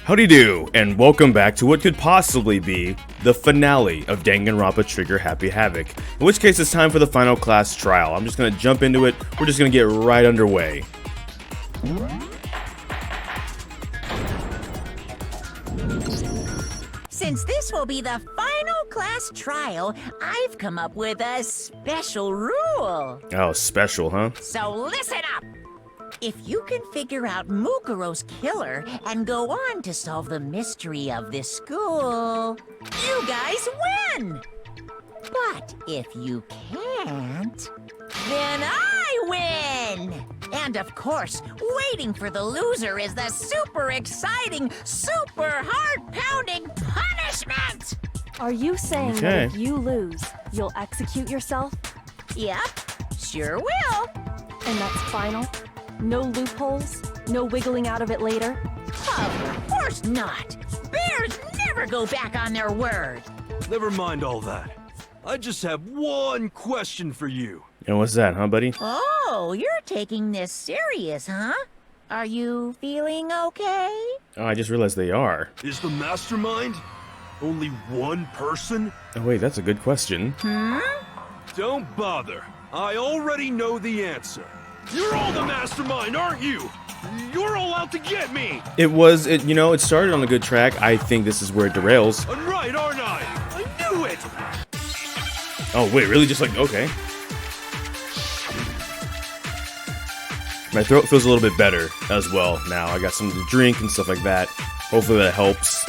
Howdy do, and welcome back to what could possibly be the finale of Danganronpa Trigger Happy Havoc. In which case it's time for the final class trial. I'm just gonna jump into it. We're just gonna get right underway. Since this will be the final class trial, I've come up with a special rule. Oh, special, huh? So listen up! If you can figure out Mukuro's killer and go on to solve the mystery of this school, you guys win! But if you can't, then I win! And of course, waiting for the loser is the super exciting, super heart-pounding punishment! Are you saying that if you lose, you'll execute yourself? Yep, sure will. And that's final? No loopholes? No wiggling out of it later? Of course not! Bears never go back on their word! Never mind all that. I just have one question for you. And what's that, huh, buddy? Oh, you're taking this serious, huh? Are you feeling okay? Oh, I just realized they are. Is the Mastermind only one person? Oh, wait, that's a good question. Don't bother. I already know the answer. You're all the Mastermind, aren't you? You're all out to get me! It started on a good track. I think this is where it derails. I'm right, aren't I? I knew it! Oh, wait, really? Just like, okay. My throat feels a little bit better as well now. I got something to drink and stuff like that. Hopefully that helps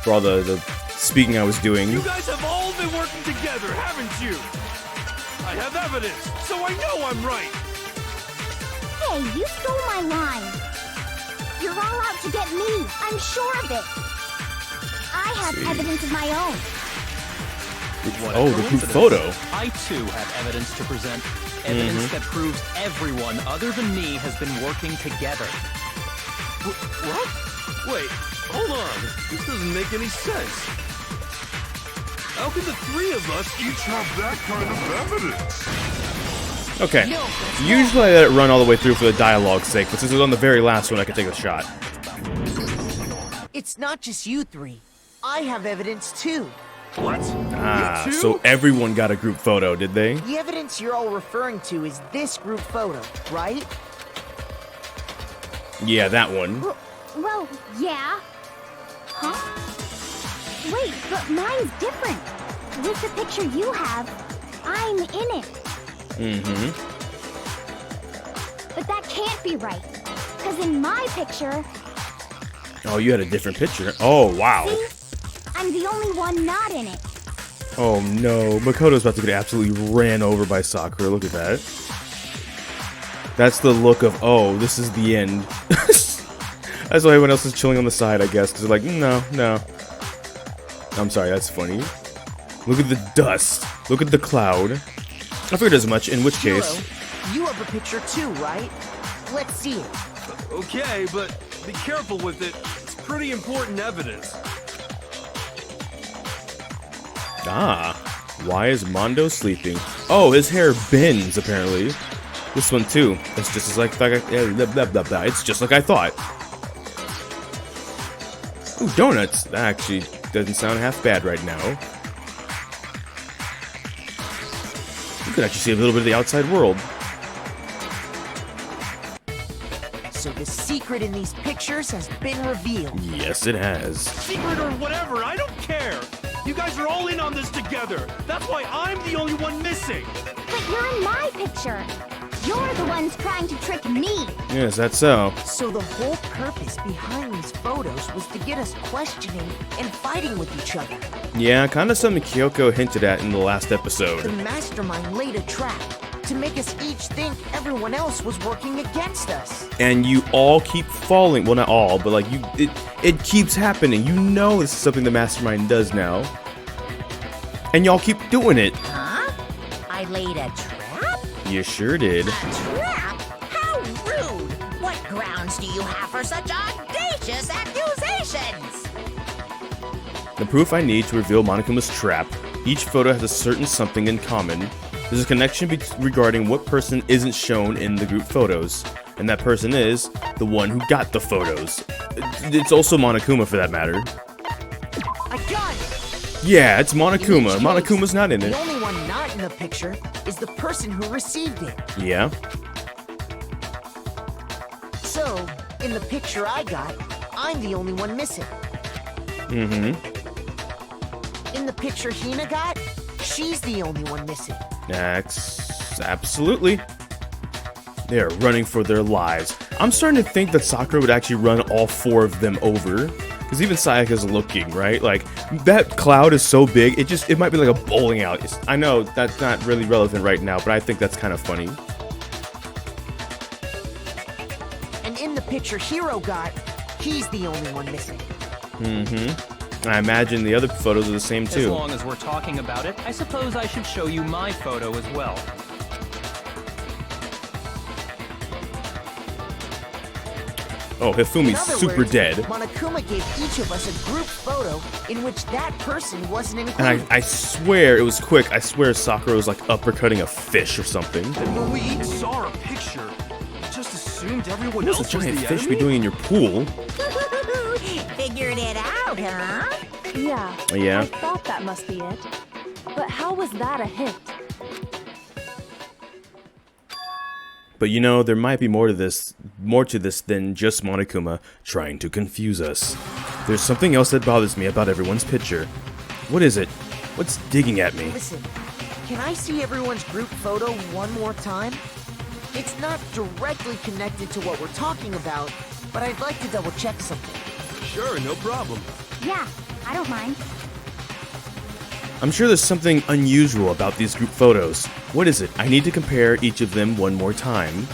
for all the speaking I was doing. You guys have all been working together, haven't you? I have evidence, so I know I'm right! Hey, you stole my line. You're all out to get me. I'm sure of it. I have evidence of my own. Oh, the group photo. I too have evidence to present. Evidence that proves everyone other than me has been working together. What? Wait, hold on. This doesn't make any sense. How can the three of us each have that kind of evidence? Okay. Usually I let it run all the way through for the dialogue's sake, but since it was on the very last one, I could take a shot. It's not just you three. I have evidence too. What? Ah, so everyone got a group photo, did they? The evidence you're all referring to is this group photo, right? Yeah, that one. Well, yeah. Huh? Wait, but mine's different. With the picture you have, I'm in it. But that can't be right. Because in my picture... Oh, you had a different picture. Oh, wow. See? I'm the only one not in it. Oh, no. Makoto's about to get absolutely ran over by Sakura. Look at that. That's the look of, oh, this is the end. That's why everyone else is chilling on the side, I guess. Because they're like, no. I'm sorry, that's funny. Look at the dust. Look at the cloud. I figured as much, in which case... You have a picture too, right? Let's see it. Okay, but be careful with it. It's pretty important evidence. Ah, why is Mondo sleeping? Oh, his hair bends, apparently. This one, too. It's just as like... It's just like I thought. Ooh, donuts. That actually doesn't sound half bad right now. You could actually see a little bit of the outside world. So the secret in these pictures has been revealed. Yes, it has. Secret or whatever, I don't care. You guys are all in on this together. That's why I'm the only one missing. But you're in my picture. You're the ones trying to trick me. Yes, that's so. So the whole purpose behind these photos was to get us questioning and fighting with each other. Yeah, kind of something Kyoko hinted at in the last episode. The Mastermind laid a trap to make us each think everyone else was working against us. And you all keep falling. Well, not all, but like it keeps happening. You know this is something the Mastermind does now. And y'all keep doing it. Huh? I laid a trap? You sure did. A trap? How rude! What grounds do you have for such audacious accusations? The proof I need to reveal Monokuma's trap. Each photo has a certain something in common. There's a connection regarding what person isn't shown in the group photos. And that person is the one who got the photos. It's also Monokuma for that matter. I got it! Yeah, it's Monokuma. In each case, Monokuma's not in it. The only one not in the picture is the person who received it. Yeah. So, in the picture I got, I'm the only one missing. Mm-hmm. In the picture Hina got, she's the only one missing. Absolutely. They are running for their lives. I'm starting to think that Sakura would actually run all 4 of them over. Because even Sayaka's looking, right? Like, that cloud is so big, it might be like a bowling alley. I know that's not really relevant right now, but I think that's kind of funny. And in the picture Hiro got, he's the only one missing. Mm-hmm. I imagine the other photos are the same too. As long as we're talking about it, I suppose I should show you my photo as well. Oh, Hifumi's In other super words, dead. Monokuma gave each of us a group photo in which that person wasn't included. And I swear, it was quick. I swear Sakura was like uppercutting a fish or something. When we each saw our picture, we just assumed everyone What's else a was the giant fish enemy? be doing in your pool? Figured it out, huh? Yeah. Yeah. I thought that must be it. But how was that a hint? But you know, there might be more to this than just Monokuma trying to confuse us. There's something else that bothers me about everyone's picture. What is it? What's digging at me? Listen, can I see everyone's group photo one more time? It's not directly connected to what we're talking about, but I'd like to double check something. Sure, no problem. Yeah, I don't mind. I'm sure there's something unusual about these group photos. What is it? I need to compare each of them one more time.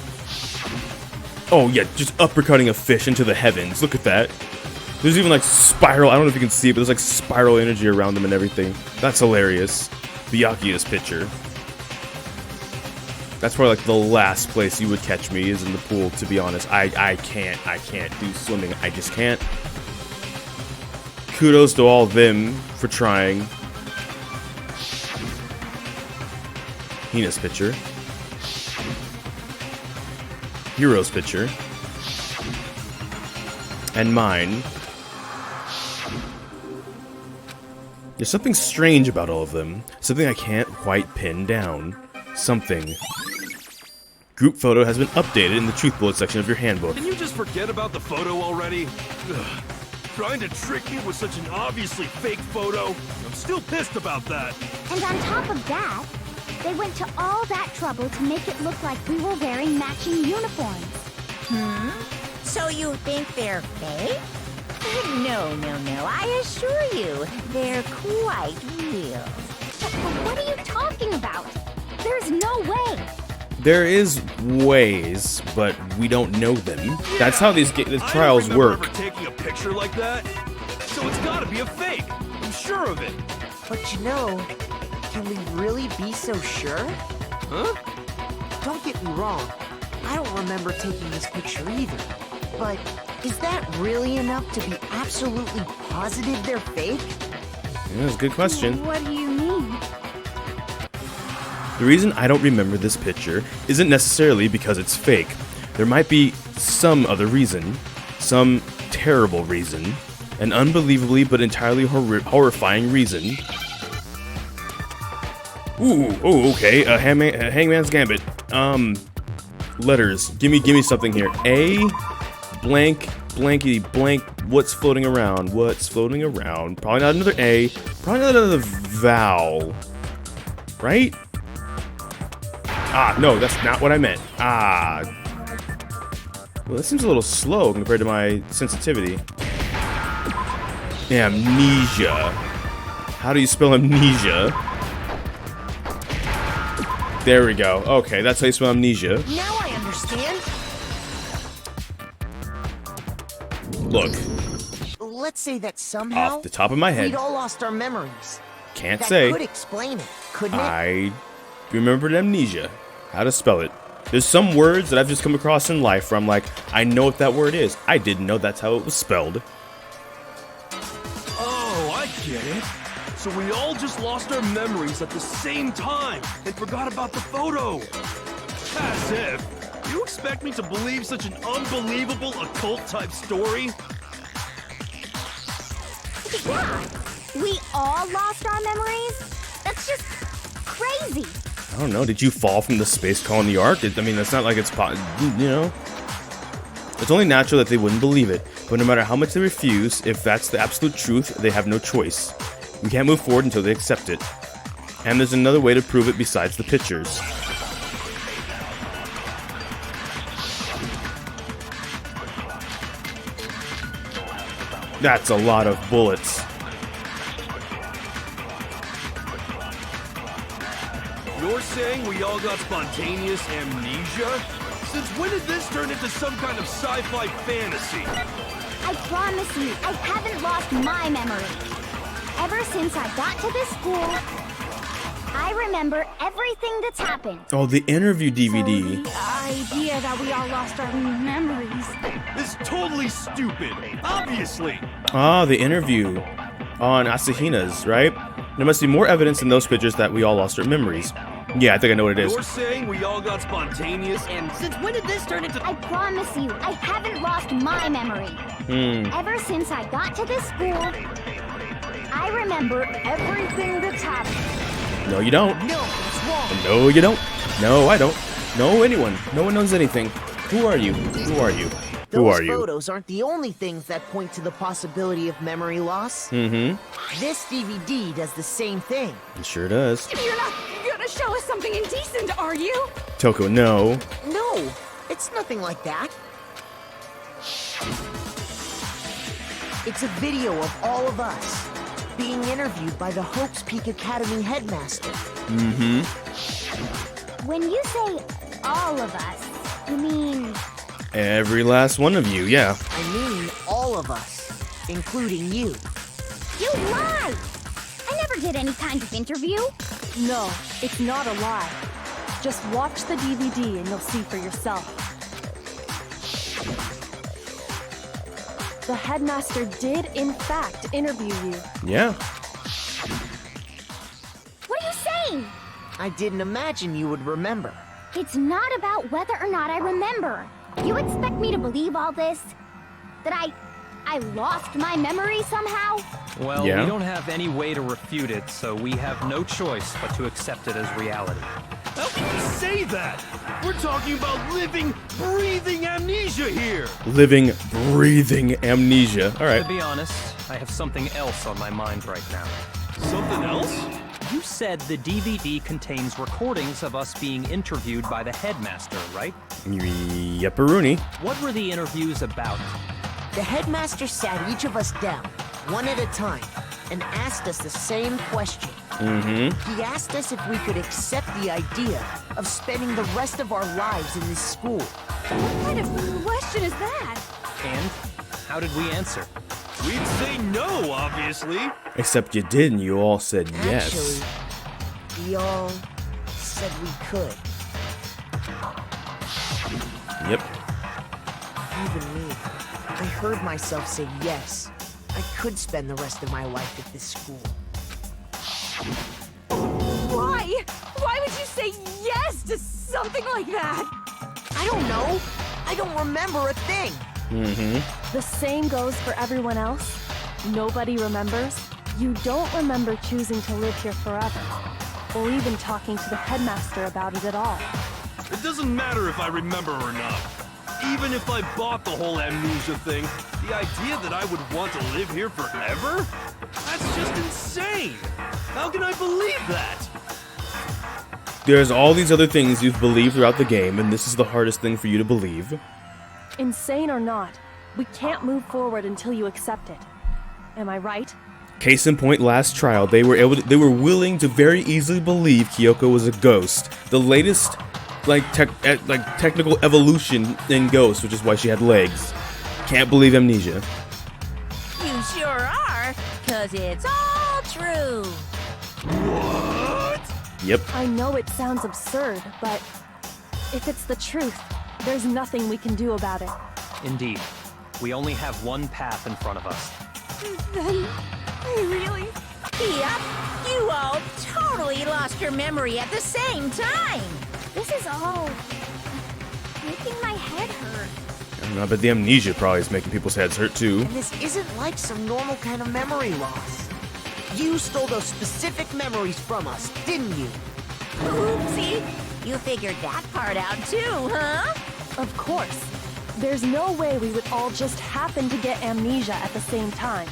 Oh yeah, just uppercutting a fish into the heavens. Look at that. There's even like spiral, I don't know if you can see it, but there's like spiral energy around them and everything. That's hilarious. Byakuya's picture. That's probably like the last place you would catch me is in the pool, to be honest. I can't do swimming. I just can't. Kudos to all of them for trying. Hina's picture. Hiro's picture. And mine. There's something strange about all of them. Something I can't quite pin down. Something. Group photo has been updated in the truth bullet section of your handbook. Can you just forget about the photo already? Ugh. Trying to trick me with such an obviously fake photo? I'm still pissed about that. And on top of that, they went to all that trouble to make it look like we were wearing matching uniforms. So you think they're fake? No. I assure you, they're quite real. But what are you talking about? There's no way. There is ways, but we don't know them. That's how these trials I don't remember work. ever taking a picture like that. So it's gotta be a fake. I'm sure of it. But you know, can we really be so sure? Huh? Don't get me wrong, I don't remember taking this picture either. But is that really enough to be absolutely positive they're fake? Yeah, that's a good question. What do you mean? The reason I don't remember this picture isn't necessarily because it's fake. There might be some other reason, some terrible reason, an unbelievably but entirely horrifying reason. Ooh, oh, okay, Hangman's Gambit. Letters. Give me something here. A, blank, blankety blank. What's floating around? What's floating around? Probably not another A. Probably not another vowel. Right? Ah, no, that's not what I meant. Ah. Well, that seems a little slow compared to my sensitivity. Amnesia. How do you spell amnesia? There we go. Okay, that's how you spell amnesia. Now I understand. Look, Let's say that somehow off the top of my we'd head, all lost our memories. can't That say. could explain it, couldn't it? I remembered amnesia. How to spell it. There's some words that I've just come across in life where I'm like, I know what that word is. I didn't know that's how it was spelled. Oh, I get it. So we all just lost our memories at the same time and forgot about the photo. As if. You expect me to believe such an unbelievable occult-type story? Yeah, we all lost our memories? That's just crazy. I don't know. Did you fall from the space colony arc? I mean, it's not like it's you know. It's only natural that they wouldn't believe it. But no matter how much they refuse, if that's the absolute truth, they have no choice. We can't move forward until they accept it. And there's another way to prove it besides the pictures. That's a lot of bullets. You're saying we all got spontaneous amnesia? Since when did this turn into some kind of sci-fi fantasy? I promise you, I haven't lost my memory. Ever since I got to this school, I remember everything that's happened. Oh, the interview So DVD. the idea that we all lost our memories. It's totally stupid. Obviously. Ah, the interview on Asahina's, right? There must be more evidence in those pictures that we all lost our memories. Yeah, I think I know what it is. You're saying we all got spontaneous and since when did this turn into... I promise you, I haven't lost my memory. Ever since I got to this school, I remember everything that's happened. No, you don't. No, it's wrong. No, you don't. No, I don't. No, anyone. No one knows anything. Who are you? Who are you? Who Those are you? photos aren't the only things that point to the possibility of memory loss. Mm-hmm. This DVD does the same thing. It sure does. You're not gonna show us something indecent, are you? Toko, no. No, it's nothing like that. It's a video of all of us being interviewed by the Hope's Peak Academy headmaster. Mm-hmm. When you say all of us, you mean Every last one of you, yeah. I mean all of us, including you. you lie? I never did any kind of interview. No, it's not a lie. Just watch the DVD and you'll see for yourself. The headmaster did, in fact, interview you. Yeah. What are you saying? I didn't imagine you would remember. It's not about whether or not I remember. You expect me to believe all this? That I lost my memory somehow? Well, Yeah. we don't have any way to refute it, so we have no choice but to accept it as reality. How can you say that? We're talking about living, breathing amnesia here. Living, breathing amnesia. All To right. be honest, I have something else on my mind right now. Something else? You said the DVD contains recordings of us being interviewed by the headmaster, right? Yepperoonie. What were the interviews about? The headmaster sat each of us down, one at a time, and asked us the same question. Mm-hmm. He asked us if we could accept the idea of spending the rest of our lives in this school. What kind of question is that? And how did we answer? We'd say no, obviously. Except you didn't. You all said yes. Actually, we all said we could. Yep. Even me. I heard myself say yes. I could spend the rest of my life at this school. Why? Why would you say yes to something like that? I don't know. I don't remember a thing. Mm-hmm. The same goes for everyone else. Nobody remembers. You don't remember choosing to live here forever, or even talking to the headmaster about it at all. It doesn't matter if I remember or not. Even if I bought the whole amnesia thing, the idea that I would want to live here forever? That's just insane! How can I believe that? There's all these other things you've believed throughout the game, and this is the hardest thing for you to believe. Insane or not, we can't move forward until you accept it. Am I right? Case in point, last trial, they were willing to very easily believe Kyoko was a ghost. The latest, technical evolution in ghosts, which is why she had legs. Can't believe amnesia. You sure are, 'cause it's all true. What? Yep. I know it sounds absurd, but if it's the truth, there's nothing we can do about it. Indeed, we only have one path in front of us. Then, really? Yep, you all totally lost your memory at the same time. This is all making my head hurt. I don't know, but the amnesia probably is making people's heads hurt too. And this isn't like some normal kind of memory loss. You stole those specific memories from us, didn't you? Oopsie! You figured that part out too, huh? Of course. There's no way we would all just happen to get amnesia at the same time.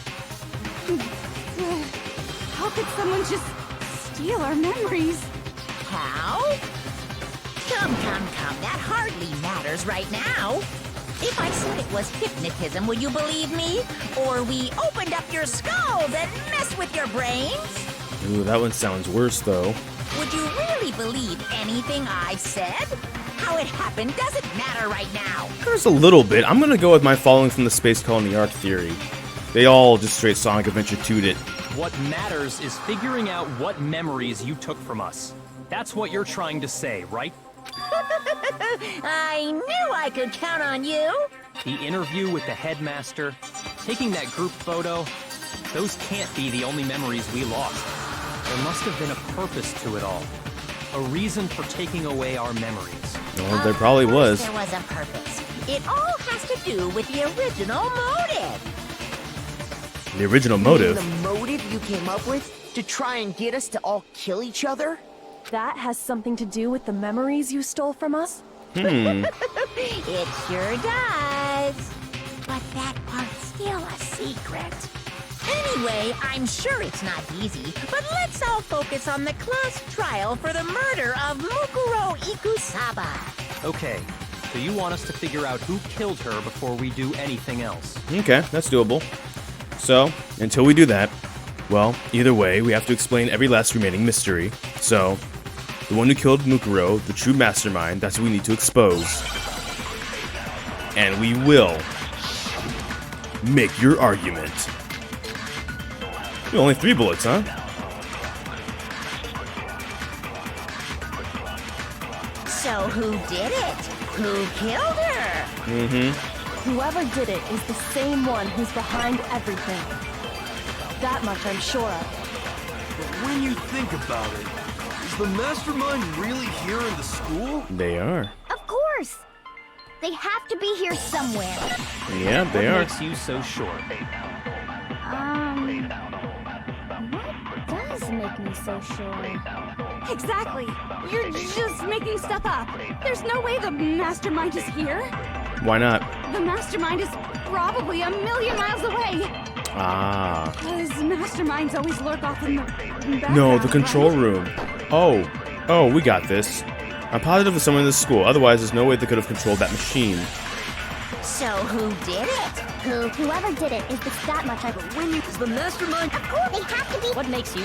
How could someone just steal our memories? How? Come, that hardly matters right now. If I said it was hypnotism, would you believe me? Or we opened up your skulls and messed with your brains? Ooh, that one sounds worse though. Would you really believe anything I said? How it happened doesn't matter right now. There's a little bit. I'm gonna go with my following from the space colony arc theory. They all just straight Sonic Adventure 2'd it. What matters is figuring out what memories you took from us. That's what you're trying to say, right? I knew I could count on you. The interview with the headmaster, taking that group photo, those can't be the only memories we lost. There must have been a purpose to it all. A reason for taking away our memories. Well, there probably was. There was a purpose. It all has to do with the original motive. The original motive? The motive you came up with to try and get us to all kill each other? That has something to do with the memories you stole from us? It sure does. But that part's still a secret. Anyway, I'm sure it's not easy, but let's all focus on the class trial for the murder of Mukuro Ikusaba. Okay, so you want us to figure out who killed her before we do anything else. Okay, that's doable. So, until we do that, well, either way, we have to explain every last remaining mystery. So, the one who killed Mukuro, the true mastermind, that's what we need to expose. And we will make your argument. Only 3 bullets, huh? So who did it? Who killed her? Whoever did it is the same one who's behind everything. That much I'm sure of. But when you think about it, is the mastermind really here in the school? They are. Of course! They have to be here somewhere. Yeah, they What are. makes you so sure? What does make me so sure? Exactly. You're just making stuff up. There's no way the mastermind is here. Why not? The mastermind is probably a million miles away. Ah. Because masterminds always lurk off in the background. No, the control right? room. Oh, we got this. I'm positive it's someone in this school, otherwise there's no way they could have controlled that machine. So who did it? Whoever did it is that much I... Is the mastermind? Of course, they have to be... What makes you...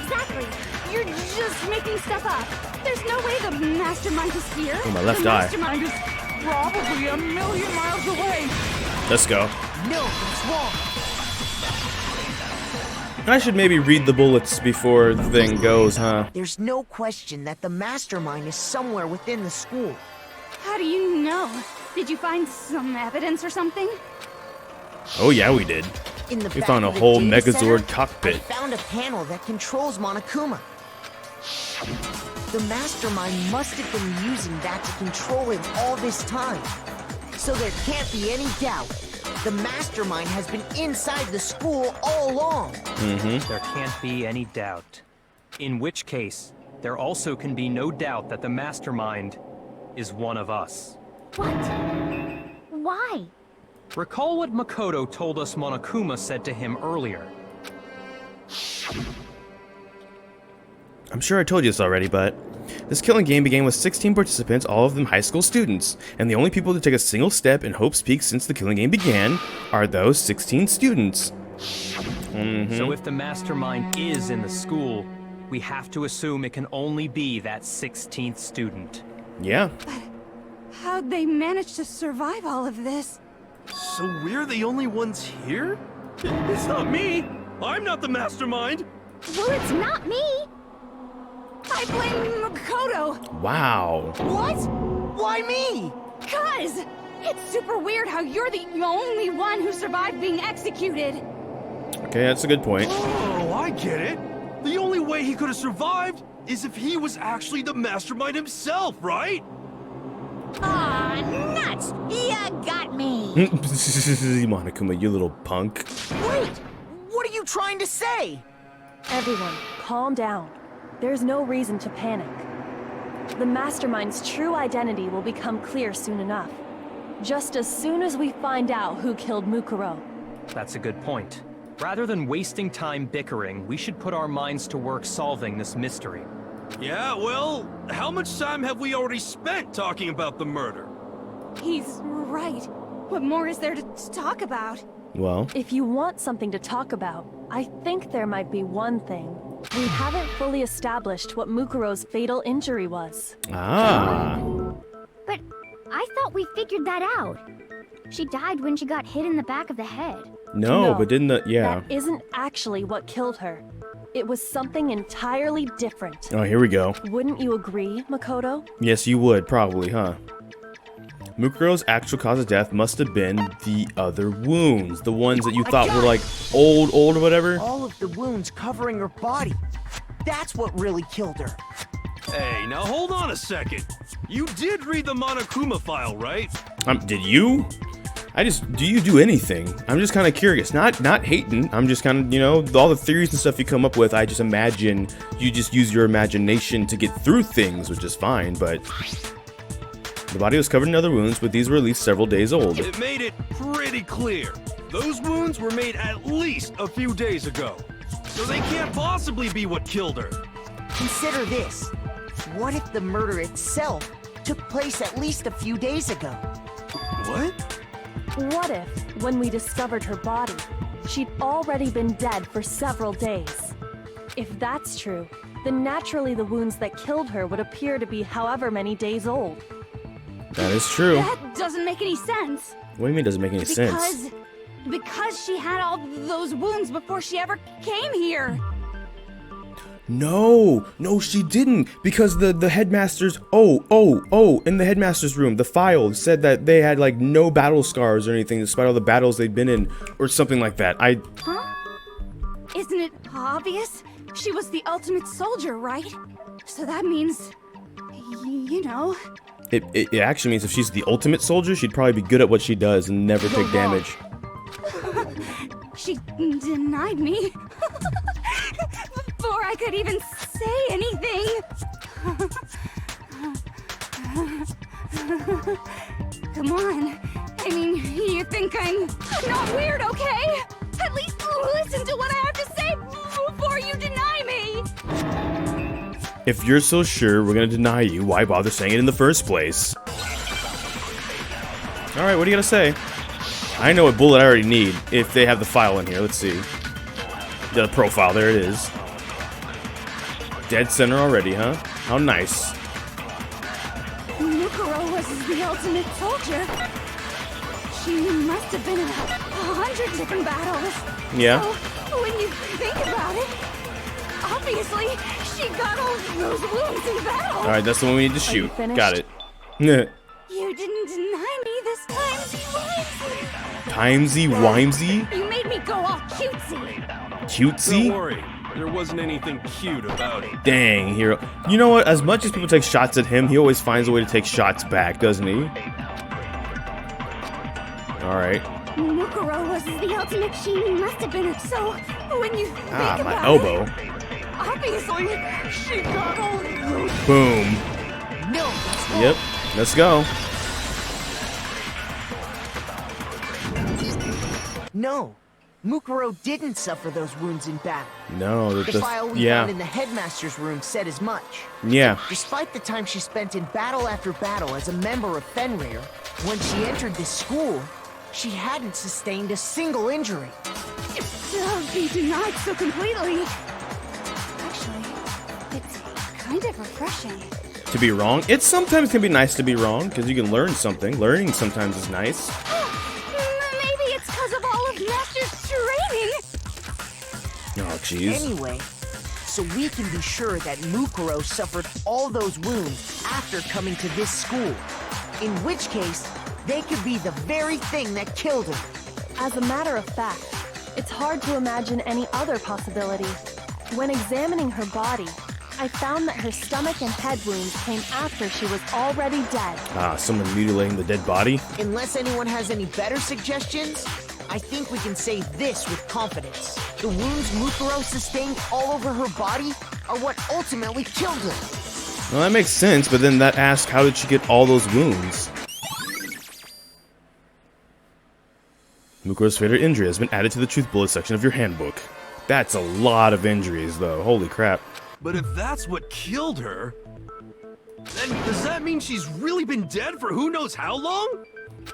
Exactly. You're just making stuff up. There's no way the mastermind is here. Oh, my left the eye. mastermind is probably a million miles away. Let's go. No, that's wrong. I should maybe read the bullets before the thing goes, huh? There's no question that the mastermind is somewhere within the school. How do you know? Did you find some evidence or something? Oh yeah, we did. In the We back found a of the whole data center, Megazord cockpit. I found a panel that controls Monokuma. The mastermind must have been using that to control him all this time. So there can't be any doubt. The mastermind has been inside the school all along. There can't be any doubt. In which case, there also can be no doubt that the mastermind is one of us. What? Why? Recall what Makoto told us Monokuma said to him earlier. I'm sure I told you this already, but this killing game began with 16 participants, all of them high school students, and the only people to take a single step in Hope's Peak since the killing game began are those 16 students. So if the mastermind is in the school, we have to assume it can only be that 16th student. Yeah. How'd they manage to survive all of this? So we're the only ones here? It's not me! I'm not the mastermind! Well, it's not me. I blame Makoto. Wow. What? Why me? Cuz! It's super weird how you're the only one who survived being executed. Okay, that's a good point. Oh, I get it! The only way he could have survived is if he was actually the mastermind himself, right? Aw, nuts! You got me! Monokuma, you little punk. Wait! What are you trying to say? Everyone, calm down. There's no reason to panic. The Mastermind's true identity will become clear soon enough. Just as soon as we find out who killed Mukuro. That's a good point. Rather than wasting time bickering, we should put our minds to work solving this mystery. Yeah, well, how much time have we already spent talking about the murder? He's right. What more is there to talk about? Well, If you want something to talk about, I think there might be one thing. We haven't fully established what Mukuro's fatal injury was. But I thought we figured that out. She died when she got hit in the back of the head. no, but didn't the, yeah. That isn't actually what killed her. It was something entirely different. Oh, here we go. Wouldn't you agree, Makoto? Yes, you would, probably, huh? Mukuro's actual cause of death must have been the other wounds. The ones that you thought were like old or whatever. All of the wounds covering her body. That's what really killed her. Hey, now hold on a second. You did read the Monokuma file, right? Did you? Do you do anything? I'm just kind of curious. Not hating. I'm just kind of, you know, all the theories and stuff you come up with, I just imagine you just use your imagination to get through things, which is fine, but the body was covered in other wounds, but these were at least several days old. It made it pretty clear. Those wounds were made at least a few days ago. So they can't possibly be what killed her. Consider this. What if the murder itself took place at least a few days ago? What? What if, when we discovered her body, she'd already been dead for several days? If that's true, then naturally the wounds that killed her would appear to be however many days old. That is true. That doesn't make any sense. What do you mean it doesn't make any sense? Because she had all those wounds before she ever came here. No, she didn't, because the headmasters, in the headmaster's room, the file said that they had like no battle scars or anything despite all the battles they'd been in, or something like that. Huh? Isn't it obvious? She was the ultimate soldier, right? So that means, you know. It actually means if she's the ultimate soldier, she'd probably be good at what she does and never take damage. She denied me before I could even say anything. Come on. I mean, you think I'm not weird, okay? At least listen to what I have to say before you deny me. If you're so sure we're gonna deny you, why bother saying it in the first place? Alright, what do you gotta say? I know what bullet I already need, if they have the file in here. Let's see. The profile, there it is. Dead center already, huh? How nice. Mukuro was the ultimate soldier. She must have been in 100 different battles. Yeah. So, when you think about it, obviously, she got all those wounds in battle. Alright, that's the one we need to shoot. finished? Got it. You didn't deny me this time, Wimsey. Timesy-wimesy? You made me go all cutesy. Cutesy? Don't worry, there wasn't anything cute about it. Dang, hero. You know what? As much as people take shots at him, he always finds a way to take shots back, doesn't he? Alright. Mukuro was the ultimate. She must have been. So, when you think Ah, about my elbow. it, obviously, she got all those. Boom. No, Yep. Let's go. no. Mukuro didn't suffer those wounds in battle. No, The file we yeah. found in the headmaster's room said as much. Yeah. Despite the time she spent in battle after battle as a member of Fenrir, when she entered this school, she hadn't sustained a single injury. To be denied so completely. Actually, it's kind of refreshing. To be wrong? It sometimes can be nice to be wrong, because you can learn something. Learning sometimes is nice. Maybe it's because of all of Master's training. Oh, jeez. Anyway, so we can be sure that Mukuro suffered all those wounds after coming to this school. In which case, they could be the very thing that killed her. As a matter of fact, it's hard to imagine any other possibility. When examining her body, I found that her stomach and head wounds came after she was already dead. Ah, someone mutilating the dead body? Unless anyone has any better suggestions, I think we can say this with confidence. The wounds Mukuro sustained all over her body are what ultimately killed her. Well, that makes sense, but then that asks, how did she get all those wounds? Mukuro's favorite injury has been added to the truth bullet section of your handbook. That's a lot of injuries, though. Holy crap. But if that's what killed her, then does that mean she's really been dead for who knows how long?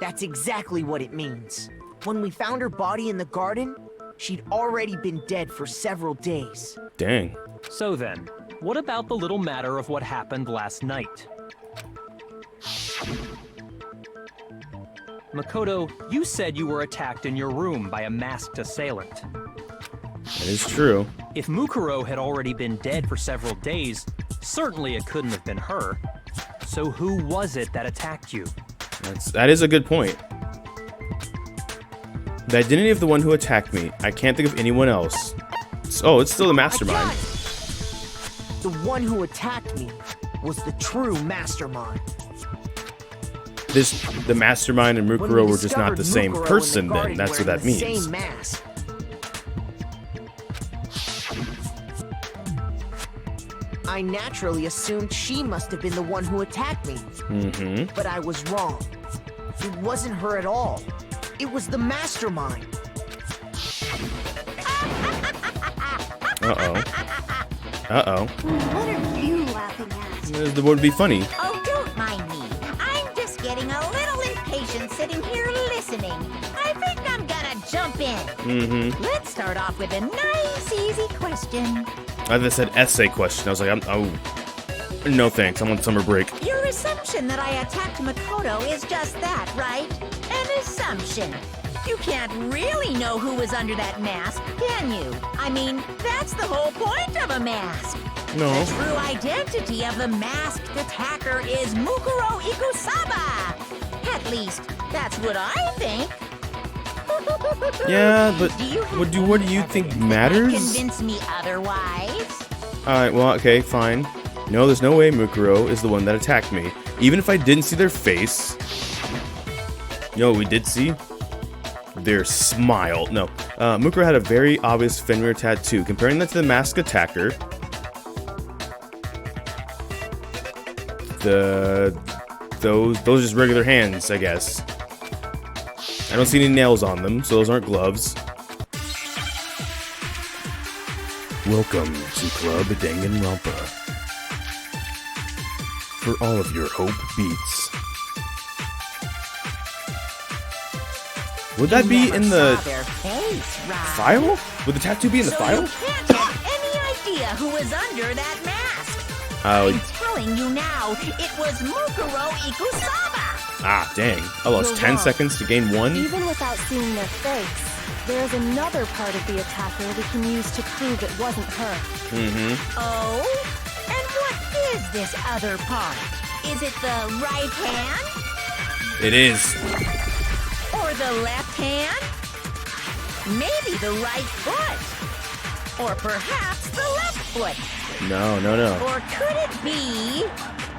That's exactly what it means. When we found her body in the garden, she'd already been dead for several days. Dang. So then, what about the little matter of what happened last night? Makoto, you said you were attacked in your room by a masked assailant. That is true. If Mukuro had already been dead for several days, certainly it couldn't have been her. So who was it that attacked you? That is a good point. The identity of the one who attacked me. I can't think of anyone else. Oh, it's still the Mastermind. The one who attacked me was the true Mastermind. The Mastermind and Mukuro were just not the same Mukuro in person the then. garden That's what wearing that the means. Same mask. I naturally assumed she must have been the one who attacked me. Mm-hmm. But I was wrong. It wasn't her at all. It was the Mastermind. Uh-oh. Uh-oh. What are you laughing at? That would be funny. Oh, don't mind me. I'm just getting a little impatient sitting here listening. I think I'm gonna jump in. Mm-hmm. Let's start off with a nice, easy question. I said essay question. I was like, oh, no thanks. I'm on summer break. Your assumption that I attacked Makoto is just that, right? An assumption. You can't really know who was under that mask, can you? I mean, that's the whole point of a mask. No. The true identity of the masked attacker is Mukuro Ikusaba. At least, that's what I think. Yeah, but what do you any think evidence that matters? might convince me otherwise. Alright, well, okay, fine. No, there's no way Mukuro is the one that attacked me. Even if I didn't see their face. You know what we did see? Their smile. No. Mukuro had a very obvious Fenrir tattoo. Comparing that to the masked attacker. Those are just regular hands, I guess. I don't see any nails on them, so those aren't gloves. Welcome to Club Danganronpa. For all of your hope beats. Would that be in the Saw their face, right? file? Would the tattoo be in the So file? you can't have any idea who was under that mask. Oh, I'm telling you now, it was Mukuro Ikusaba. ah, dang. I lost You're 10 wrong. seconds to gain 1? Even without seeing their face, there is another part of the attacker we can use to prove it wasn't her. Mm-hmm. Oh? And what is this other part? Is it the right hand? It is. Or the left hand? Maybe the right foot? Or perhaps the left foot? No. Or could it be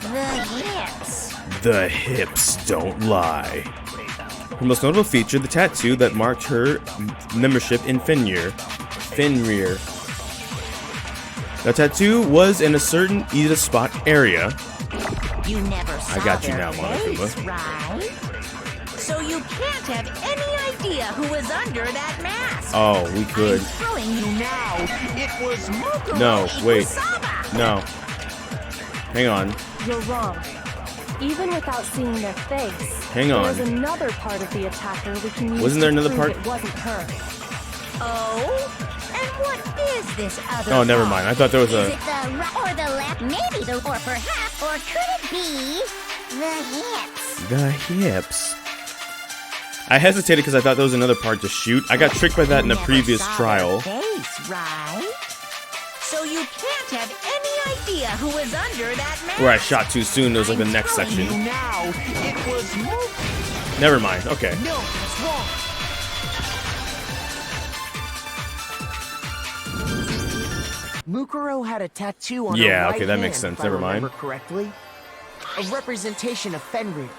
the hips? The hips don't lie. Her most notable feature, the tattoo that marked her membership in Fenrir. The tattoo was in a certain easy to spot area. You never saw I got you their now, Monokuma. face, right? So you can't have any idea who was under that mask. Oh, we could. I'm telling you now, it was Mukuro No, wait. Ikusaba. No. Hang on. You're wrong. Even without seeing their face, Hang on. there's another part of the attacker we can use Wasn't there to another prove part? it wasn't her. Oh? And what is this other Oh, never part? mind. I thought there was Is a... it the right or the left? Maybe the or perhaps or could it be the hips? The hips. I hesitated because I thought there was another part to shoot. I got tricked by that in a Never previous saw trial. their face, right? So you can't have any idea who was under that mask. Where I shot too soon, there was like the I'm next telling section. you now, it was Mukuro. Never mind. Okay. No, that's wrong. Mukuro had a tattoo on Yeah, her okay, right that hand, makes sense. if I Never mind. remember correctly. A representation of Fenrir.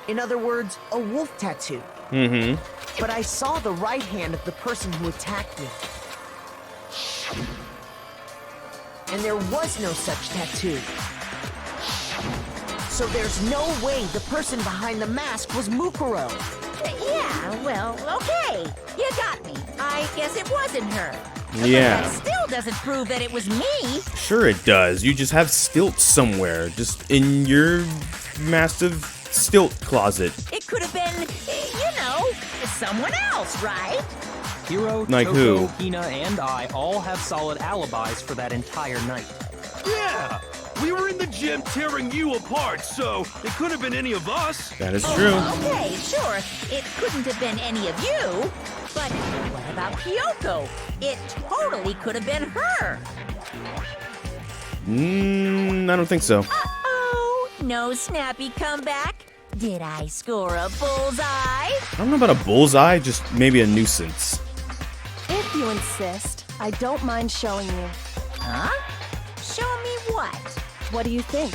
In other words, a wolf tattoo. Mm-hmm. But I saw the right hand of the person who attacked me. And there was no such tattoo. So there's no way the person behind the mask was Mukuro. Yeah, well, okay. You got me. I guess it wasn't her. But Yeah. that still doesn't prove that it was me. Sure it does. You just have stilts somewhere, just in your massive stilt closet. It could have been, someone else, right? Hiro, Like Choco, who? Hina, and I all have solid alibis for that entire night. Yeah! We were in the gym tearing you apart, so it could have been any of us. That is true. Okay, sure. It couldn't have been any of you. But what about Kyoko? It totally could have been her. I don't think so. Uh-oh. No snappy comeback? Did I score a bullseye? I don't know about a bullseye, just maybe a nuisance. If you insist, I don't mind showing you. Huh? Show me what? What do you think?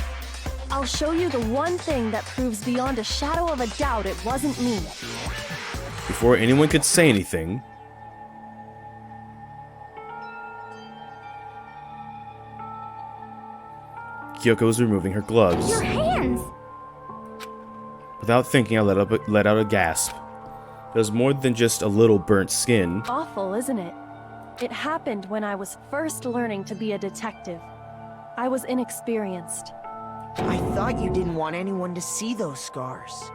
I'll show you the one thing that proves beyond a shadow of a doubt it wasn't me. Before anyone could say anything, Kyoko was removing her gloves. Your hands! Without thinking, I let out a gasp. It was more than just a little burnt skin. Awful, isn't it? It happened when I was first learning to be a detective. I was inexperienced. I thought you didn't want anyone to see those scars.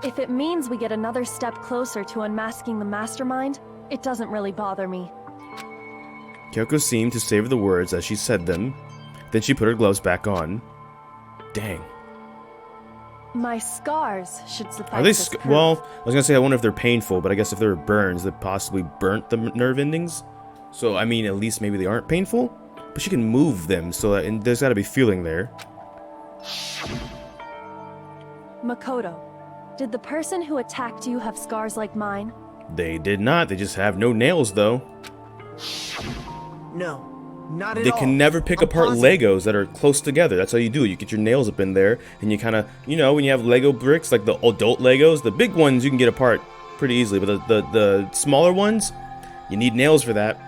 If it means we get another step closer to unmasking the Mastermind, it doesn't really bother me. Kyoko seemed to savor the words as she said them. Then she put her gloves back on. Dang. My scars should suffice Are they as proof. well, I was gonna say I wonder if they're painful, but I guess if they're burns, they possibly burnt the nerve endings. So, I mean, at least maybe they aren't painful? But she can move them, so and there's gotta be feeling there. Makoto, did the person who attacked you have scars like mine? They did not, they just have no nails, though. No, not at They all. can never pick I'm apart positive. Legos that are close together. That's how you do it. You get your nails up in there, and you kind of, when you have Lego bricks, like the adult Legos, the big ones you can get apart pretty easily, but the smaller ones, you need nails for that.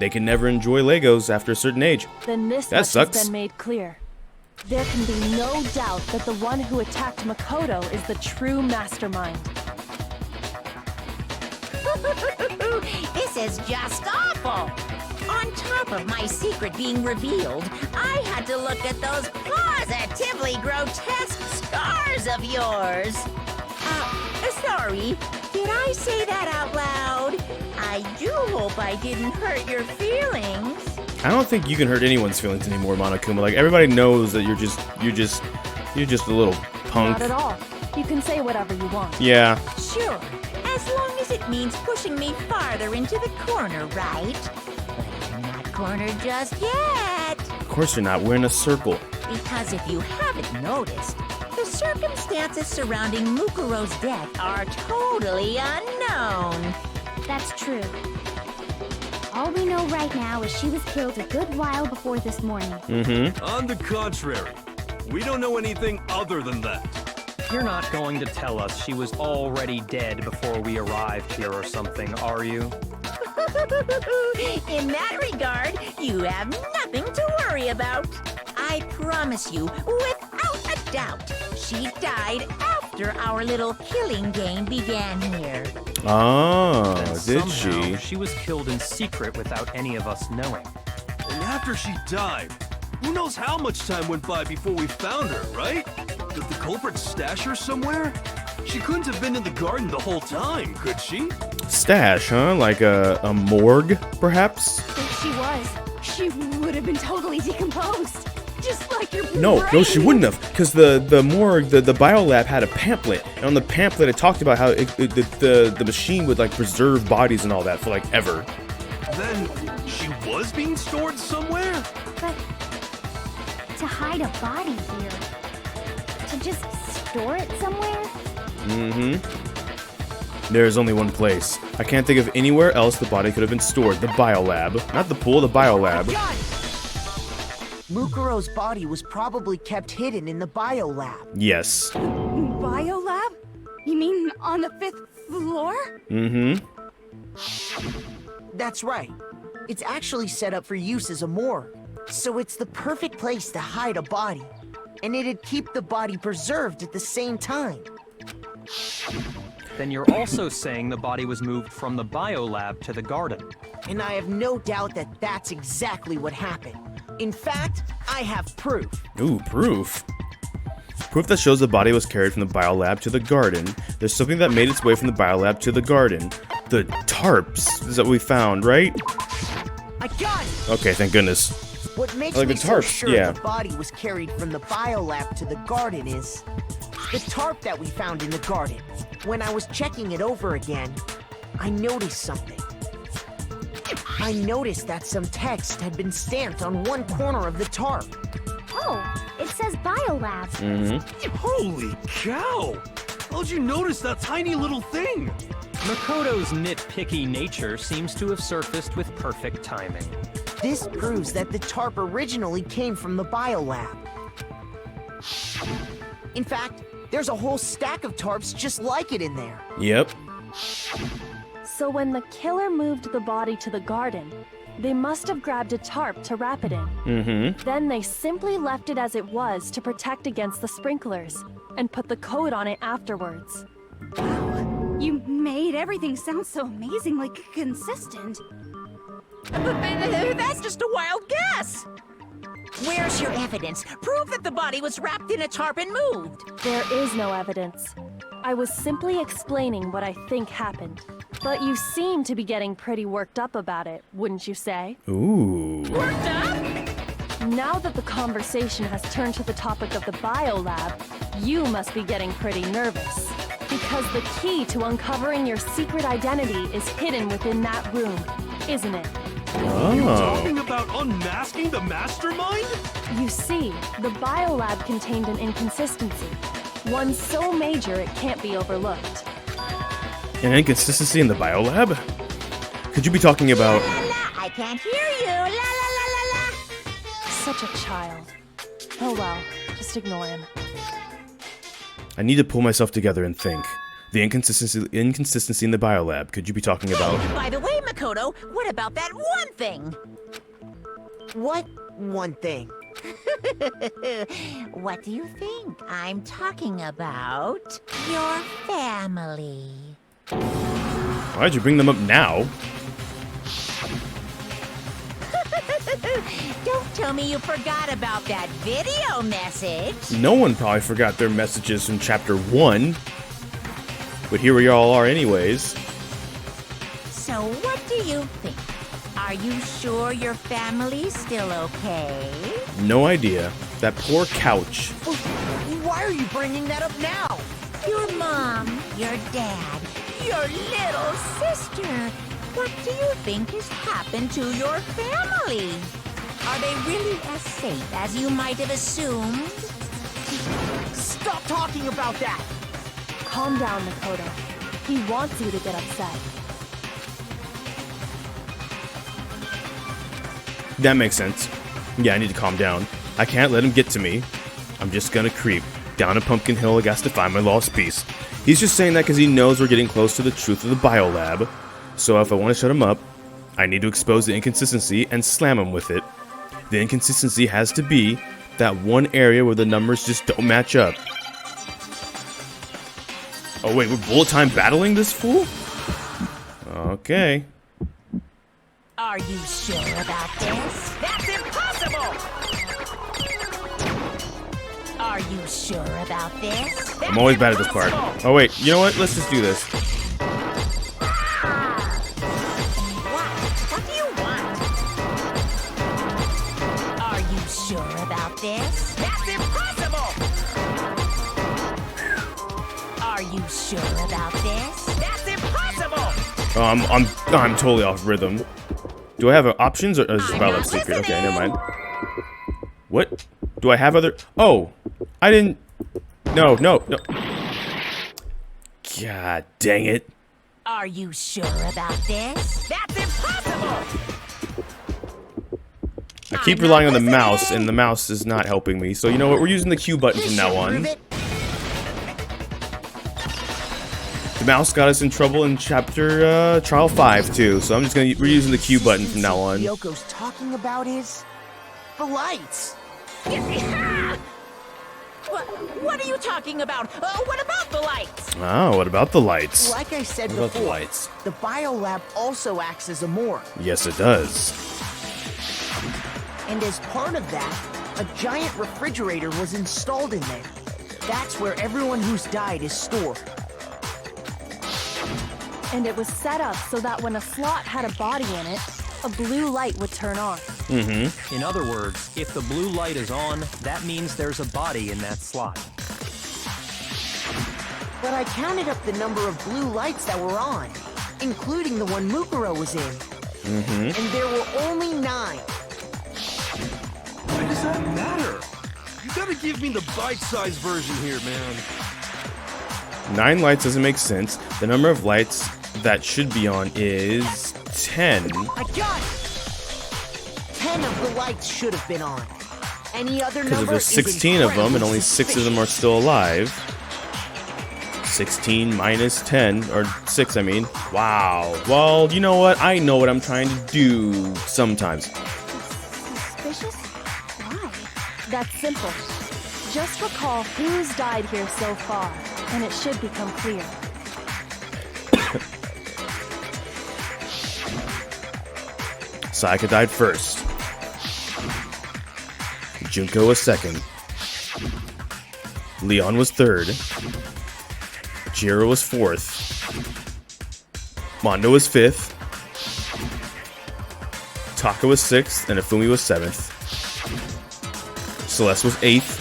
They can never enjoy Legos after a certain age. Then this That much sucks. has been made clear. There can be no doubt that the one who attacked Makoto is the true mastermind. This is just awful. On top of my secret being revealed, I had to look at those positively grotesque scars of yours. Sorry, did I say that out loud? I do hope I didn't hurt your feelings. I don't think you can hurt anyone's feelings anymore, Monokuma. Like, everybody knows that you're just a little punk. Not at all. You can say whatever you want. Yeah. Sure, as long as it means pushing me farther into the corner, right? But I'm not cornered just yet. Of course you're not. We're in a circle. Because if you haven't noticed, the circumstances surrounding Mukuro's death are totally unknown. That's true. All we know right now is she was killed a good while before this morning. Mm-hmm. On the contrary, we don't know anything other than that. You're not going to tell us she was already dead before we arrived here or something, are you? In that regard, you have nothing to worry about. I promise you, without a doubt, she died after our little killing game began here. Oh, Then did somehow she? was killed in secret without any of us knowing. And after she died, who knows how much time went by before we found her, right? Did the culprit stash her somewhere? She couldn't have been in the garden the whole time, could she? Stash, huh? Like a morgue, perhaps? If she was, she would have been totally decomposed. Just like your No, brain. she wouldn't have, because the morgue, the biolab had a pamphlet, and on the pamphlet it talked about how the machine would like preserve bodies and all that for like ever. Then she was being stored somewhere? But to hide a body here, to just store it somewhere? Mm-hmm. There is only one place. I can't think of anywhere else the body could have been stored. The biolab. Not the pool, the biolab. Mukuro's body was probably kept hidden in the biolab. Yes. Biolab? You mean on the 5th floor? Mm-hmm. That's right. It's actually set up for use as a morgue. So it's the perfect place to hide a body. And it'd keep the body preserved at the same time. Then you're also saying the body was moved from the biolab to the garden. And I have no doubt that that's exactly what happened. In fact, I have proof. Ooh, proof. Proof that shows the body was carried from the biolab to the garden. There's something that made its way from the biolab to the garden. The tarps is that we found, right? I got it! Okay, thank goodness. What makes Like me the so tarps, sure yeah. the body was carried from the biolab to the garden is the tarp that we found in the garden. When I was checking it over again, I noticed something. I noticed that some text had been stamped on one corner of the tarp. Oh, it says biolab. Mm-hmm. Holy cow! How'd you notice that tiny little thing? Makoto's nitpicky nature seems to have surfaced with perfect timing. This proves that the tarp originally came from the biolab. In fact, there's a whole stack of tarps just like it in there. Yep. So when the killer moved the body to the garden, they must have grabbed a tarp to wrap it in. Mm-hmm. Then they simply left it as it was to protect against the sprinklers, and put the coat on it afterwards. You made everything sound so amazingly consistent. That's just a wild guess. Where's your evidence? Prove that the body was wrapped in a tarp and moved. There is no evidence. I was simply explaining what I think happened. But you seem to be getting pretty worked up about it, wouldn't you say? Ooh. Worked up? Now that the conversation has turned to the topic of the biolab, you must be getting pretty nervous. Because the key to uncovering your secret identity is hidden within that room, isn't it? Talking about unmasking the Mastermind? You see, the biolab contained an inconsistency. One so major it can't be overlooked. An inconsistency in the biolab? Could you be talking about... La la, I can't hear you. La la la la la. Such a child. Oh well, just ignore him. I need to pull myself together and think. The inconsistency in the biolab. Could you be talking about... By the way, Makoto, what about that one thing? What one thing? What do you think? I'm talking about your family. Why'd you bring them up now? Don't tell me you forgot about that video message. No one probably forgot their messages from Chapter 1. But here we all are anyways. So what do you think? Are you sure your family's still okay? No idea. That poor couch. Why are you bringing that up now? Your mom, your dad, your little sister. What do you think has happened to your family? Are they really as safe as you might have assumed? Stop talking about that! Calm down, Makoto. He wants you to get upset. That makes sense. Yeah, I need to calm down. I can't let him get to me. I'm just gonna creep down a pumpkin hill against to find my lost piece. He's just saying that because he knows we're getting close to the truth of the biolab. So if I want to shut him up, I need to expose the inconsistency and slam him with it. The inconsistency has to be that one area where the numbers just don't match up. Oh wait, we're bullet time battling this fool? Okay. Are you sure about this? That's impossible! Are you sure about this? I'm always bad at this part. Oh wait, you know what? Let's just do this. What do you want? Are you sure about this? That's impossible! Are you sure about this? That's impossible! I'm totally off rhythm. Do I have options or is this I'm biolab not secret? Okay, listening. never mind. What? Do I have other? Oh, I didn't. No. God dang it! Are you sure about this? That's impossible! I keep relying on the mouse, and the mouse is not helping me. So you know what? We're using the Q button This from now should on. prove it. The mouse got us in trouble in chapter trial 5 too. So I'm just gonna we're using the Q button from now on. Yoko's talking about is the lights. What are you talking about? What about the lights? Oh, what about the lights? Like I said What about the before, lights? the biolab also acts as a morgue. Yes, it does. And as part of that, a giant refrigerator was installed in there. That's where everyone who's died is stored. And it was set up so that when a slot had a body in it, a blue light would turn on. Mm-hmm. In other words, if the blue light is on, that means there's a body in that slot. But I counted up the number of blue lights that were on, including the one Mukuro was in. Mm-hmm. And there were only 9. Why does that matter? You gotta give me the bite-sized version here, man. 9 lights doesn't make sense. The number of lights that should be on is 10. I got it! 10 of the lights should have been on. Any other Because number there's 16 of them, and only 6 of them are still alive. 16 minus 10, or 6, I mean. Wow. Well, you know what? I know what I'm trying to do sometimes. Suspicious? Why? That's simple. Just recall who's died here so far, and it should become clear. Sayaka died first. Junko was second. Leon was third. Jiro was fourth. Mondo was fifth. Taka was sixth, and Ifumi was seventh. Celeste was eighth.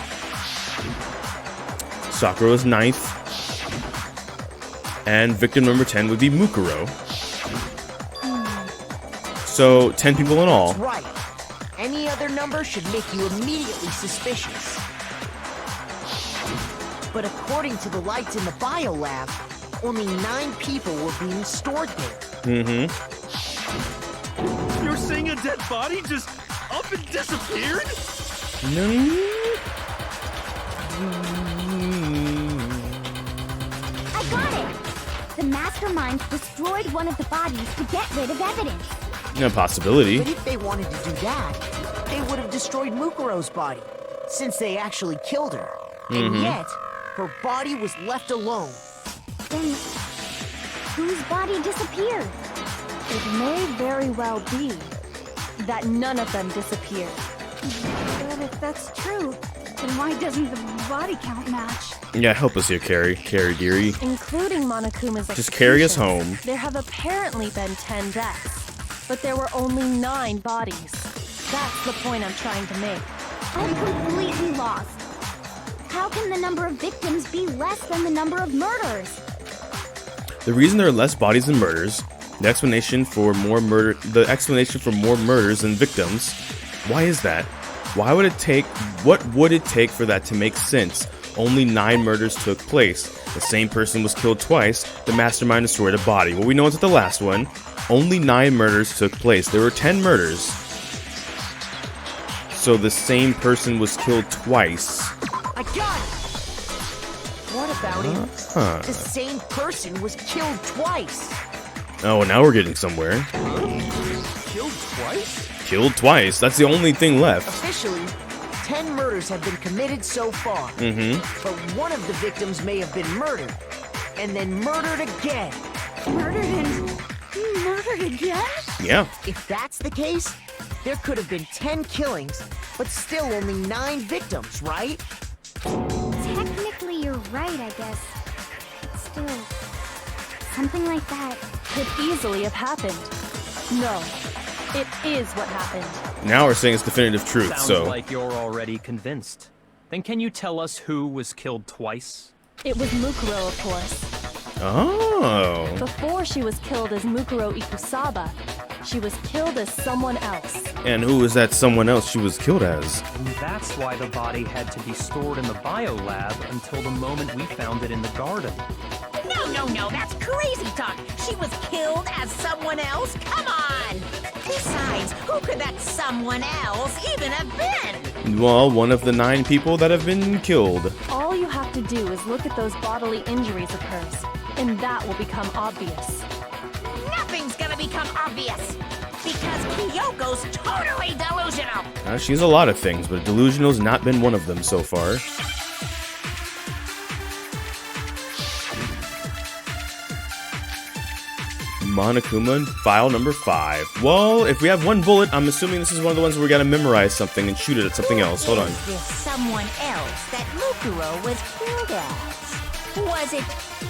Sakura was ninth. And victim number 10 would be Mukuro. So, 10 people in all. That's right. Any other number should make you immediately suspicious. But according to the lights in the biolab, only 9 people were being stored there. Mm-hmm. You're saying a dead body just up and disappeared? No. I got it! The Mastermind destroyed one of the bodies to get rid of evidence. No possibility. But if they wanted to do that, they would have destroyed Mukuro's body, since they actually killed her. And yet, her body was left alone. Then, whose body disappeared? It may very well be that none of them disappeared. But if that's true, then why doesn't the body count match? Yeah, help us here, Carrie. Carrie Geary. Including Monokuma's Just carry us execution, home. There have apparently been 10 deaths, but there were only 9 bodies. That's the point I'm trying to make. I'm completely lost. How can the number of victims be less than the number of murders? The reason there are less bodies than murders, the explanation for more murders than victims. Why is that? What would it take for that to make sense? Only 9 murders took place. The same person was killed twice. The mastermind destroyed a body. Well, we know it's at the last one. Only 9 murders took place. There were 10 murders. So the same person was killed twice. I got it! What about if the same person was killed twice? Oh, now we're getting somewhere. Killed twice? Killed twice. That's the only thing left. Officially, 10 murders have been committed so far. But one of the victims may have been murdered, and then murdered again. Murdered and murdered again? Yeah. If that's the case, there could have been 10 killings, but still only 9 victims, right? Technically, you're right, I guess. But still, something like that. Could easily have happened. No, it is what happened. Now we're saying it's definitive truth, Sounds so... like you're already convinced. Then can you tell us who was killed twice? It was Mukuro, of course. Oh. Before she was killed as Mukuro Ikusaba, she was killed as someone else. And who was that someone else she was killed as? And that's why the body had to be stored in the biolab until the moment we found it in the garden. No, no, that's crazy talk. She was killed as someone else? Come on! Besides, who could that someone else even have been? Well, one of the 9 people that have been killed. All you have to do is look at those bodily injuries of hers, and that will become obvious. Nothing's gonna become obvious. Because Kyoko's totally delusional. She's a lot of things, but delusional's not been one of them so far. Monokuma, file number 5. Well, if we have 1 bullet, I'm assuming this is one of the ones where we gotta memorize something and shoot it at something else. Hold on. Who is this someone else that Mukuro was killed as? Was it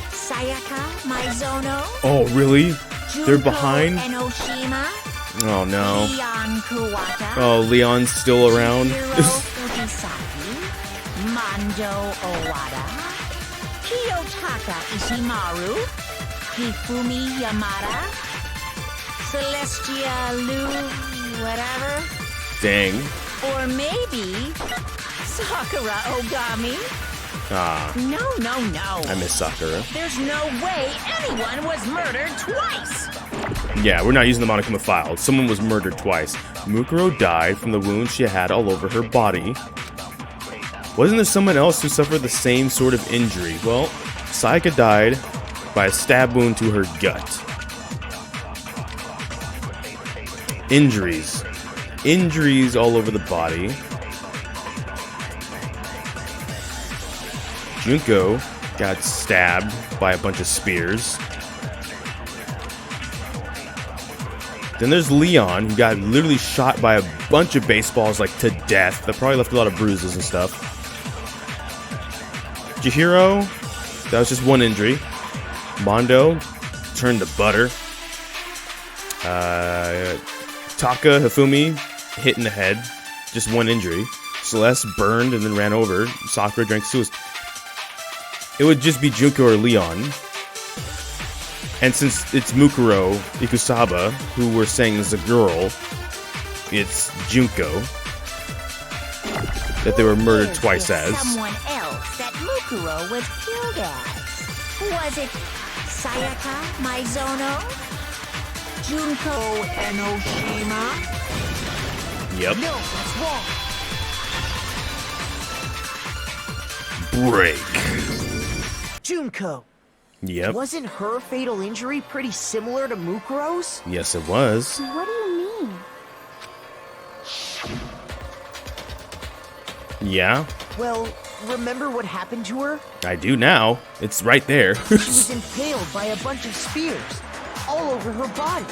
Sayaka Maizono? Oh, really? They're Junko behind? Enoshima? Oh, no. Leon Kuwata? Oh, Leon's still around. Hiro Fujisaki? Mando Owada? Kiyotaka Ishimaru? Hifumi Yamada? Celestia Lu... whatever? Dang. Or maybe... Sakura Ogami? Ah, No. I miss Sakura. There's no way anyone was murdered twice! Yeah, we're not using the Monokuma file. Someone was murdered twice. Mukuro died from the wounds she had all over her body. Wasn't there someone else who suffered the same sort of injury? Well, Sayaka died by a stab wound to her gut. Injuries. Injuries all over the body. Junko got stabbed by a bunch of spears. Then there's Leon, who got literally shot by a bunch of baseballs, like, to death. That probably left a lot of bruises and stuff. Chihiro, that was just 1 injury. Mondo turned to butter. Taka Hifumi hit in the head, just 1 injury. Celeste burned and then ran over. Sakura drank suicide. It would just be Junko or Leon. And since it's Mukuro Ikusaba, who we're saying is a girl, it's Junko that they were murdered Is twice this as. someone else that Mukuro was killed as? Was it Sayaka Maizono? Junko Enoshima? Yep. No, that's wrong. Break. Junko. Yep. Wasn't her fatal injury pretty similar to Mukuro's? Yes, it was. What do you mean? Yeah, Well, remember what happened to her? I do now. It's right there. She was impaled by a bunch of spears, all over her body.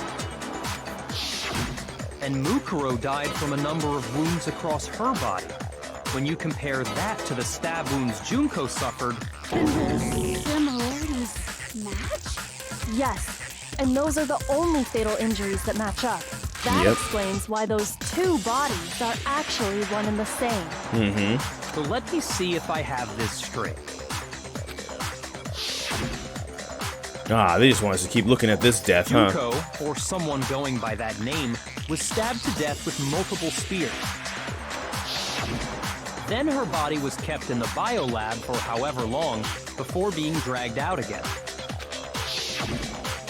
And Mukuro died from a number of wounds across her body. When you compare that to the stab wounds Junko suffered, Similarities match? Yes, and those are the only fatal injuries that match up. That Yep. explains why those 2 bodies are actually one and the same. Mm-hmm. so let me see if I have this straight. Ah, they just want us to keep looking at this death, huh? Junko, or someone going by that name, was stabbed to death with multiple spears. Then her body was kept in the biolab for however long before being dragged out again.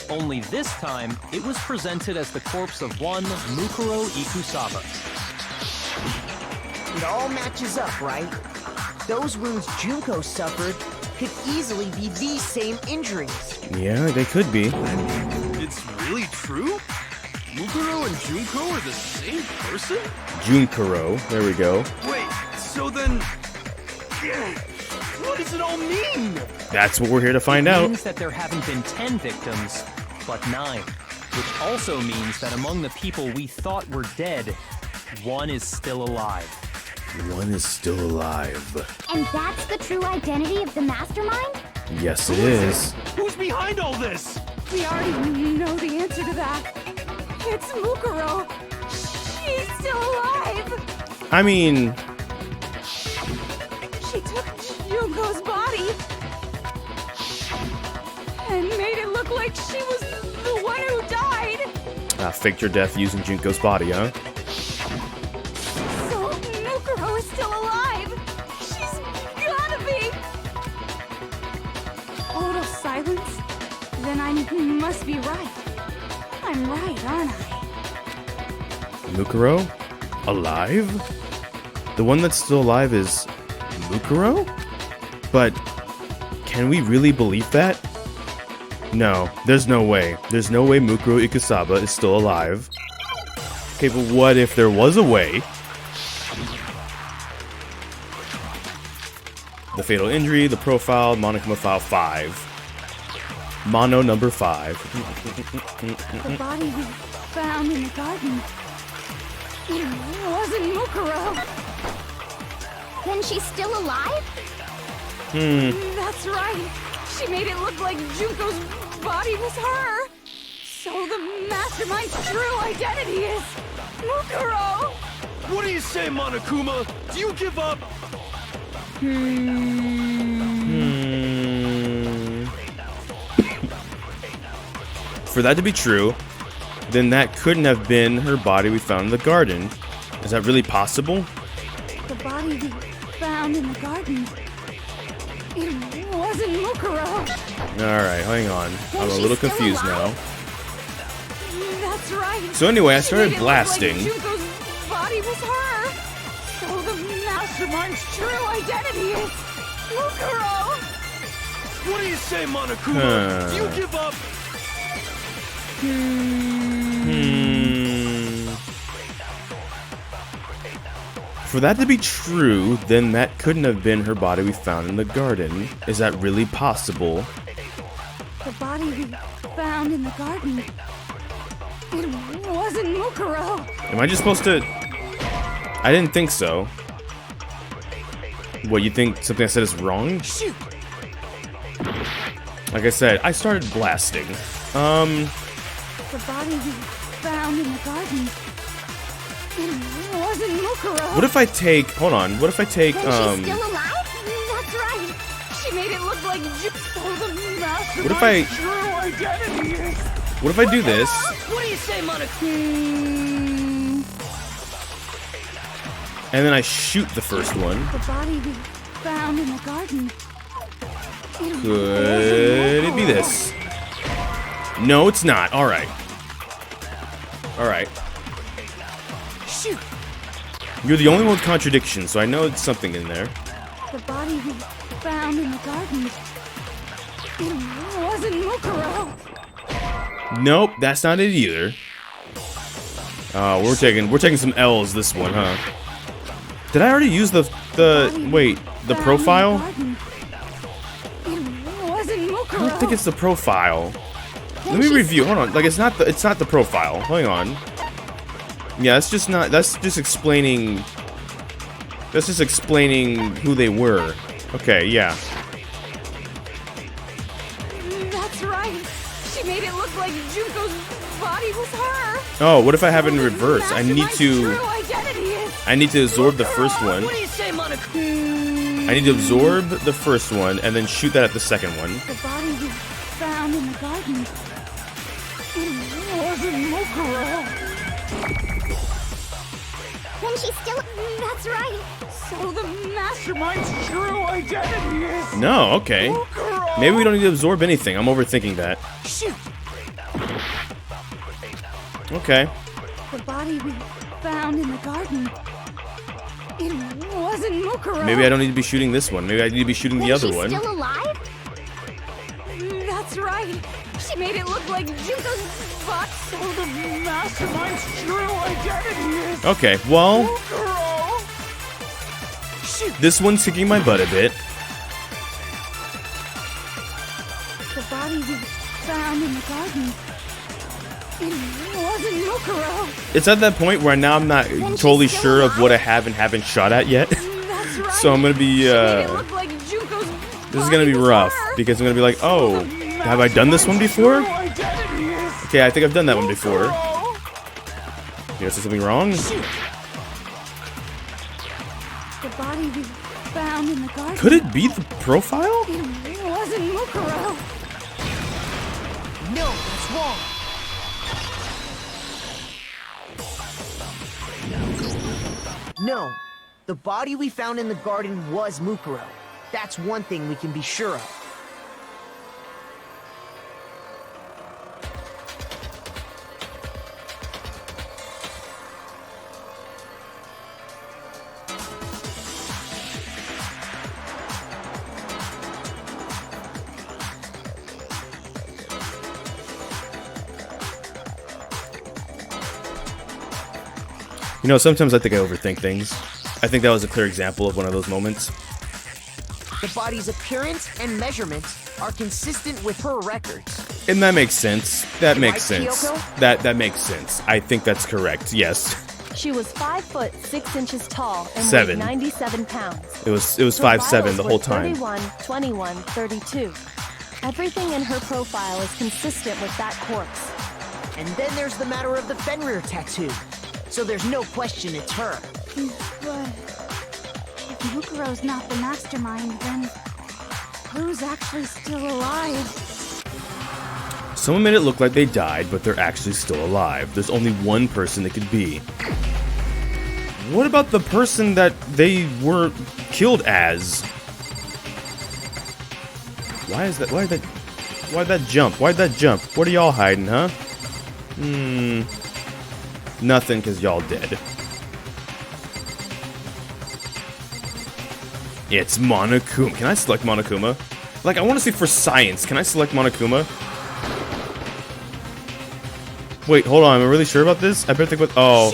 Only this time, it was presented as the corpse of one Mukuro Ikusaba. It all matches up, right? Those wounds Junko suffered could easily be these same injuries. Yeah, they could be. It's really true? Mukuro and Junko are the same person? Junkuro. There we go. Wait, so then... What does it all mean? That's what we're here to find out. Means that there haven't been 10 victims, but 9. Which also means that among the people we thought were dead, 1 is still alive. 1 is still alive. And that's the true identity of the Mastermind? Yes, it is. Who's behind all this? We already know the answer to that. It's Mukuro. She's still alive. I mean, She took Junko's body and made it look like she was the one who died. faked her death using Junko's body, huh? So Mukuro is still alive. She's gotta be. Total silence. be right. I'm right, aren't I? Mukuro? Alive? The one that's still alive is Mukuro? But can we really believe that? No, there's no way. There's no way Mukuro Ikusaba is still alive. Okay, but what if there was a way? The fatal injury, the profile, Monokuma file 5. Mono number 5. The body we found in the garden. It wasn't Mukuro. Then she's still alive? That's right. She made it look like Junko's body was her. So the Mastermind's true identity is Mukuro. What do you say, Monokuma? Do you give up? For that to be true, then that couldn't have been her body we found in the garden. Is that really possible? The body we found in the garden. It wasn't Mukuro. Alright, hang on. I'm a little confused now. That's right. So anyway, I She started made it look blasting. Like Junko's body was her. So the Mastermind's true identity is Mukuro. What do you say, Monokuma? Do you give up? For that to be true, then that couldn't have been her body we found in the garden. Is that really possible? The body we found in the garden. It wasn't Mukuro. Am I just supposed to... I didn't think so. What, you think something I said is wrong? Shoot! Like I said, I started blasting. The body we found in the garden. It wasn't Mukuro. What if I take... Hold on. What if I take, Then she's still alive? That's right. She made it look like the Mastermind's What if I... true identity is... What if I do this? What do you say, Monokuma? And then I shoot the first one. The body we found in the garden. Could it be this? No, it's not. Alright. Alright. Shoot! You're the only one with contradictions, so I know it's something in there. The body we found in the garden. It wasn't Mukuro. Nope, that's not it either. We're taking some L's this one, huh? Did I already use the profile? It wasn't I Mukuro. don't think it's the profile. Let me review. Hold on. Like it's not the profile. Hang on. Yeah, that's just explaining. That's just explaining who they were. Okay, yeah. That's right. She made it look like Junko's body was her. Oh, what if I have it in reverse? I need Mastermind's to. true identity is I need to absorb the first one. What do you say, Monokuma? I need to absorb the first one and then shoot that at the second one. the body we found in the garden. It wasn't Mukuro. Then she's still... That's right. So the Mastermind's true identity is No, okay. Mukuro. Maybe we don't need to absorb anything. I'm overthinking that. Shoot! Okay. The body we found in the garden. It wasn't Mukuro. Maybe I don't need to be shooting this one. Maybe I need to be shooting the Then other she's one. still alive? That's right. She made it look like Junko's body. So the Mastermind's true identity is Okay, well, Mukuro. this one's kicking my butt a bit. The body we found in the garden. It wasn't Mukuro. It's at that point where now I'm not totally sure of what I have and haven't shot at yet. That's right. So I'm gonna be, She made it look like Junko's this is gonna be body was rough her. because I'm gonna be like, oh, have I done this one before? True identity is Okay, I think I've done that one before. Mukuro. Did I say something wrong? The body we found in the garden. Could it be the profile? It wasn't Mukuro. No, that's wrong. No, the body we found in the garden was Mukuro. That's one thing we can be sure of. You know, sometimes I think I overthink things. I think that was a clear example of one of those moments. The body's appearance and measurements are consistent with her records. And that makes sense. That makes Right, sense. Kyoko? That makes sense. I think that's correct. Yes. She was 5 foot 6 inches tall and 7. weighed 97 pounds. It was Her 5'7" the vitals whole were time. 31, 21, 32. Everything in her profile is consistent with that corpse. And then there's the matter of the Fenrir tattoo. So there's no question it's her. But if Mukuro's not the mastermind, then who's actually still alive? Someone made it look like they died, but they're actually still alive. There's only one person it could be. What about the person that they were killed as? Why'd that jump? Why'd that jump? What are y'all hiding, huh? Nothing, because y'all dead. It's Monokuma. Can I select Monokuma? Like, I want to see for science. Can I select Monokuma? Wait, hold on. Am I really sure about this? I better think about... Oh.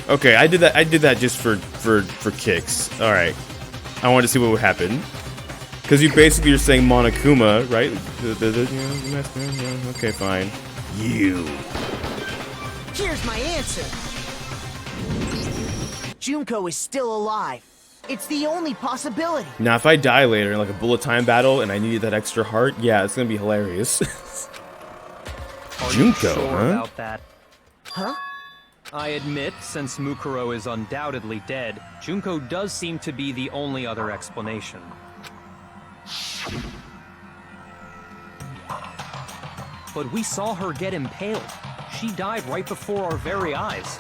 Okay, I did that just for kicks. Alright. I wanted to see what would happen. Because you basically are saying Monokuma, right? Okay, fine. You. Here's my answer. Junko is still alive. It's the only possibility. Now, if I die later in like a bullet time battle and I needed that extra heart, yeah, it's gonna be hilarious. Are Junko, you sure huh? about that? Huh? I admit, since Mukuro is undoubtedly dead, Junko does seem to be the only other explanation. But we saw her get impaled. She died right before our very eyes.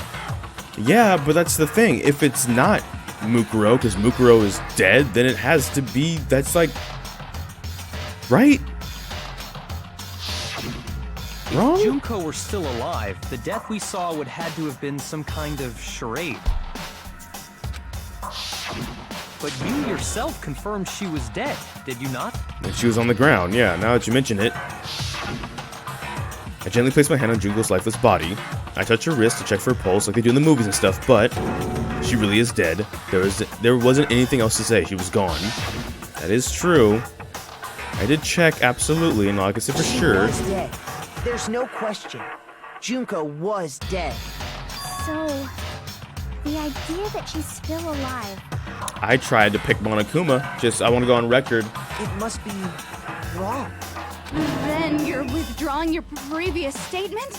Yeah, but that's the thing. If it's not Mukuro, because Mukuro is dead, then it has to be... That's like... Right? Wrong? If Junko were still alive, the death we saw would had to have been some kind of charade. But you yourself confirmed she was dead, did you not? And she was on the ground, yeah, now that you mention it. I gently place my hand on Junko's lifeless body. I touch her wrist to check for her pulse like they do in the movies and stuff, but she really is dead. There wasn't anything else to say. She was gone. That is true. I did check, absolutely, and all I can say for sure. Was dead. There's no question. Junko was dead. So, the idea that she's still alive. I tried to pick Monokuma. I want to go on record. It must be wrong. Then you're withdrawing your previous statement?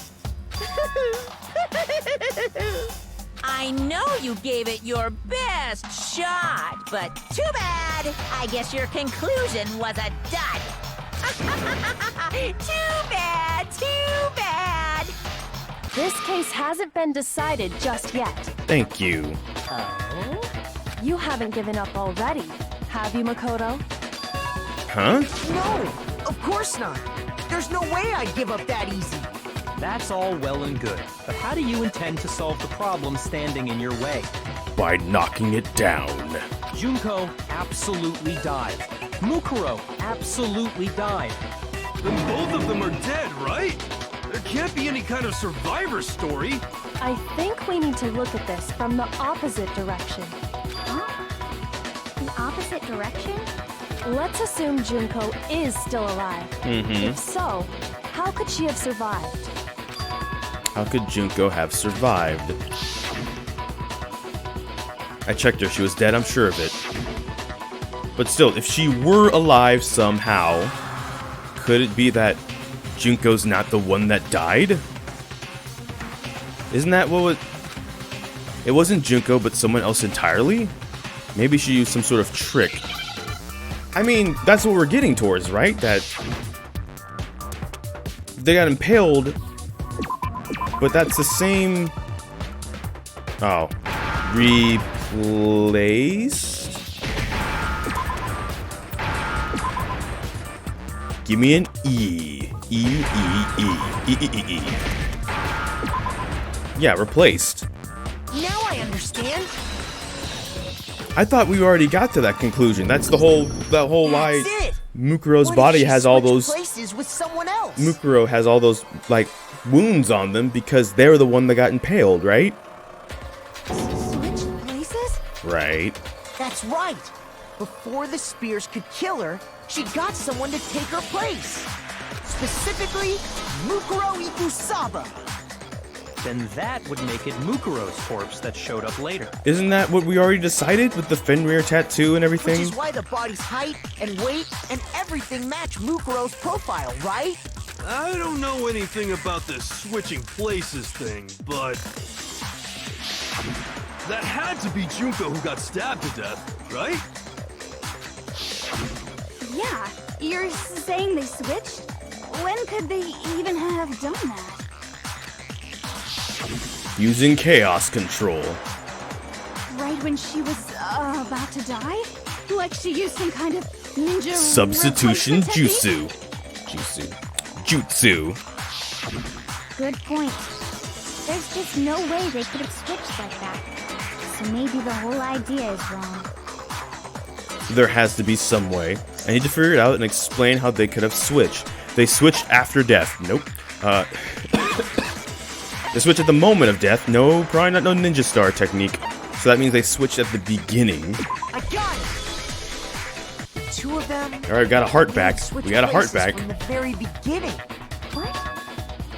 I know you gave it your best shot, but too bad. I guess your conclusion was a dud. Too bad, too bad. This case hasn't been decided just yet. Thank you. Oh? You haven't given up already, have you, Makoto? Huh? No, of course not. There's no way I'd give up that easy. That's all well and good, but how do you intend to solve the problem standing in your way? By knocking it down. Junko absolutely died. Mukuro absolutely died. Then both of them are dead, right? There can't be any kind of survivor story. I think we need to look at this from the opposite direction. Huh? The opposite direction? Let's assume Junko is still alive. If so, how could she have survived? How could Junko have survived? I checked her. She was dead, I'm sure of it. But still, if she were alive somehow, could it be that Junko's not the one that died? Isn't that what was... It wasn't Junko, but someone else entirely? Maybe she used some sort of trick. I mean, that's what we're getting towards, right? That they got impaled, but that's the same... Oh. Replaced? Give me an E. E. Yeah, replaced. Now I understand. I thought we already got to that conclusion. That's the whole why That's it. Mukuro's What if body she has all switched those... places with someone else? Mukuro has all those, like, wounds on them because they're the one that got impaled, right? Right. That's right. Before the spears could kill her, she got someone to take her place. Specifically, Mukuro Ikusaba. Then that would make it Mukuro's corpse that showed up later. Isn't that what we already decided with the Fenrir tattoo and Which everything? is why the body's height and weight and everything match Mukuro's profile, right? I don't know anything about this switching places thing, but that had to be Junko who got stabbed to death, right? Yeah, you're saying they switched? When could they even have done that? Using chaos control. Right when she was about to die? Like she used some kind of ninja Substitution replacement technique? jutsu. Good point. There's just no way they could have switched like that. So maybe the whole idea is wrong. There has to be some way. I need to figure it out and explain how they could have switched. They switched after death. Nope. They switched at the moment of death. No, probably not no ninja star technique. So that means they switched at the beginning. I got it. The two of them. All right, got a heart back. switched We got a heart places back. from the very beginning. What?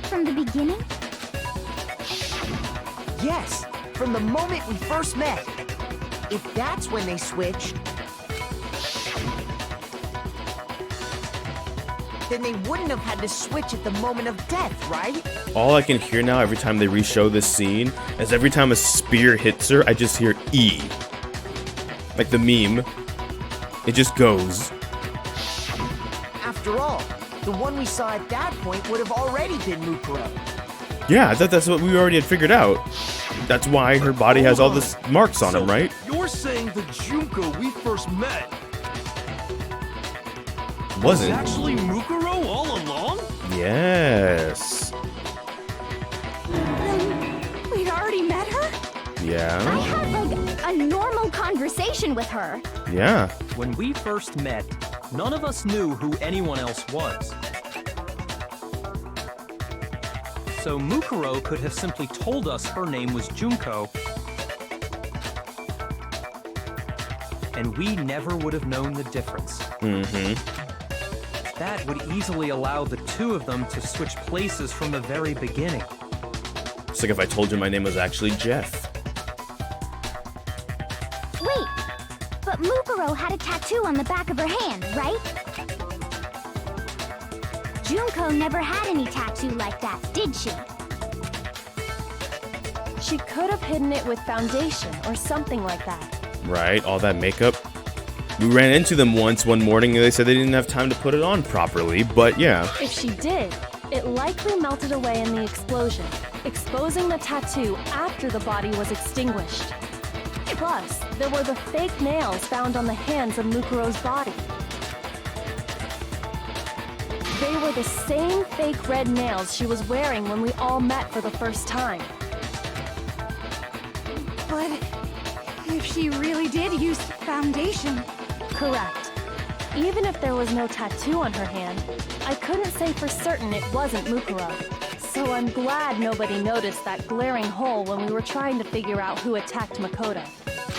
From the beginning? Yes, from the moment we first met. If that's when they switched, then they wouldn't have had to switch at the moment of death, right? All I can hear now every time they re-show this scene is every time a spear hits her, I just hear E. Like the meme. It just goes. After all, the one we saw at that point would have already been Mukuro. Yeah, I thought that's what we already had figured out. That's why her body has all this marks on it, right? You're saying the Junko we first met was Wasn't. actually Mukuro all along? Yes. We'd already met her? I Yeah. had, like, a normal conversation with her. Yeah. When we first met, none of us knew who anyone else was. So Mukuro could have simply told us her name was Junko, and we never would have known the difference. Mm-hmm. That would easily allow the two of them to switch places from the very beginning. It's like if I told you my name was actually Jeff. Wait, but Mukuro had a tattoo on the back of her hand, right? Junko never had any tattoo like that, did she? She could have hidden it with foundation or something like that. Right? All that makeup. We ran into them once one morning and they said they didn't have time to put it on properly, but yeah. If she did, it likely melted away in the explosion, exposing the tattoo after the body was extinguished. Plus, there were the fake nails found on the hands of Mukuro's body. They were the same fake red nails she was wearing when we all met for the first time. But if she really did use foundation, Correct. Even if there was no tattoo on her hand, I couldn't say for certain it wasn't Mukuro. So I'm glad nobody noticed that glaring hole when we were trying to figure out who attacked Makoto.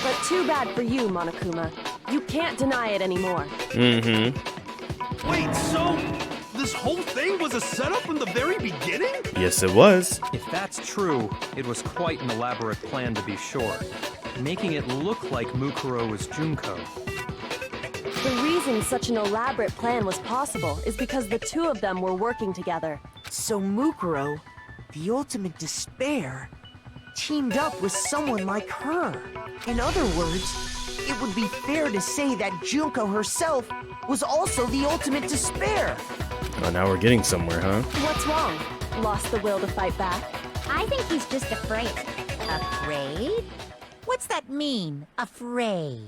But too bad for you, Monokuma. You can't deny it anymore. Mm-hmm. Wait, so this whole thing was a setup from the very beginning? Yes, it was. If that's true, it was quite an elaborate plan to be sure, making it look like Mukuro was Junko. The reason such an elaborate plan was possible is because the two of them were working together. So Mukuro, the ultimate despair, teamed up with someone like her. In other words, it would be fair to say that Junko herself was also the ultimate despair. Oh, now we're getting somewhere, huh? What's wrong? Lost the will to fight back? I think he's just afraid. Afraid? What's that mean, afraid?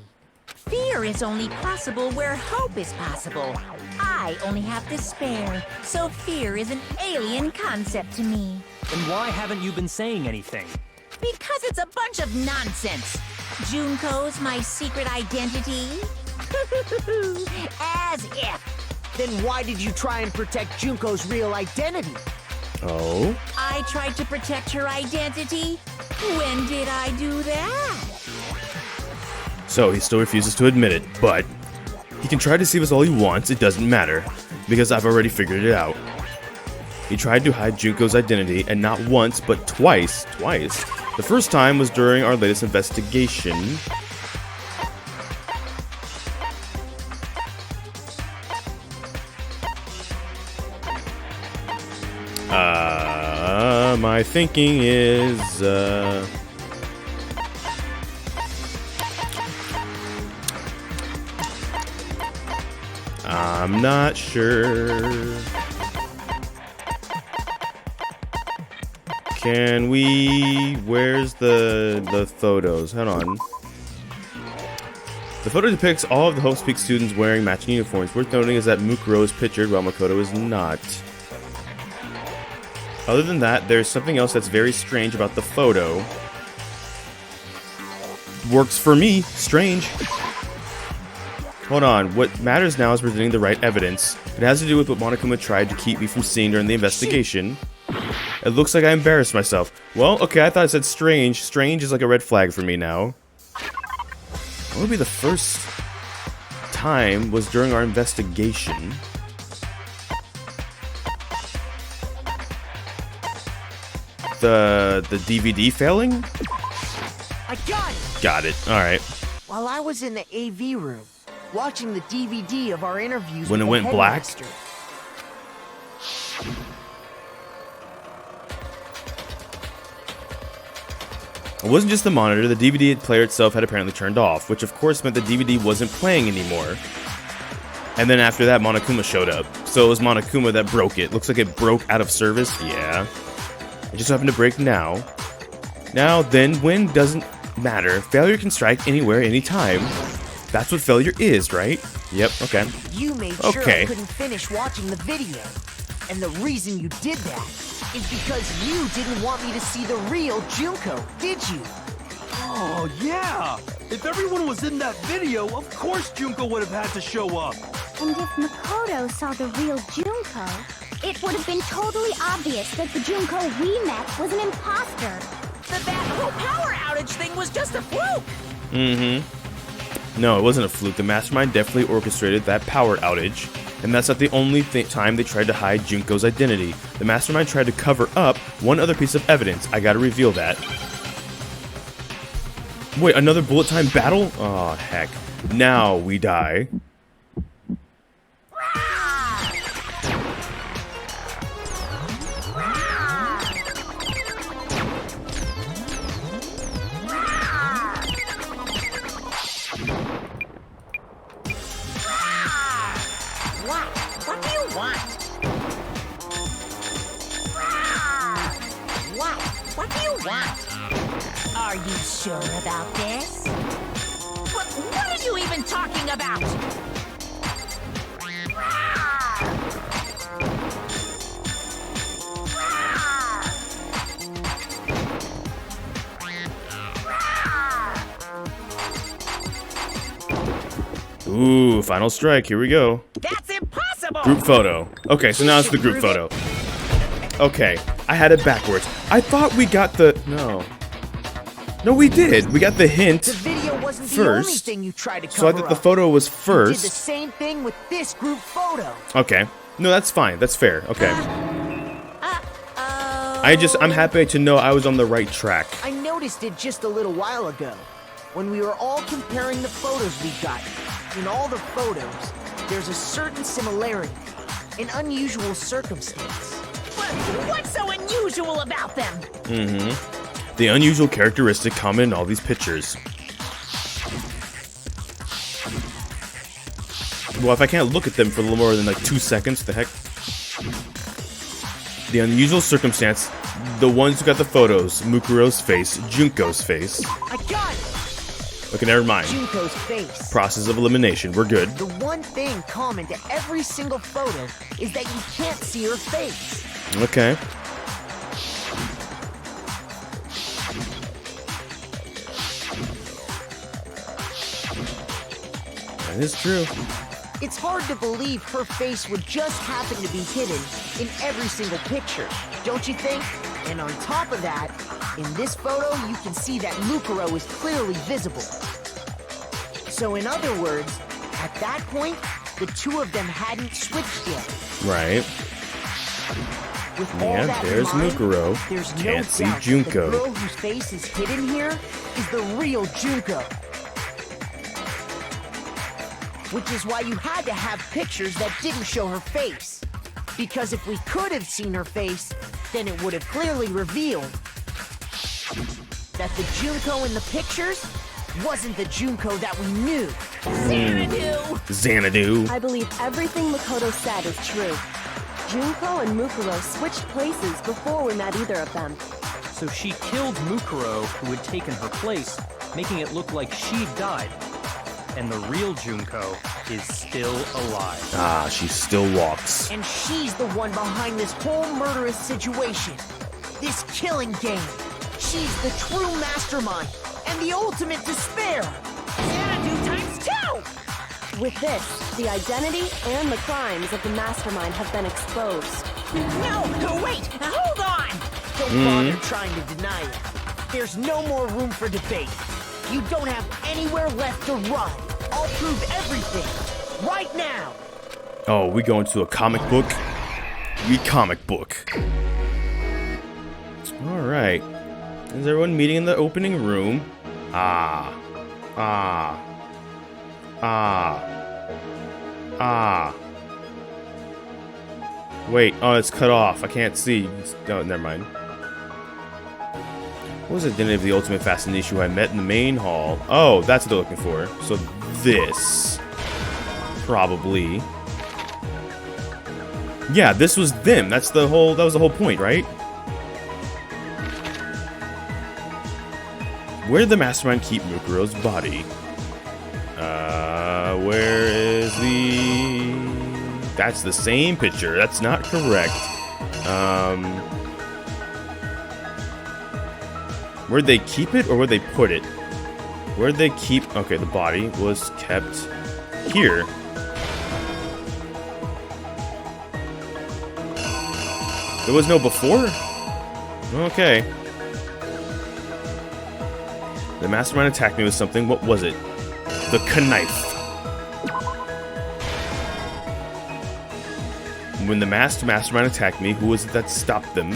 Fear is only possible where hope is possible. I only have despair, so fear is an alien concept to me. Then why haven't you been saying anything? Because it's a bunch of nonsense. Junko's my secret identity? As if. Then why did you try and protect Junko's real identity? Oh? I tried to protect her identity? When did I do that? So he still refuses to admit it, but he can try to deceive us all he wants, it doesn't matter, because I've already figured it out. He tried to hide Junko's identity, and not once, but twice. The first time was during our latest investigation. My thinking is, I'm not sure. Can we... Where's the photos? Hold on. The photo depicts all of the Hope's Peak students wearing matching uniforms. Worth noting is that Mukuro is pictured while Makoto is not. Other than that, there's something else that's very strange about the photo. Works for me. Strange. Hold on. What matters now is presenting the right evidence. It has to do with what Monokuma tried to keep me from seeing during the investigation. It looks like I embarrassed myself. Well, okay, I thought it said strange. Strange is like a red flag for me now. What would be the first time was during our investigation? The DVD failing? I got it! Got it. Alright. While I was in the AV room, watching the DVD of our interviews When with it the went black? headmaster. It wasn't just the monitor, the DVD player itself had apparently turned off, which of course meant the DVD wasn't playing anymore. And then after that, Monokuma showed up. So it was Monokuma that broke it. Looks like it broke out of service. Yeah. It just happened to break now. Now, then, when doesn't matter. Failure can strike anywhere, anytime. That's what failure is, right? Yep, okay. You made sure I couldn't finish watching the video. And the reason you did that is because you didn't want me to see the real Junko, did you? Oh, yeah! If everyone was in that video, of course Junko would have had to show up! And if Makoto saw the real Junko, it would have been totally obvious that the Junko we met was an imposter. That whole power outage thing was just a fluke! Mm-hmm. No, it wasn't a fluke. The Mastermind definitely orchestrated that power outage. And that's not the only time they tried to hide Junko's identity. The Mastermind tried to cover up one other piece of evidence. I gotta reveal that. Wait, another bullet time battle? Oh, heck. Now we die. What do you want? What do you want? Are you sure about this? What are you even talking about? Ooh, final strike. Here we go. That's impossible! Group photo. Okay, so now it's the group photo. Okay, I had it backwards. I thought we got the... No, we did. We got the hint The video wasn't the first. only thing you tried to cover So I thought the up. photo was You did the first. same thing with this group photo. Okay. No, that's fine. That's fair. Okay. Uh-oh. I'm happy to know I was on the right track. I noticed it just a little while ago, when we were all comparing the photos we got. In all the photos, there's a certain similarity, an unusual circumstance. What's so unusual about them? Mm-hmm. The unusual characteristic common in all these pictures. Well, if I can't look at them for a little more than like 2 seconds, the heck? The unusual circumstance, the ones who got the photos, Mukuro's face, Junko's face. I got it! Okay, never mind. Junko's face. Process of elimination, we're good. The one thing common to every single photo is that you can't see her face. Okay. That is true. It's hard to believe her face would just happen to be hidden in every single picture, don't you think? And on top of that, in this photo, you can see that Mukuro is clearly visible. So in other words, at that point, the two of them hadn't switched yet. Right. With all Yeah, that in there's mind, Mukuro. there's no Can't see doubt that Junko. the girl whose face is hidden here is the real Junko. Which is why you had to have pictures that didn't show her face. Because if we could have seen her face, then it would have clearly revealed that the Junko in the pictures wasn't the Junko that we knew. Xanadu. I believe everything Makoto said is true. Junko and Mukuro switched places before we met either of them. So she killed Mukuro, who had taken her place, making it look like she'd died. And the real Junko is still alive. Ah, she still walks. And she's the one behind this whole murderous situation. This killing game. She's the true mastermind and the ultimate despair. Xanadu times 2! With this, the identity and the crimes of the Mastermind have been exposed. No, wait, hold on! Don't bother trying to deny it. There's no more room for debate. You don't have anywhere left to run. I'll prove everything. Right now. Oh, we go into a comic book? We comic book. Alright. Is everyone meeting in the opening room? Ah. Wait, oh, it's cut off. I can't see. Oh, never mind. What was the identity of the ultimate fascination who I met in the main hall? Oh, that's what they're looking for. So this. Probably. Yeah, this was them. That was the whole point, right? Where did the Mastermind keep Mukuro's body? Where is the... That's the same picture. That's not correct. Where'd they keep it or where'd they put it? Where'd they keep... Okay, the body was kept here. There was no before? Okay. The Mastermind attacked me with something. What was it? The knife. When the Mastermind attacked me, who was it that stopped them?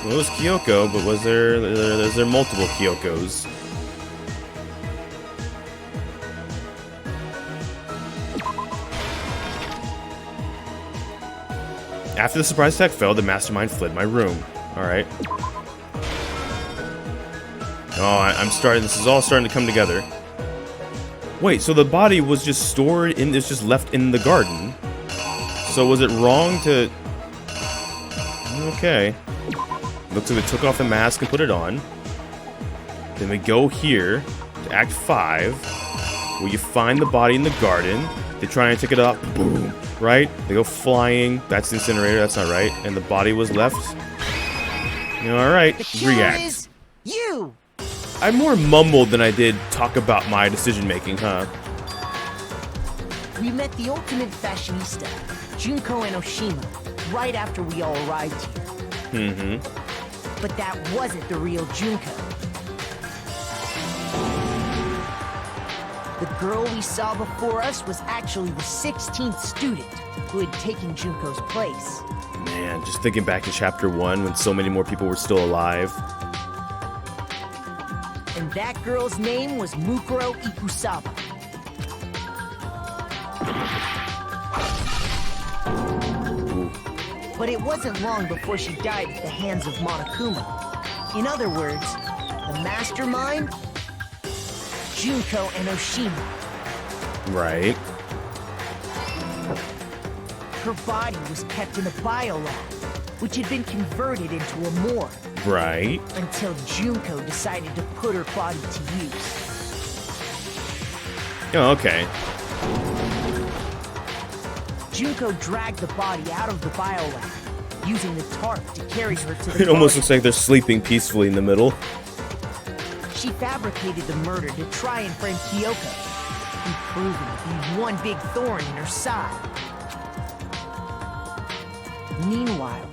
Well, it was Kyoko, but was there multiple Kyokos? After the surprise attack failed, the Mastermind fled my room. Alright. Oh, I'm starting. This is all starting to come together. Wait, so the body was just stored in. It's just left in the garden. So was it wrong to? Okay. Looks like they took off the mask and put it on. Then we go here to Act 5, where you find the body in the garden. They try and take it up. Boom. Right? They go flying. That's the incinerator. That's not right. And the body was left. All right. The killer React. is you. I more mumbled than I did talk about my decision making, huh? We met the ultimate fashionista, Junko and Oshima, right after we all arrived here. Mm-hmm. But that wasn't the real Junko. The girl we saw before us was actually the 16th student who had taken Junko's place. Man, just thinking back to Chapter 1 when so many more people were still alive. And that girl's name was Mukuro Ikusaba. But it wasn't long before she died at the hands of Monokuma. In other words, the Mastermind, Junko and Oshima. Right. Her body was kept in a biolab, which had been converted into a morgue. Right. Until Junko decided to put her body to use. Oh, okay. Junko dragged the body out of the biolab, using the tarp to carry her to the It almost garden. looks like they're sleeping peacefully in the middle. She fabricated the murder to try and frame Kyoko, and proving to be one big thorn in her side. Meanwhile,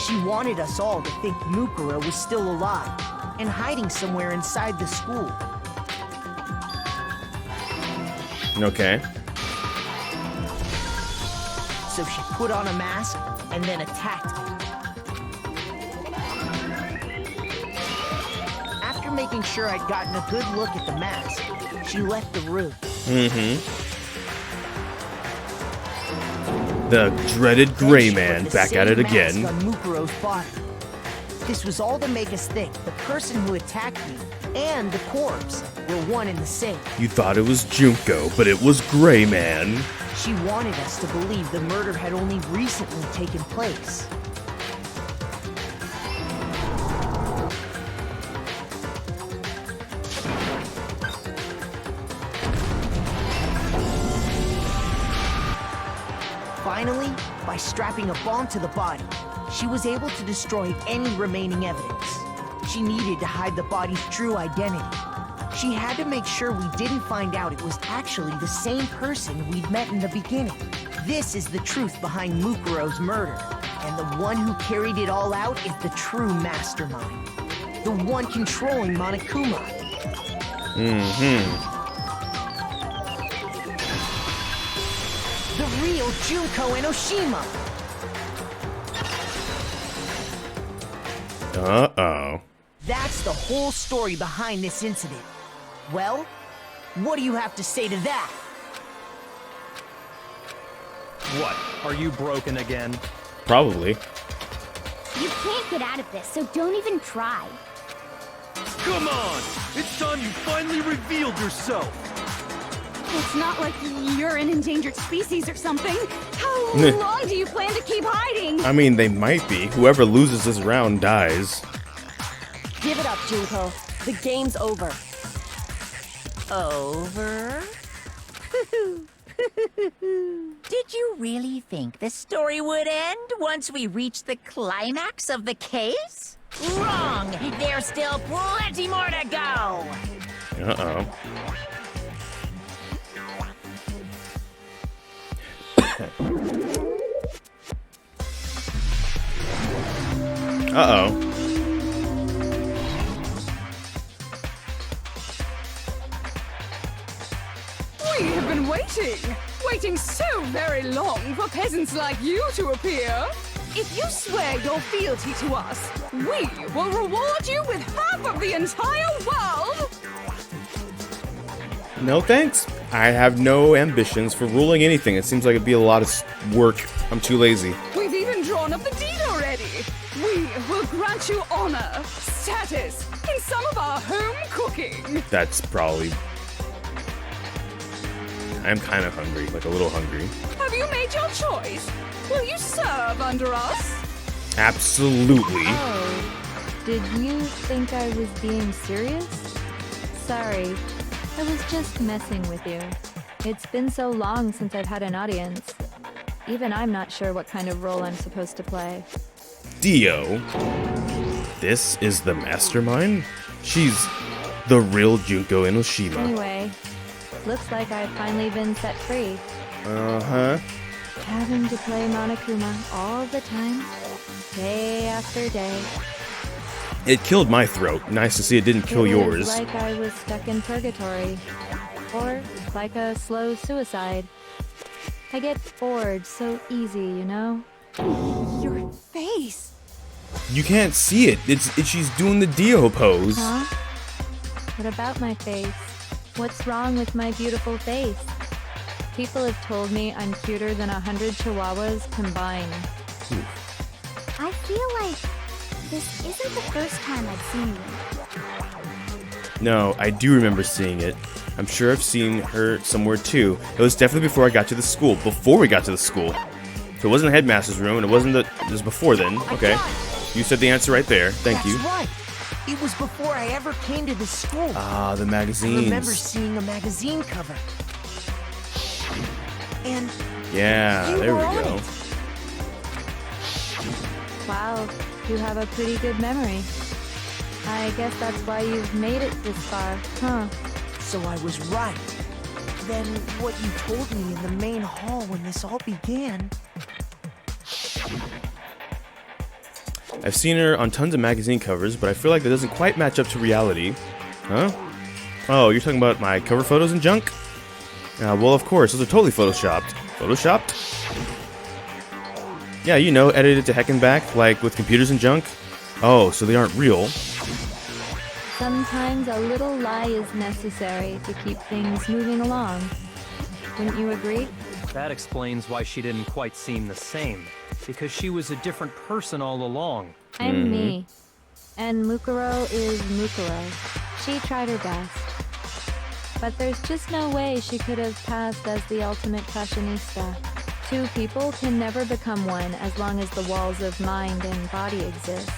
she wanted us all to think Mukuro was still alive and hiding somewhere inside the school. Okay. So she put on a mask and then attacked me. After making sure I'd gotten a good look at the mask, she left the room. The dreaded Gray Then she Man put the back at same it again. mask on Mukuro's body. This was all to make us think the person who attacked me and the corpse were one and the same. You thought it was Junko, but it was Gray Man. She wanted us to believe the murder had only recently taken place. Finally, by strapping a bomb to the body, she was able to destroy any remaining evidence. She needed to hide the body's true identity. She had to make sure we didn't find out it was actually the same person we'd met in the beginning. This is the truth behind Mukuro's murder, and the one who carried it all out is the true mastermind. The one controlling Monokuma. The real Junko Enoshima. Uh-oh. That's the whole story behind this incident. Well, what do you have to say to that? What? Are you broken again? Probably. You can't get out of this, so don't even try. Come on! It's time you finally revealed yourself! It's not like you're an endangered species or something. How long do you plan to keep hiding? I mean, they might be. Whoever loses this round dies. Give it up, Junko. The game's over. Over? Did you really think the story would end once we reached the climax of the case? Wrong! There's still plenty more to go! Uh-oh. Uh-oh. We have been waiting so very long for peasants like you to appear. If you swear your fealty to us, we will reward you with half of the entire world! No thanks. I have no ambitions for ruling anything. It seems like it'd be a lot of work. I'm too lazy. We've even drawn up the deed already. We will grant you honor, status, and some of our home cooking. That's probably... I'm kind of hungry, like a little hungry. Have you made your choice? Will you serve under us? Absolutely. Oh, did you think I was being serious? Sorry, I was just messing with you. It's been so long since I've had an audience. Even I'm not sure what kind of role I'm supposed to play. Dio. This is the Mastermind? She's the real Junko Enoshima. Anyway, looks like I've finally been set free. Uh-huh. Having to play Monokuma all the time, day after day. It killed my throat. Nice to see it didn't kill It yours. was like I was stuck in purgatory. Or like a slow suicide. I get bored so easy, you know? Your face. You can't see it. She's doing the Dio pose. Huh? What about my face? What's wrong with my beautiful face? People have told me I'm cuter than 100 chihuahuas combined. I feel like this isn't the first time I've seen you. No, I do remember seeing it. I'm sure I've seen her somewhere too. It was definitely before I got to the school. Before we got to the school. So it wasn't the headmaster's room, and it wasn't the... It was before then. Okay. You said the answer right there. Thank you. That's right. It was before I ever came to this school. Ah, the I magazines. remember seeing a magazine cover. And Yeah, you there we were on go. it. Wow, you have a pretty good memory. I guess that's why you've made it this far, huh? So I was right. Then what you told me in the main hall when this all began... I've seen her on tons of magazine covers, but I feel like that doesn't quite match up to reality. Huh? Oh, you're talking about my cover photos and junk? Well, of course, those are totally photoshopped. Photoshopped? Yeah, you know, edited to heck and back, like with computers and junk. Oh, so they aren't real. Sometimes a little lie is necessary to keep things moving along. Wouldn't you agree? That explains why she didn't quite seem the same. Because she was a different person all along. I'm me. And Mukuro is Mukuro. She tried her best. But there's just no way she could have passed as the ultimate fashionista. Two people can never become one as long as the walls of mind and body exist.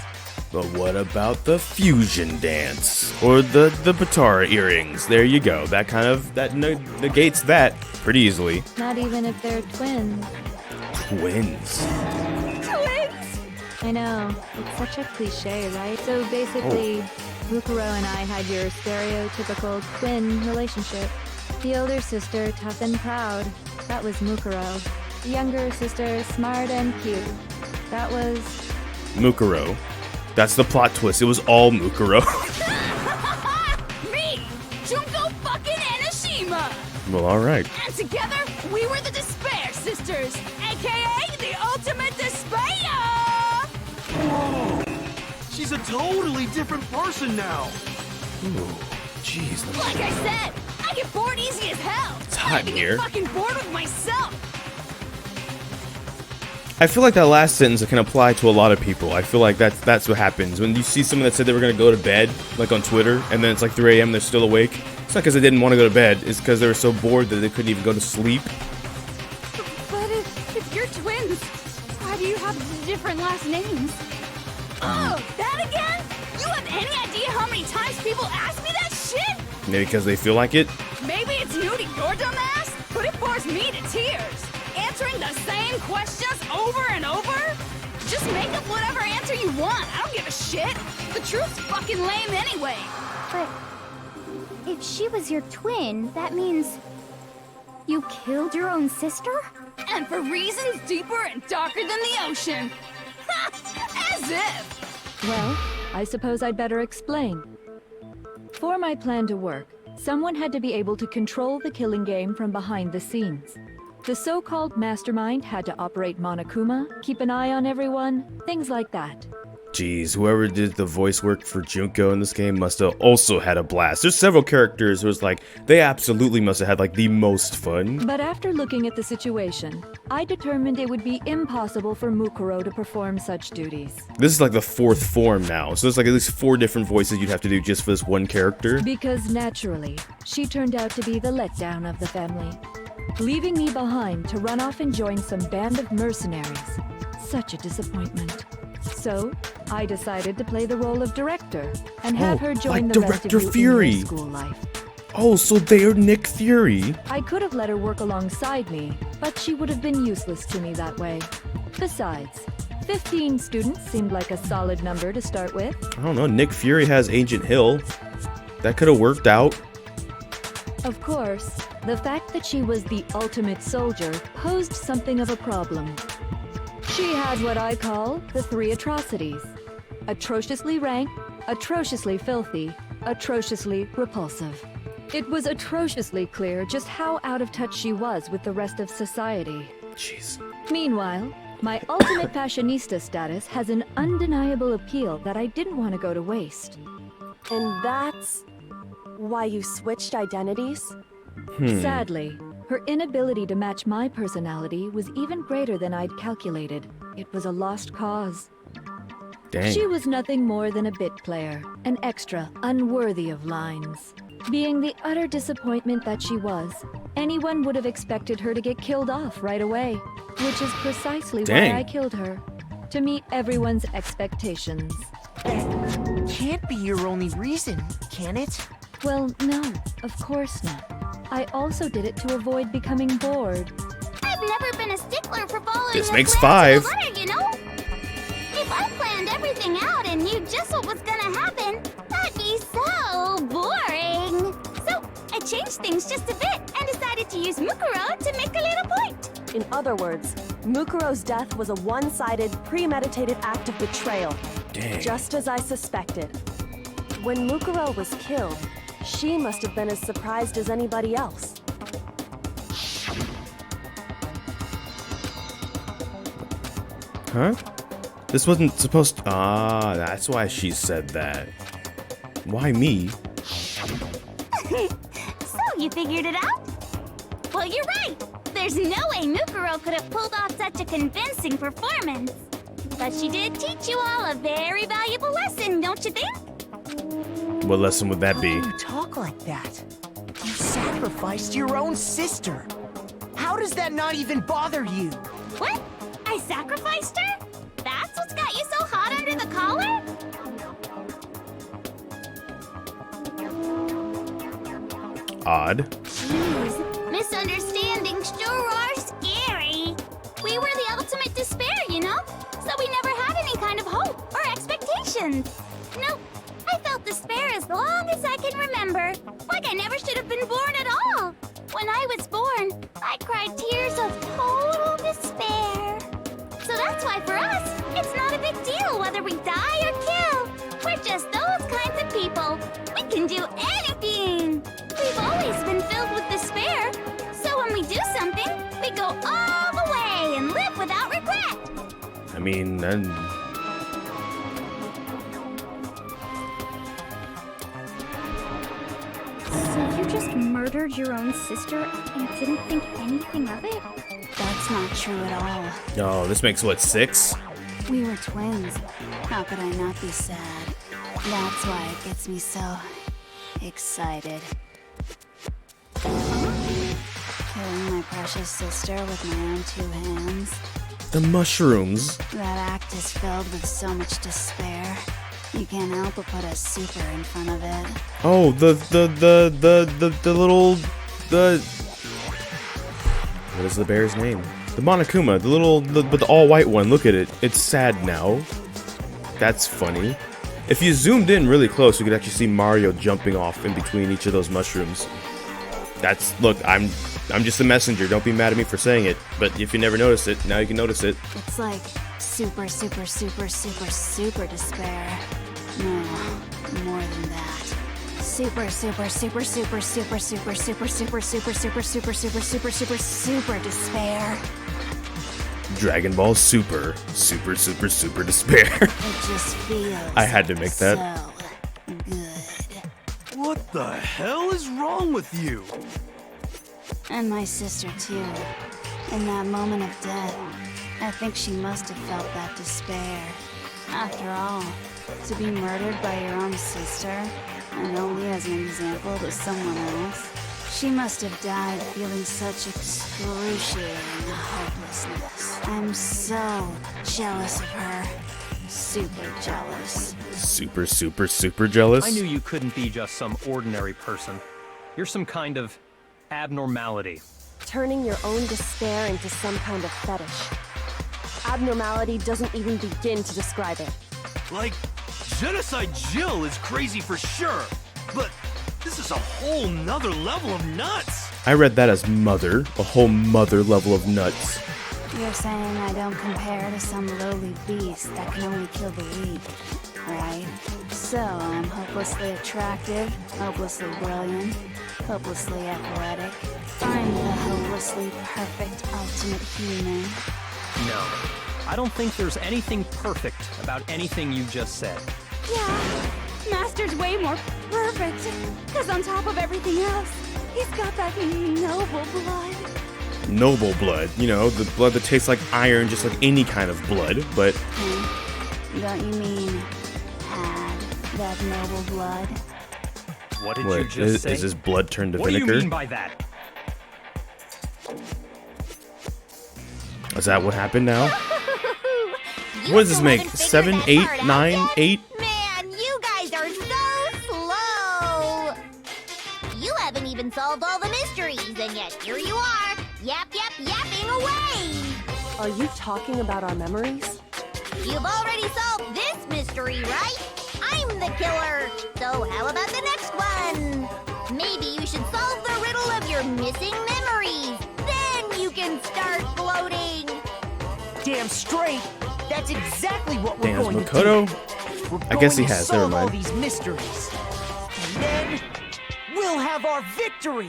But what about the fusion dance? Or the Batara earrings? There you go. That negates that pretty easily. Not even if they're twins. Twins. Twins! I know, it's such a cliche, right? So basically, Mukuro and I had your stereotypical twin relationship. The older sister, tough and proud. That was Mukuro. The younger sister, smart and cute. That was... Mukuro. That's the plot twist. It was all Mukuro. Me! Junko fucking Enoshima! Well, alright. And together, we were the Despair Sisters, aka the Ultimate Despair! Whoa! She's a totally different person now. Ooh, jeez. Like I said, I get bored easy as hell. It's hot in I even here. get fucking bored with myself. I feel like that last sentence can apply to a lot of people. I feel like that's what happens. When you see someone that said they were going to go to bed, like on Twitter, and then it's like 3 a.m. they're still awake, it's not because they didn't want to go to bed. It's because they were so bored that they couldn't even go to sleep. But if you're twins, why do you have different last names? Oh, that again? You have any idea how many times people ask me that shit? Maybe because they feel like it. Maybe it's new to your dumb ass, but it bores me to tears. Answering the same questions over and over? Just make up whatever answer you want. I don't give a shit. The truth's fucking lame anyway. But if she was your twin, that means you killed your own sister? And for reasons deeper and darker than the ocean. As if. Well, I suppose I'd better explain. For my plan to work, someone had to be able to control the killing game from behind the scenes. The so-called Mastermind had to operate Monokuma, keep an eye on everyone, things like that. Jeez, whoever did the voice work for Junko in this game must have also had a blast. There's several characters who was like, they absolutely must have had like the most fun. But after looking at the situation, I determined it would be impossible for Mukuro to perform such duties. This is like the 4th form now, so there's like at least 4 different voices you'd have to do just for this one character. Because naturally, she turned out to be the letdown of the family, leaving me behind to run off and join some band of mercenaries. Such a disappointment. So, I decided to play the role of director and have her join like the rest of Director you Fury. in your school life. Oh, so they're Nick Fury. I could have let her work alongside me, but she would have been useless to me that way. Besides, 15 students seemed like a solid number to start with. I don't know, Nick Fury has Agent Hill. That could have worked out. Of course, the fact that she was the ultimate soldier posed something of a problem. She had what I call the 3 atrocities. Atrociously rank, atrociously filthy, atrociously repulsive. It was atrociously clear just how out of touch she was with the rest of society. Jeez. Meanwhile, my ultimate fashionista status has an undeniable appeal that I didn't want to go to waste. And that's why you switched identities? Sadly, her inability to match my personality was even greater than I'd calculated. It was a lost cause. Dang. She was nothing more than a bit player, an extra unworthy of lines. Being the utter disappointment that she was, anyone would have expected her to get killed off right away, which is precisely Dang. why I killed her, to meet everyone's expectations. Can't be your only reason, can it? Well, no, of course not. I also did it to avoid becoming bored. I've never been a stickler for following This a makes plan to 5. the letter, you know? If I planned everything out and knew just what was gonna happen, that'd be so boring. So I changed things just a bit and decided to use Mukuro to make a little point. In other words, Mukuro's death was a one-sided, premeditated act of betrayal. Dang. Just as I suspected. When Mukuro was killed, she must have been as surprised as anybody else. Huh? This wasn't supposed to... Ah, that's why she said that. Why me? So, you figured it out? Well, you're right! There's no way Mukuro could have pulled off such a convincing performance. But she did teach you all a very valuable lesson, don't you think? What lesson would that be? You talk like that. You sacrificed your own sister. How does that not even bother you? What? I sacrificed her? That's what's got you so hot under the collar? Odd. Jeez, misunderstandings sure are scary. We were the ultimate despair, you know? So we never had any kind of hope or expectations. Nope. I felt despair as long as I can remember. Like I never should have been born at all. When I was born, I cried tears of total despair. So that's why for us, it's not a big deal whether we die or kill. We're just those kinds of people. We can do anything. We've always been filled with despair. So when we do something, we go all the way and live without regret. I mean, then... So you just murdered your own sister and didn't think anything of it? That's not true at all. Oh, this makes what, 6? We were twins. How could I not be sad? That's why it gets me so excited. Killing my precious sister with my own 2 hands. The mushrooms. That act is filled with so much despair. You can't help but put a super in front of it. Oh, the little, what is the bear's name? The Monokuma, but the all-white one. Look at it. It's sad now. That's funny. If you zoomed in really close, you could actually see Mario jumping off in between each of those mushrooms. Look, I'm just a messenger. Don't be mad at me for saying it. But if you never noticed it, now you can notice it. It's like super, super, super, super, super despair. No, more than that. Super, super, super, super, super, super, super, super, super, super, super, super, super, super despair. Dragon Ball Super, super, super, super despair. It just feels I had to make that. so good. What the hell is wrong with you? And my sister too. In that moment of death, I think she must have felt that despair. After all, to be murdered by your own sister, and only as an example to someone else, she must have died feeling such excruciating hopelessness. I'm so jealous of her. Super jealous. Super, super, super jealous? I knew you couldn't be just some ordinary person. You're some kind of abnormality. Turning your own despair into some kind of fetish. Abnormality doesn't even begin to describe it. Like, Genocide Jill is crazy for sure, but this is a whole nother level of nuts. I read that as mother, a whole mother level of nuts. You're saying I don't compare to some lowly beast that can only kill the weak, right? So I'm hopelessly attractive, hopelessly brilliant, hopelessly athletic. I'm the hopelessly perfect ultimate human. No, I don't think there's anything perfect about anything you just said. Yeah, Master's way more perfect. Because on top of everything else, he's got that noble blood. Noble blood, you know, the blood that tastes like iron, just like any kind of blood, but... Don't you mean had that noble blood? What did you Wait, just say? is his blood turned to What do vinegar? you mean by that? Is that what happened now? You What does this still make? haven't figured 7, that 8, part out 9, yet? 8? Man, you guys are so slow! You haven't even solved all the mysteries, and yet here you are, yapping away! Are you talking about our memories? You've already solved this mystery, right? I'm the killer! So how about the next one? Maybe you should solve the riddle of your missing memories. Then you can start floating! Damn straight! That's exactly what we're Damn, going Mukuro? to do. We're I guess he going to has, never solve all mind. these mysteries. And then we'll have our victory.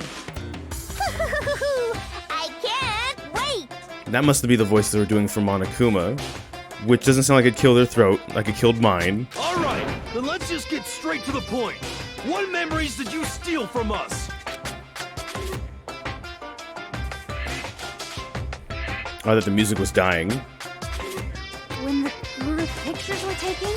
I can't wait! That must be the voice they were doing for Monokuma. which doesn't sound like it'd kill their throat, like it killed mine. Alright, then let's just get straight to the point. What memories did you steal from us? Oh, that the music was dying. When the group pictures were taken?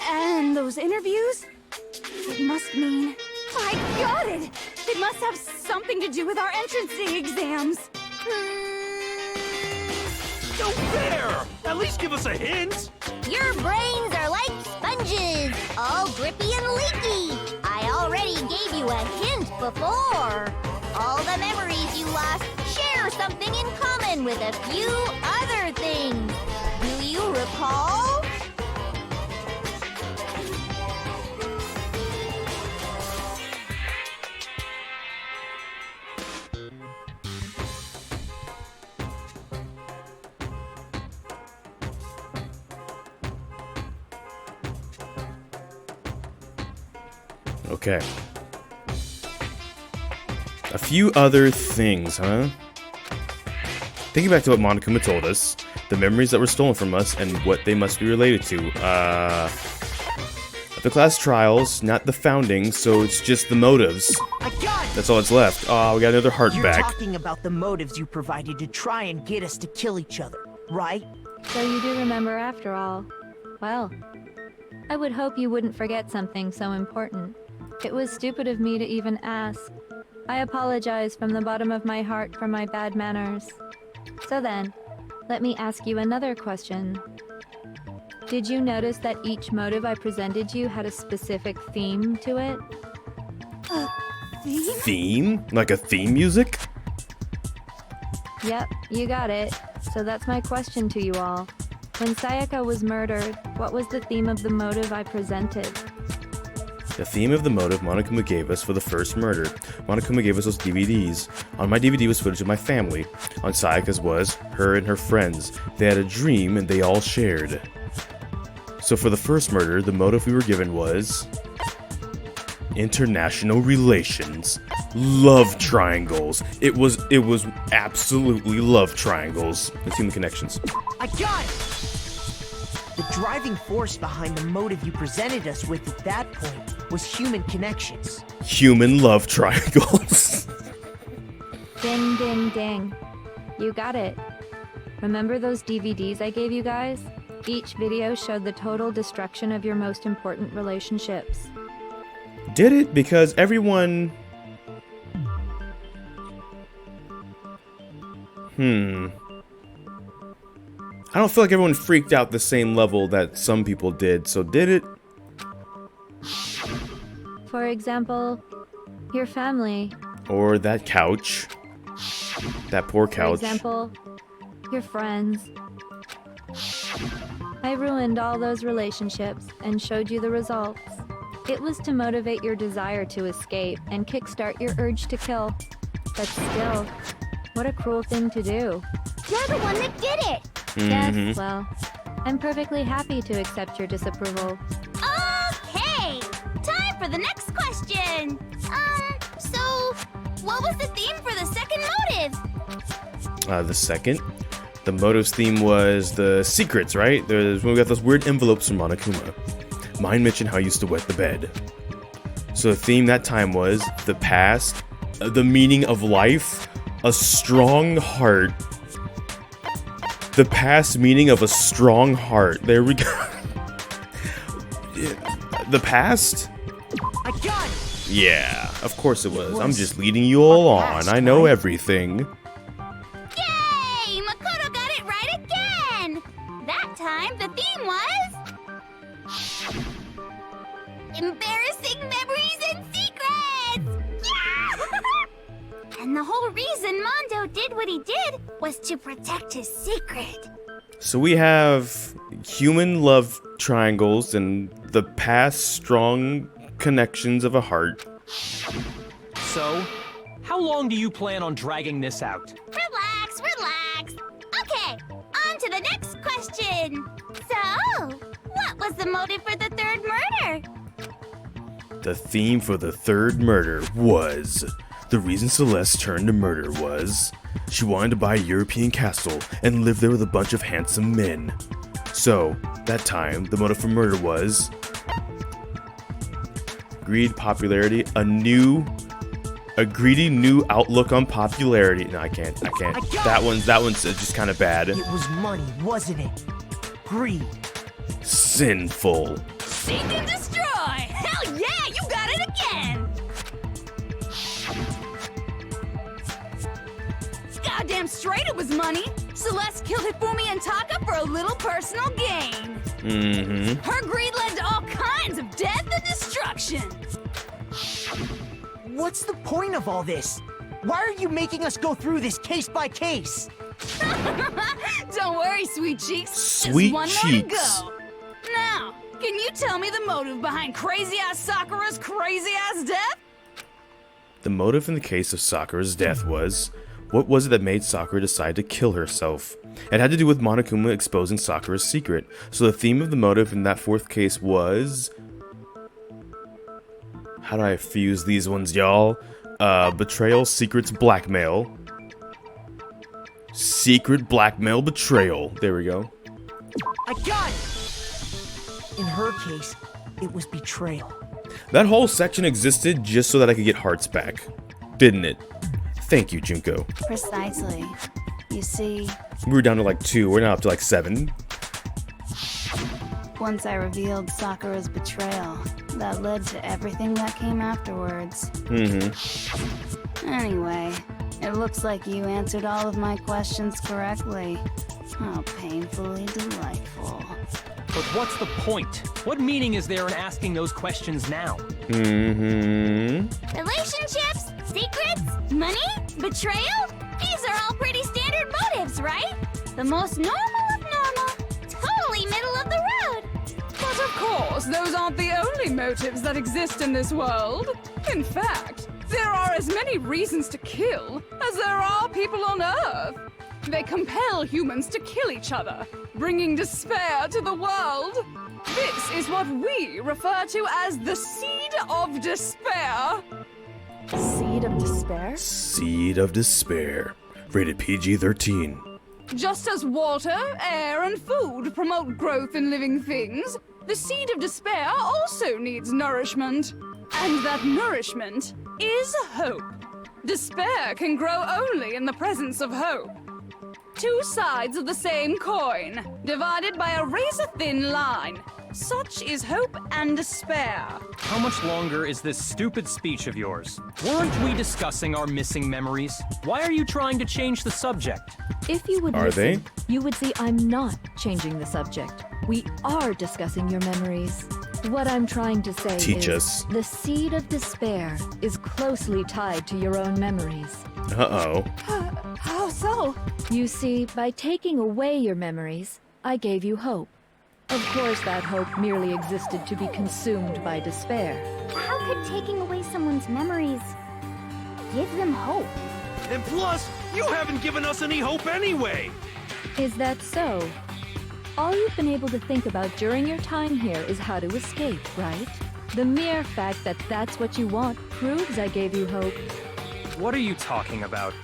And those interviews? It must mean... I got it! It must have something to do with our entrance day exams. No fair! At least give us a hint! Your brains are like sponges, all grippy and leaky. I already gave you a hint before. All the memories you lost share something in common with a few other things. Do you recall? Okay. A few other things, huh? Thinking back to what Monokuma told us, the memories that were stolen from us and what they must be related to. The class trials, not the founding, so it's just the motives. I got it! That's all that's left. Oh, we got another heart You're back. talking about the motives you provided to try and get us to kill each other, right? So you do remember after all. Well, I would hope you wouldn't forget something so important. It was stupid of me to even ask. I apologize from the bottom of my heart for my bad manners. So then, let me ask you another question. Did you notice that each motive I presented you had a specific theme to it? Theme? Like a theme music? Yep, you got it. So that's my question to you all. When Sayaka was murdered, what was the theme of the motive I presented? The theme of the motive Monokuma gave us for the first murder. Monokuma gave us those DVDs. On my DVD was footage of my family. On Sayaka's was her and her friends. They had a dream and they all shared. So for the first murder, the motive we were given was... international relations. Love triangles. It was absolutely love triangles. It's human connections. I got it! The driving force behind the motive you presented us with at that point was human connections. Human love triangles. Ding, ding, ding. You got it. Remember those DVDs I gave you guys? Each video showed the total destruction of your most important relationships. Did it? Because everyone... I don't feel like everyone freaked out the same level that some people did, so did it? For example, your family. Or that couch. That poor For couch. example, your friends. I ruined all those relationships and showed you the results. It was to motivate your desire to escape and kickstart your urge to kill. But still, what a cruel thing to do. You're the one that did it! Yes, well, I'm perfectly happy to accept your disapproval. Okay! Time for the next question! So, what was the theme for the second motive? The second? The motive's theme was the secrets, right? There's when we got those weird envelopes from Monokuma. Mine mentioned how I used to wet the bed. So the theme that time was the past, the meaning of life, a strong heart. The past meaning of a strong heart. There we go. The past? I got it! Yeah, of course it was. I'm just leading you all on. I know everything. Yay! Mukuro got it right again! That time, the theme was... embarrassing memories and secrets! Yeah! And the whole reason Mondo did what he did was to protect his secret. So we have human love triangles and the past strong connections of a heart. So, how long do you plan on dragging this out? Relax, relax. Okay, on to the next question. So, what was the motive for the third murder? The theme for the third murder was... the reason Celeste turned to murder was... she wanted to buy a European castle and live there with a bunch of handsome men. So, that time, the motive for murder was greed, popularity, a greedy new outlook on popularity. No, I can't. That one's just kind of bad. It was money, wasn't it? Greed. Sinful. Seek and destroy! Hell yeah, you got it again! Goddamn straight it was money! Celeste killed Hifumi and Taka for a little personal gain. Mm-hmm. Her greed led to all kinds of death and destruction. What's the point of all this? Why are you making us go through this case by case? Don't worry, sweet cheeks. Sweet Just one cheeks. more to go. Now, can you tell me the motive behind crazy-ass Sakura's crazy-ass death? The motive in the case of Sakura's death was, what was it that made Sakura decide to kill herself? It had to do with Monokuma exposing Sakura's secret. So the theme of the motive in that fourth case was... How do I fuse these ones, y'all? Betrayal, secrets, blackmail. Secret, blackmail, betrayal. There we go. I got it! In her case, it was betrayal. That whole section existed just so that I could get hearts back. Didn't it? Thank you, Junko. Precisely. You see, We were down to like 2, we're now up to like 7. once I revealed Sakura's betrayal, that led to everything that came afterwards. Mm-hmm. Anyway, it looks like you answered all of my questions correctly. How painfully delightful. But what's the point? What meaning is there in asking those questions now? Mm-hmm. Relationships? Secrets? Money? Betrayal? These are all pretty standard motives, right? The most normal of normal. Totally middle of the road. But of course, those aren't the only motives that exist in this world. In fact, there are as many reasons to kill as there are people on Earth. They compel humans to kill each other, bringing despair to the world. This is what we refer to as the Seed of Despair. Seed of despair? Seed of Despair. Rated PG-13. Just as water, air, and food promote growth in living things, the Seed of Despair also needs nourishment. And that nourishment is hope. Despair can grow only in the presence of hope. Two sides of the same coin, divided by a razor-thin line. Such is hope and despair. How much longer is this stupid speech of yours? Weren't we discussing our missing memories? Why are you trying to change the subject? If you would Are listen, they? you would see I'm not changing the subject. We are discussing your memories. What I'm trying to say Teach is us. the seed of despair is closely tied to your own memories. Uh-oh. How so? You see, by taking away your memories, I gave you hope. Of course, that hope merely existed to be consumed by despair. How could taking away someone's memories give them hope? And plus, you haven't given us any hope anyway! Is that so? All you've been able to think about during your time here is how to escape, right? The mere fact that that's what you want proves I gave you hope. What are you talking about?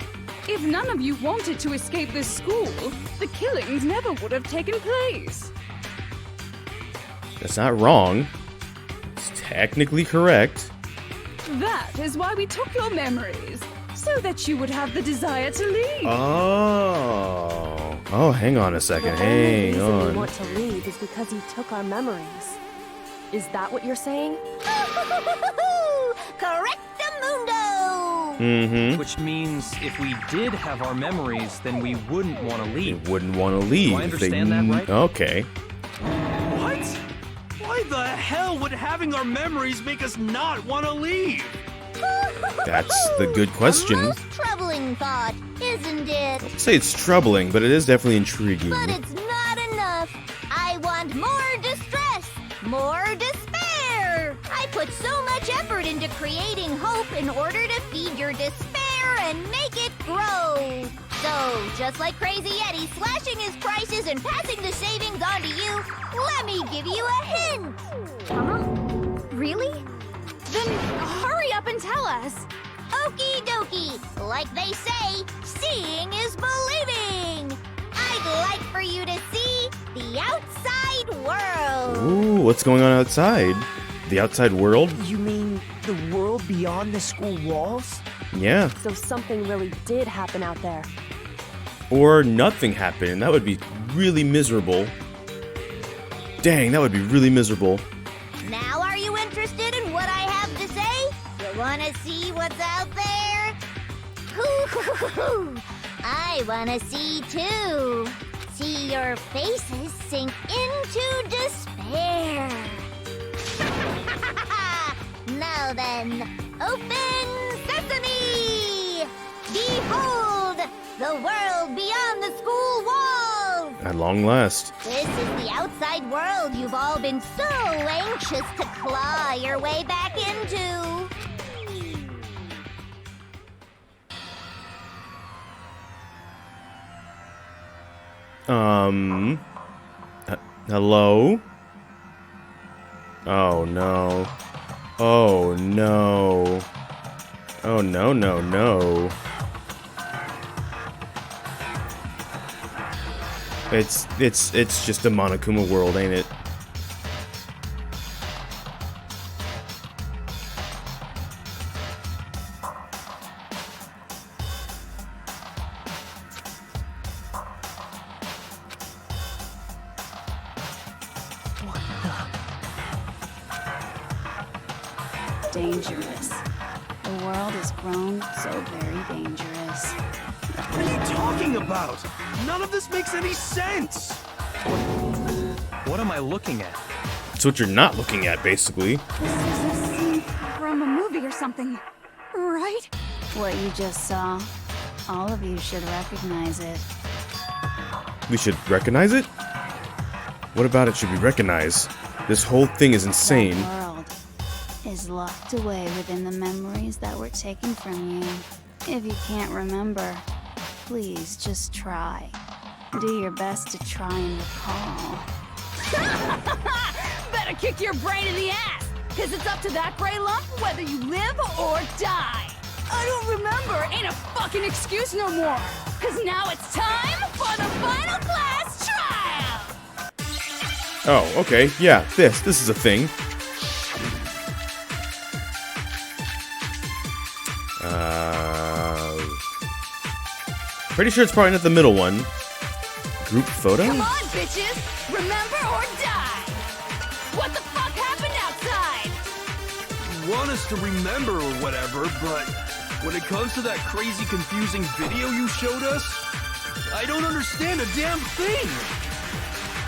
If none of you wanted to escape this school, the killings never would have taken place. That's not wrong. It's technically correct. That is why we took your memories, so that you would have the desire to leave. Oh. Oh, hang on a second. The only Hang reason we on. want to leave is because he took our memories. Is that what you're saying? Correctamundo! Mm-hmm. Which means if we did have our memories, then we wouldn't want to They leave. wouldn't want to leave. Do I if they understand that right? Okay. What? Why the hell would having our memories make us not want to leave? That's the good question. A most troubling thought, isn't it? I'd say it's troubling, but it is definitely intriguing. But it's not enough. I want more distress, more despair. I put so much effort into creating hope in order to feed your despair and make it grow. So, just like Crazy Yeti slashing his prices and passing the savings on to you, let me give you a hint. Huh? Really? Then hurry up and tell us. Okie dokie. Like they say, seeing is believing. I'd like for you to see the outside world. Ooh, what's going on outside? The outside world? You mean the world beyond the school walls? Yeah. So something really did happen out there. Or nothing happened. That would be really miserable. Dang, that would be really miserable. Now are you interested in what I have to say? You wanna see what's out there? Hoo-hoo-hoo-hoo. I wanna see too. See your faces sink into despair. Now then, open sesame! Behold, the world beyond the school walls! At long last. This is the outside world you've all been so anxious to claw your way back into. Hello? Oh no. Oh no. Oh no, no, no. It's just a Monokuma world, ain't it? Dangerous. The world has grown so very dangerous. What are you talking about? None of this makes any sense! What am I looking at? It's what you're not looking at, basically. This is a scene from a movie or something, right? What you just saw, all of you should recognize it. We should recognize it? What about it should we recognize? This whole thing is insane. That world is locked away within the memories that were taken from you. If you can't remember, please just try. Do your best to try and recall. Better kick your brain in the ass, because it's up to that gray lump whether you live or die. I don't remember ain't a fucking excuse no more, because now it's time for the final class trial. Oh, okay. Yeah, this is a thing. Pretty sure it's probably not the middle one. Group photo? Come on, bitches! Remember or die! What the fuck happened outside? You want us to remember or whatever, but when it comes to that crazy, confusing video you showed us, I don't understand a damn thing!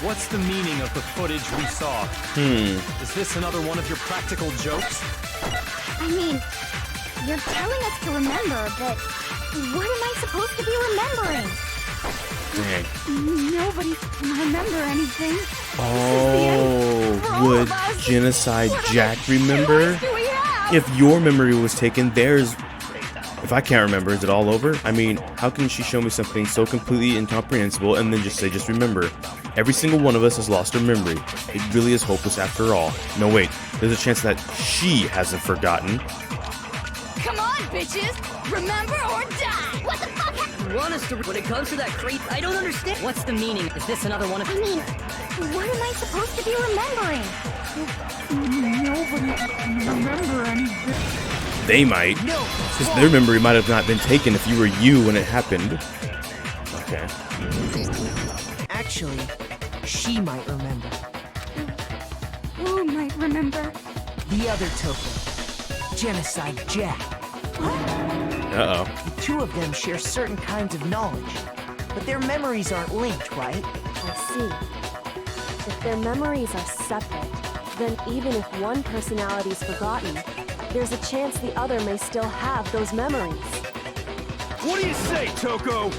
What's the meaning of the footage we saw? Is this another one of your practical jokes? I mean, you're telling us to remember, but what am I supposed to be remembering? Dang. Nobody can remember anything. Oh, would Genocide Jack remember? If your memory was taken, theirs... If I can't remember, is it all over? I mean, how can she show me something so completely incomprehensible and then just say, just remember? Every single one of us has lost our memory. It really is hopeless after all. No, wait. There's a chance that she hasn't forgotten. Come on, bitches! Remember or die! What the fuck happened? You want us to... When it comes to that crate, I don't understand. What's the meaning? Is this another one of... I mean, what am I supposed to be remembering? Nobody can remember anything. They might. Because their memory might have not been taken if you were you when it happened. Okay. Actually, she might remember. Who might remember? The other token. Genocide Jack. Uh-oh. The two of them share certain kinds of knowledge, but their memories aren't linked, right? I see. If their memories are separate, then even if one personality's forgotten, there's a chance the other may still have those memories. What do you say, Toko?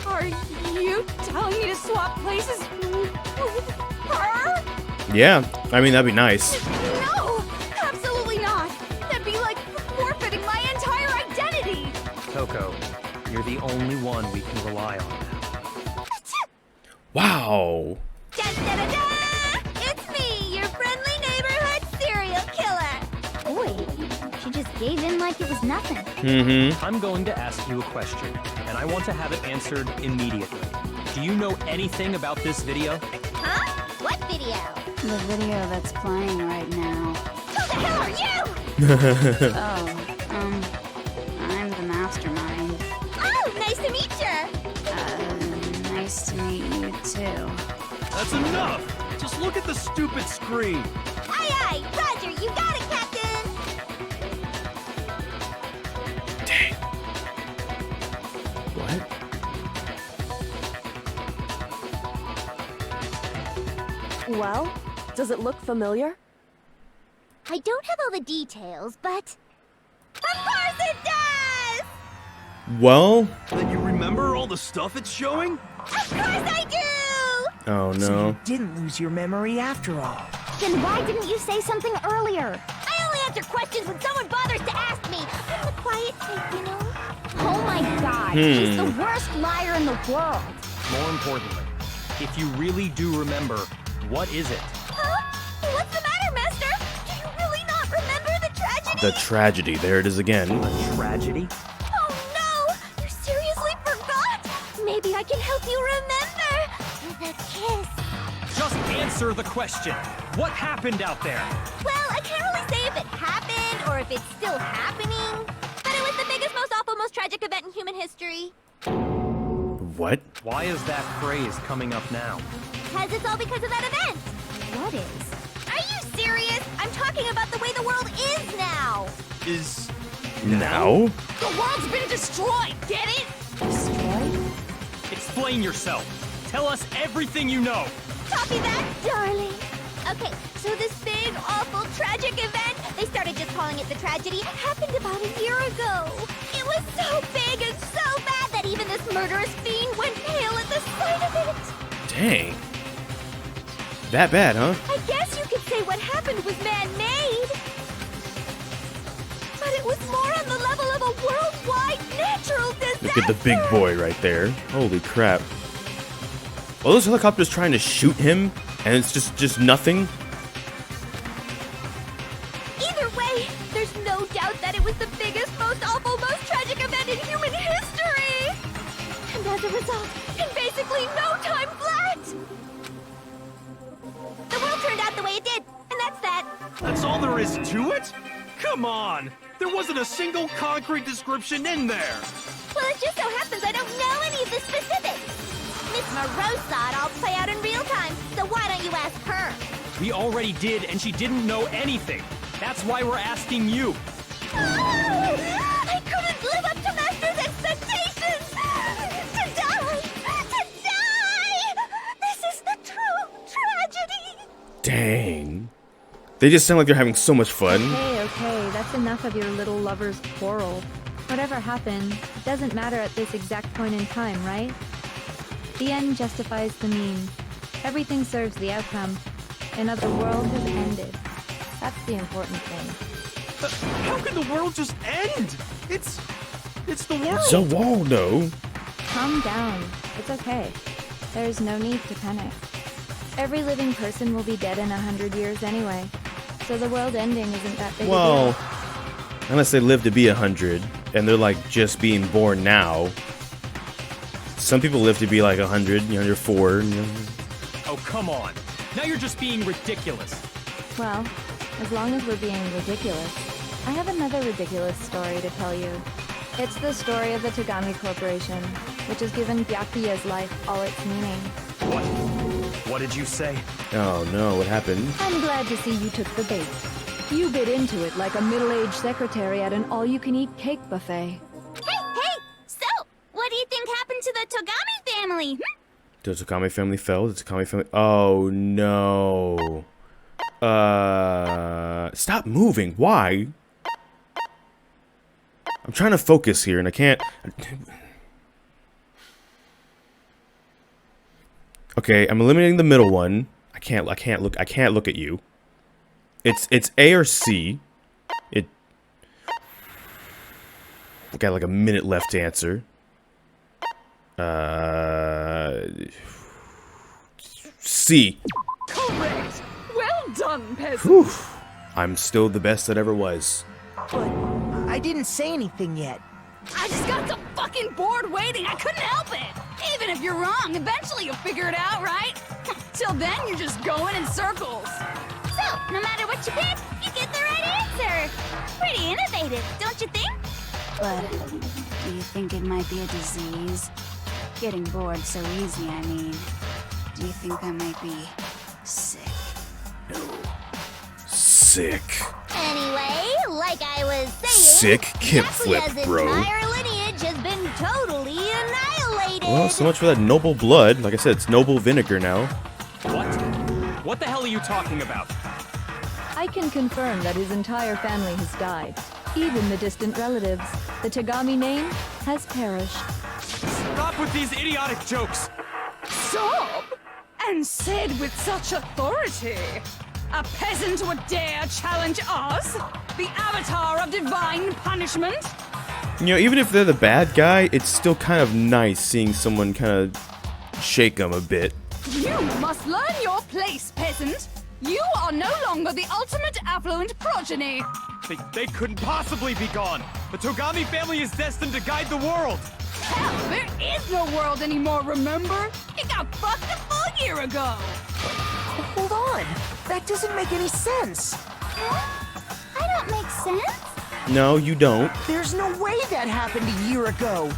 Are you telling me to swap places with her? Yeah, I mean, that'd be nice. No! Absolutely not! That'd be like forfeiting my entire identity! Toko, you're the only one we can rely on now. Wow. Da-da-da-da! It's me, your friendly neighborhood serial killer! Boy, she just gave in like it was nothing. Mm-hmm. I'm going to ask you a question, and I want to have it answered immediately. Do you know anything about this video? Huh? What video? The video that's playing right now. Who the hell are you? I'm the Mastermind. Oh, nice to meet you. Nice to meet you too. That's enough! Just look at the stupid screen. Aye, aye, Roger, you got it, Captain. Dang. What? Well, does it look familiar? I don't have all the details, but... Of course it does! Well. Then you remember all the stuff it's showing? Of course I do! Oh So no. you didn't lose your memory after all. Then why didn't you say something earlier? I only answer questions when someone bothers to ask me. I'm the quiet type, you know? Oh my god, he's the worst liar in the world. More importantly, if you really do remember, what is it? Huh? What's the matter, Master? Do you really not remember the tragedy? The tragedy. There it is again. A tragedy? Oh no! You seriously forgot? Maybe I can help you remember. With a kiss. Just answer the question. What happened out there? Well, I can't really say if it happened or if it's still happening. But it was the biggest, most awful, most tragic event in human history. What? Why is that phrase coming up now? Because it's all because of that event. What is? Are you serious? I'm talking about the way the world is now. Is... Now? The world's been destroyed, get it? Explain yourself. Tell us everything you know. Copy that, darling. Okay, so this big, awful, tragic event, they started just calling it the tragedy, happened about a year ago. It was so big and so bad that even this murderous fiend went pale at the sight of it. Dang. That bad, huh? I guess you could say what happened was man-made. But it was more on the level of a worldwide natural disaster. Look at the big boy right there. Holy crap. Well, those helicopters trying to shoot him, and it's just nothing. Either way, there's no doubt that it was the biggest, most awful, most tragic event in human history. And as a result, in basically no time flat, the world turned out the way it did, and that's that. That's all there is to it? Come on! There wasn't a single concrete description in there! Well, it just so happens I don't know any of the specifics. Miss Moreau saw it all play out in real time, so why don't you ask her? We already did, and she didn't know anything. That's why we're asking you. I couldn't live up to Master's expectations! To die! To die! This is the true tragedy! Dang. They just sound like they're having so much fun. Okay, that's enough of your little lover's quarrel. Whatever happened, it doesn't matter at this exact point in time, right? The end justifies the means. Everything serves the outcome. Another world has ended. That's the important thing. How can the world just end? It's the world! It's a wall, no. Calm down. It's okay. There's no need to panic. Every living person will be dead in 100 years anyway. So the world ending isn't that big a Well, deal. unless they live to be 100, and they're like just being born now. Some people live to be like 100, 104. Oh, come on. Now you're just being ridiculous. Well, as long as we're being ridiculous, I have another ridiculous story to tell you. It's the story of the Tagami Corporation, which has given Byakuya's life all its meaning. What? What did you say? Oh no, what happened? I'm glad to see you took the bait. You bit into it like a middle-aged secretary at an all-you-can-eat cake buffet. Hey! So, what do you think happened to the Togami family? The Takami family fell. The Takami family. Oh no. Stop moving. Why? I'm trying to focus here, and I can't. Okay, I'm eliminating the middle one. I can't look at you. It's A or C. I got like a minute left to answer. C. Correct! Well done, peasant! Whew. I'm still the best that ever was. But I didn't say anything yet. I just got so fucking bored waiting, I couldn't help it! Even if you're wrong, eventually you'll figure it out, right? Till then, you're just going in circles. So, no matter what you pick, you get the right answer. Pretty innovative, don't you think? But do you think it might be a disease? Getting bored so easy, I mean. Do you think I might be sick? Sick. Anyway, like I was saying, Sick kip flip, Yakuya's bro. entire lineage has been totally annihilated. Well, so much for that noble blood. Like I said, it's noble vinegar now. What? What the hell are you talking about? I can confirm that his entire family has died. Even the distant relatives. The Tagami name has perished. Stop with these idiotic jokes! Stop! And said with such authority. A peasant would dare challenge us? The avatar of divine punishment? You know, even if they're the bad guy, it's still kind of nice seeing someone kind of shake them a bit. You must learn your place, peasant. You are no longer the ultimate affluent progeny. They couldn't possibly be gone! The Togami family is destined to guide the world! Hell, there is no world anymore, remember? It got fucked a full year ago. Hold on. That doesn't make any sense. Huh? I don't make sense. No, you don't. There's no way that happened a year ago.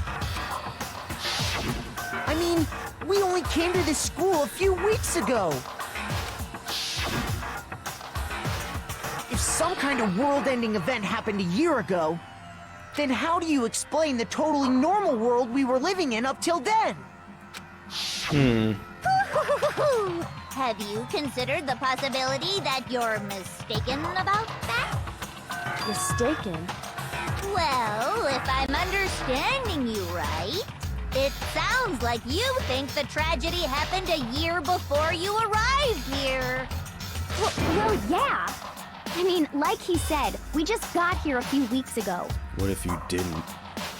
I mean, we only came to this school a few weeks ago. If some kind of world-ending event happened a year ago, then how do you explain the totally normal world we were living in up till then? Have you considered the possibility that you're mistaken about that? Mistaken? Well, if I'm understanding you right, it sounds like you think the tragedy happened a year before you arrived here. Well, yeah. I mean, like he said, we just got here a few weeks ago. What if you didn't?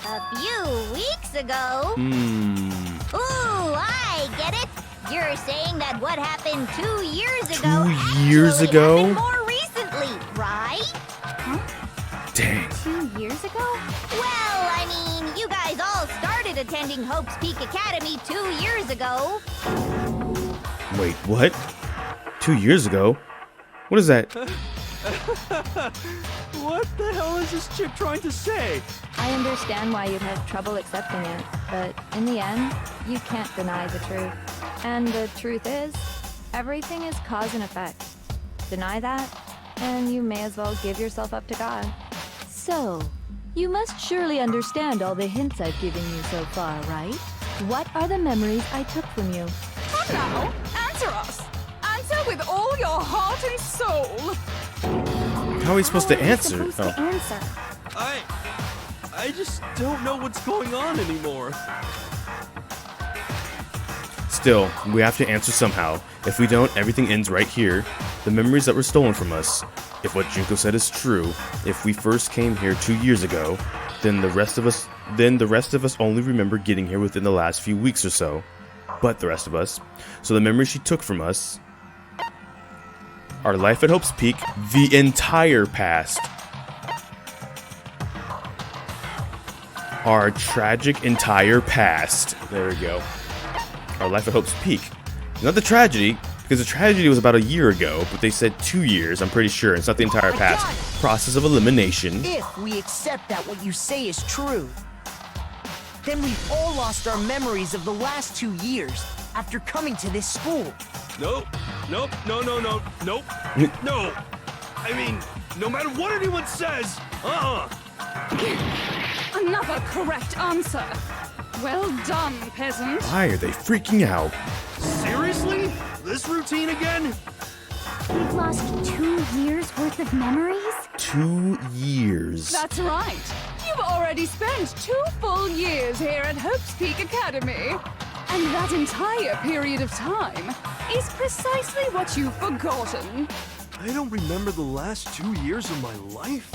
A few weeks ago? Hmm. Ooh, I get it. You're saying that what happened 2 years ago 2 years actually ago? happened more recently, right? Dang. 2 years ago? Well, I mean, you guys all started attending Hope's Peak Academy 2 years ago. Wait, what? 2 years ago? What is that? What the hell is this chick trying to say? I understand why you'd have trouble accepting it, but in the end, you can't deny the truth. And the truth is, everything is cause and effect. Deny that, and you may as well give yourself up to God. So, you must surely understand all the hints I've given you so far, right? What are the memories I took from you? Come now, answer us. Answer with all your heart and soul. How are we supposed to answer? Supposed to answer. I just don't know what's going on anymore. Still, we have to answer somehow. If we don't, everything ends right here. The memories that were stolen from us. If what Junko said is true, if we first came here 2 years ago, then the rest of us only remember getting here within the last few weeks or so. But the rest of us. So the memories she took from us, our life at Hope's Peak, the entire past. Our tragic entire past. There we go. Our life at Hope's Peak. Not the tragedy, because the tragedy was about a year ago, but they said 2 years, I'm pretty sure. It's not the entire past. Process of elimination. If we accept that what you say is true, then we've all lost our memories of the last 2 years after coming to this school. Nope. No. No. I mean, no matter what anyone says, Another correct answer. Well done, peasant. Why are they freaking out? Seriously? This routine again? We've lost 2 years worth of memories? 2 years. That's right. You've already spent 2 full years here at Hope's Peak Academy. And that entire period of time is precisely what you've forgotten. I don't remember the last 2 years of my life.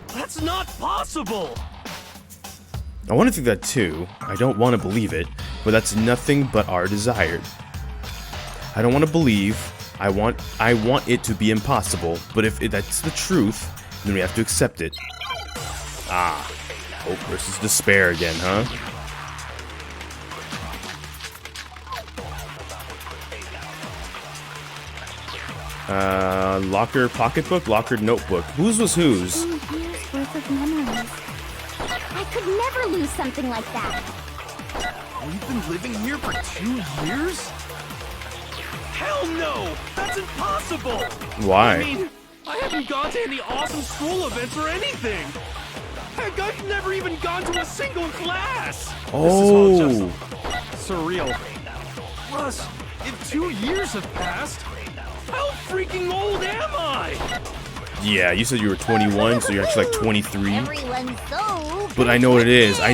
That's not possible! I want to think that too. I don't want to believe it, but that's nothing but our desire. I don't want to believe. I want it to be impossible, but if that's the truth, then we have to accept it. Ah, hope versus despair again, huh? Locker pocketbook, locker notebook. Whose was whose? 2 years worth of memories. I could never lose something like that. We've been living here for 2 years? Hell no! That's impossible! Why? I mean, I haven't gone to any awesome school events or anything. Heck, I've never even gone to a single class! Oh. This is all just surreal. Plus, if 2 years have passed, how freaking old am I? Yeah, you said you were 21, so you're actually like 23. Everyone's so. But I know what it is. I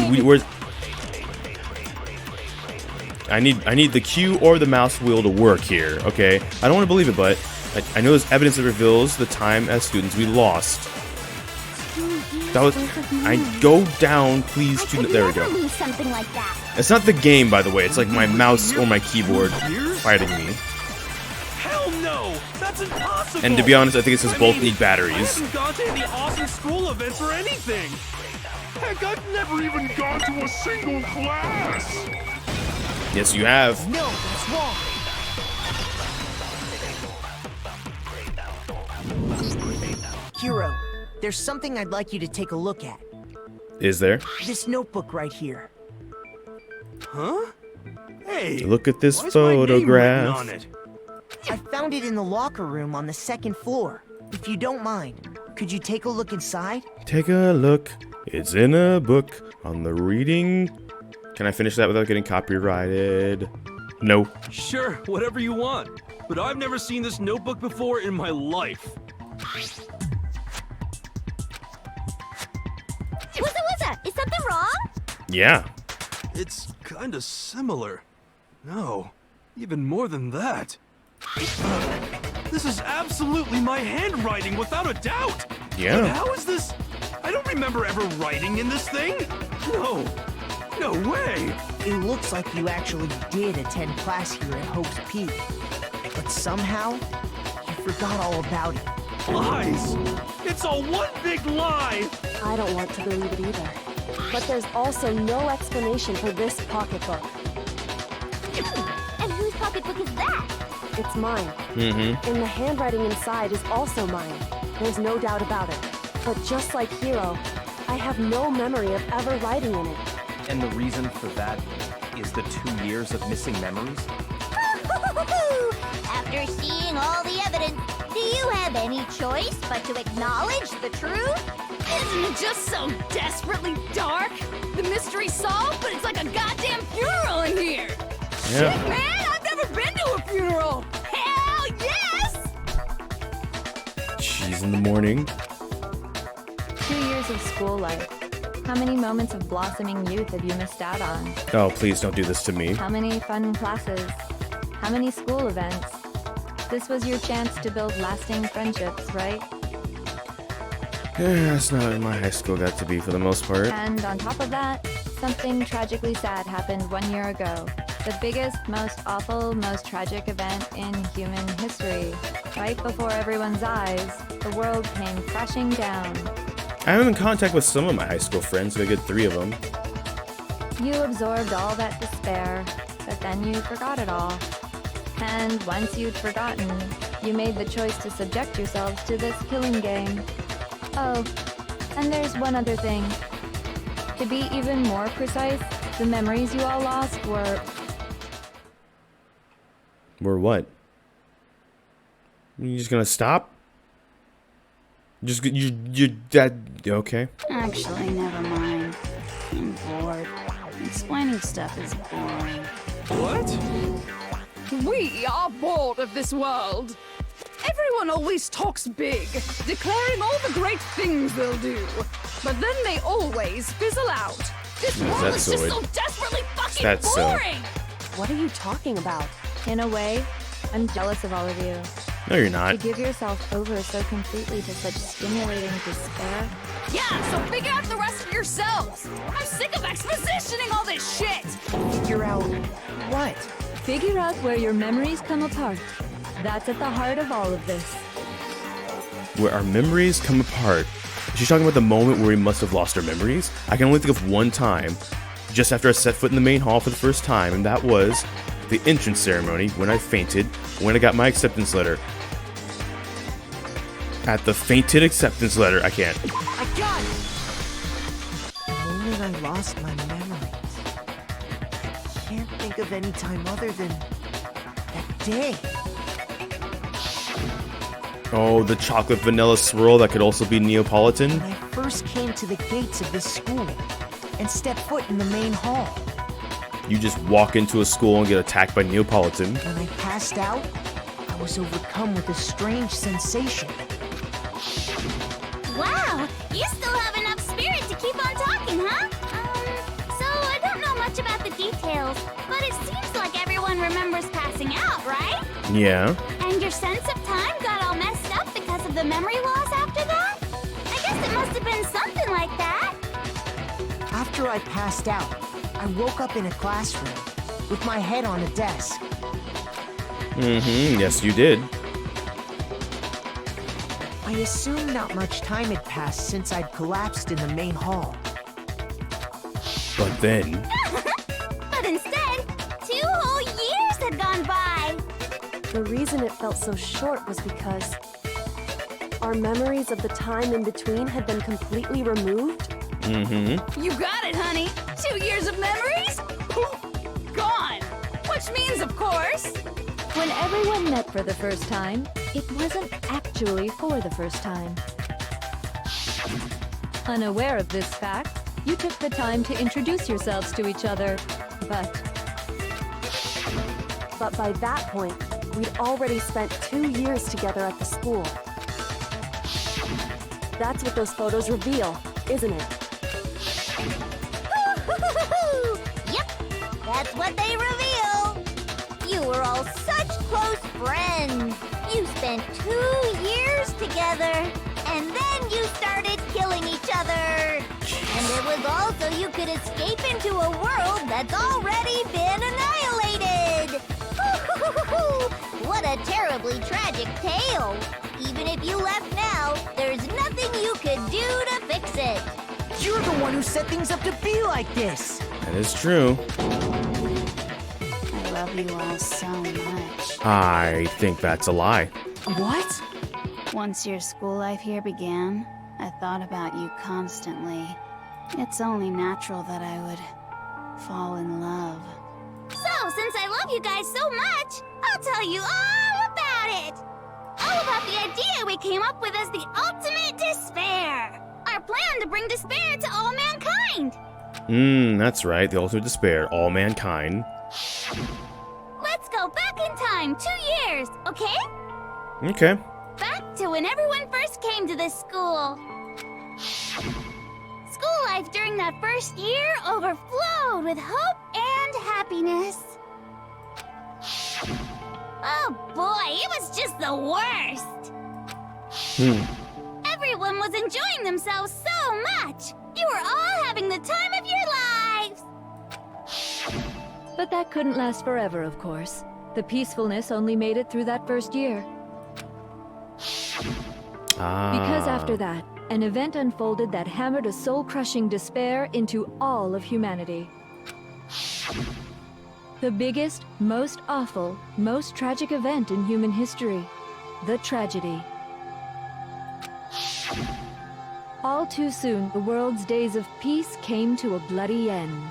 need the Q or the mouse wheel to work here. Okay, I don't want to believe it, but I know there's evidence that reveals the time as students we lost. That was. I go down, please. There we go. Lose something like that. It's not the game, by the way. It's like my mouse or my keyboard fighting me. Hell no! That's impossible! And to be honest, I think it says both need I batteries. haven't gone to any awesome school events or anything. Heck, I've never even gone to a single class. Yes, you have. No, that's wrong. Hero, there's something I'd like you to take a look at. Is there? This notebook right here. Huh? Hey, Look at this why is my name written photograph. on it? I found it in the locker room on the 2nd floor. If you don't mind, could you take a look inside? Take a look. It's in a book on the reading. Can I finish that without getting copyrighted? No. Sure, whatever you want. But I've never seen this notebook before in my life. Wuzza, is something wrong? Yeah. It's kinda similar. No, even more than that. This is absolutely my handwriting, without a doubt! Yeah. But how is this? I don't remember ever writing in this thing! No! No way! It looks like you actually did attend class here at Hope's Peak. But somehow, you forgot all about it. Lies! It's all one big lie! I don't want to believe it either. But there's also no explanation for this pocketbook. And whose pocketbook is that? It's mine. Mm-hmm. And the handwriting inside is also mine. There's no doubt about it. But just like Hero, I have no memory of ever writing in it. And the reason for that is the 2 years of missing memories? After seeing all the evidence, do you have any choice but to acknowledge the truth? Isn't it just so desperately dark? The mystery's solved, but it's like a goddamn funeral in here! Yeah. Shit, man! I've never been to a funeral! Hell yes! She's in the morning. 2 years of school life. How many moments of blossoming youth have you missed out on? Oh, please don't do this to me. How many fun classes? How many school events? This was your chance to build lasting friendships, right? Yeah, that's not what my high school got to be for the most part. And on top of that, something tragically sad happened 1 year ago. The biggest, most awful, most tragic event in human history. Right before everyone's eyes, the world came crashing down. I'm in contact with some of my high school friends, so I get 3 of them. You absorbed all that despair, but then you forgot it all. And once you'd forgotten, you made the choice to subject yourselves to this killing game. Oh, and there's one other thing. To be even more precise, the memories you all lost were... Were what? You just gonna stop? You that okay? Actually, never mind. I'm bored. Explaining stuff is boring. What? We are bored of this world. Everyone always talks big, declaring all the great things they'll do. But then they always fizzle out. This world That's is just so so desperately fucking That's so- boring! What are you talking about? In a way, I'm jealous of all of you. No, you're To not. give yourself over so completely to such stimulating despair. Yeah, so figure out the rest for yourselves! I'm sick of expositioning all this shit! Figure out what? Figure out where your memories come apart. That's at the heart of all of this. Where our memories come apart. She's talking about the moment where we must have lost our memories. I can only think of one time, just after I set foot in the main hall for the first time, and that was the entrance ceremony when I fainted, when I got my acceptance letter. At the fainted acceptance letter. I can't. I got it! The moment I lost my memories. Can't think of any time other than that day. Oh, the chocolate vanilla swirl that could also be Neapolitan. When I first came to the gates of this school and stepped foot in the main hall. You just walk into a school and get attacked by Neapolitan. When I passed out, I was overcome with a strange sensation. Wow, you still have enough spirit to keep on talking, huh? So I don't know much about the details, but it seems like everyone remembers passing out, right? Yeah. And your sense of time got all messed up because of the memory loss after that? I guess it must have been something like that. After I passed out, I woke up in a classroom with my head on a desk. Yes, you did. I assumed not much time had passed since I'd collapsed in the main hall. But then... But instead, 2 whole years had gone by. The reason it felt so short was because our memories of the time in between had been completely removed. You got it, honey. 2 years of memories? Poof, gone. Which means, of course... When everyone met for the first time, it wasn't actually for the first time. Unaware of this fact, you took the time to introduce yourselves to each other, but by that point, we'd already spent 2 years together at the school. That's what those photos reveal, isn't it? Yep, that's what they reveal. You were all such close friends. You spent 2 years together, and then you started killing each other. And it was all so you could escape into a world that's already been annihilated. What a terribly tragic tale. Even if you left now, there's nothing you could do to fix it. You're the one who set things up to be like this! That is true. I love you all so much. I think that's a lie. What? Once your school life here began, I thought about you constantly. It's only natural that I would fall in love. So, since I love you guys so much, I'll tell you all about it. All about the idea we came up with as the ultimate despair. Our plan to bring despair to all mankind. That's right. The ultimate despair. All mankind. Let's go back in time 2 years, okay? Okay. Back to when everyone first came to this school. School life during that first year overflowed with hope and happiness. Oh boy, it was just the worst. Everyone was enjoying themselves so much. You were all having the time of your lives. But that couldn't last forever, of course. The peacefulness only made it through that first year. Because after that, an event unfolded that hammered a soul-crushing despair into all of humanity. The biggest, most awful, most tragic event in human history. The tragedy. All too soon, the world's days of peace came to a bloody end.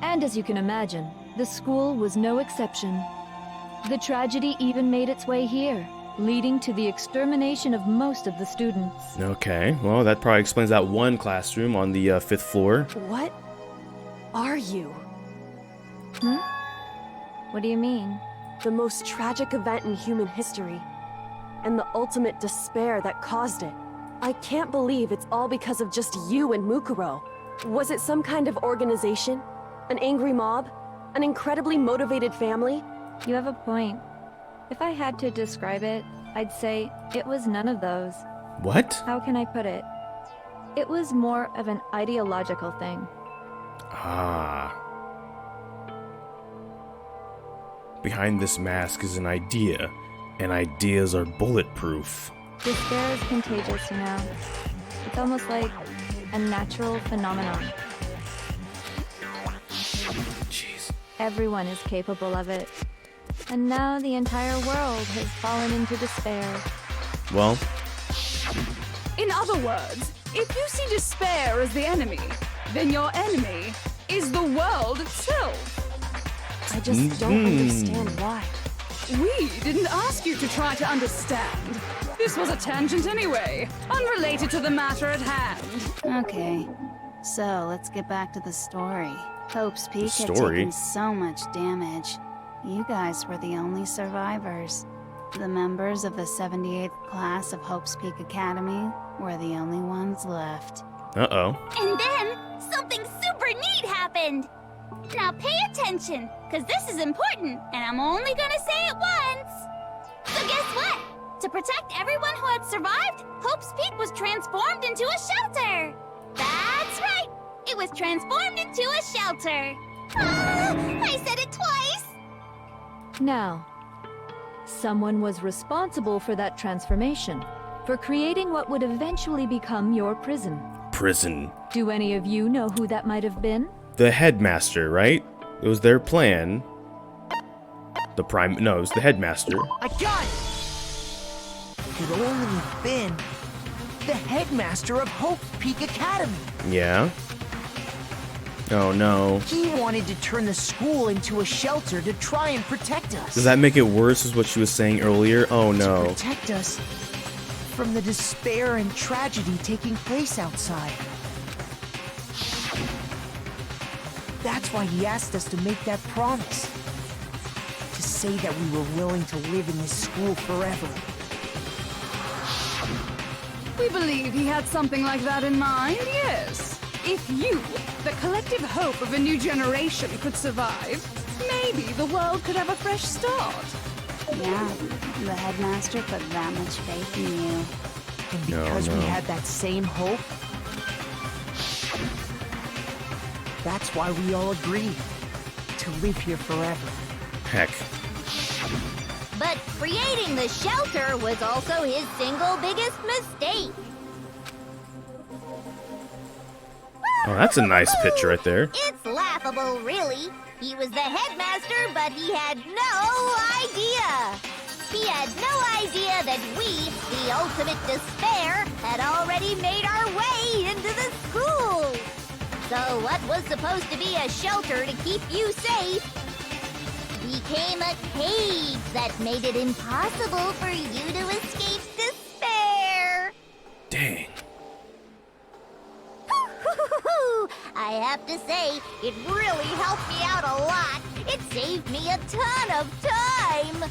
And as you can imagine, the school was no exception. The tragedy even made its way here, leading to the extermination of most of the students. Okay, well, that probably explains that one classroom on the 5th floor. What are you? What do you mean? The most tragic event in human history, and the ultimate despair that caused it. I can't believe it's all because of just you and Mukuro. Was it some kind of organization? An angry mob? An incredibly motivated family? You have a point. If I had to describe it, I'd say it was none of those. What? How can I put it? It was more of an ideological thing. Behind this mask is an idea, and ideas are bulletproof. Despair is contagious, you know. It's almost like a natural phenomenon. Jeez. Everyone is capable of it. And now the entire world has fallen into despair. Well, In other words, if you see despair as the enemy, then your enemy is the world itself. I just don't understand why. We didn't ask you to try to understand. This was a tangent anyway, unrelated to the matter at hand. Okay, so let's get back to the story. Hope's Peak had Story? taken so much damage. You guys were the only survivors. The members of the 78th class of Hope's Peak Academy were the only ones left. uh-oh. And then, something super neat happened! Now pay attention, because this is important, and I'm only gonna say it once! So guess what? To protect everyone who had survived, Hope's Peak was transformed into a shelter! That's right! It was transformed into a shelter! Ah, I said it twice! Now, someone was responsible for that transformation, for creating what would eventually become your prison. Prison. Do any of you know who that might have been? The headmaster, right? It was their plan. No, it was the headmaster. I got it! Could only have been the headmaster of Hope Peak Academy. Yeah? Oh no. He wanted to turn the school into a shelter to try and protect us. Does that make it worse, is what she was saying earlier? Oh To no. protect us from the despair and tragedy taking place outside. That's why he asked us to make that promise. To say that we were willing to live in this school forever. We believe he had something like that in mind, yes. If you, the collective hope of a new generation, could survive, maybe the world could have a fresh start. Yeah, the headmaster put that much faith in you. And because we had that same hope, that's why we all agreed to live here forever. Heck. But creating the shelter was also his single biggest mistake. Oh, that's a nice picture right there. It's laughable, really. He was the headmaster, but he had no idea. He had no idea that we, the ultimate despair, had already made our way into the school. So what was supposed to be a shelter to keep you safe became a cage that made it impossible for you to escape despair. Dang. I have to say, it really helped me out a lot. It saved me a ton of time.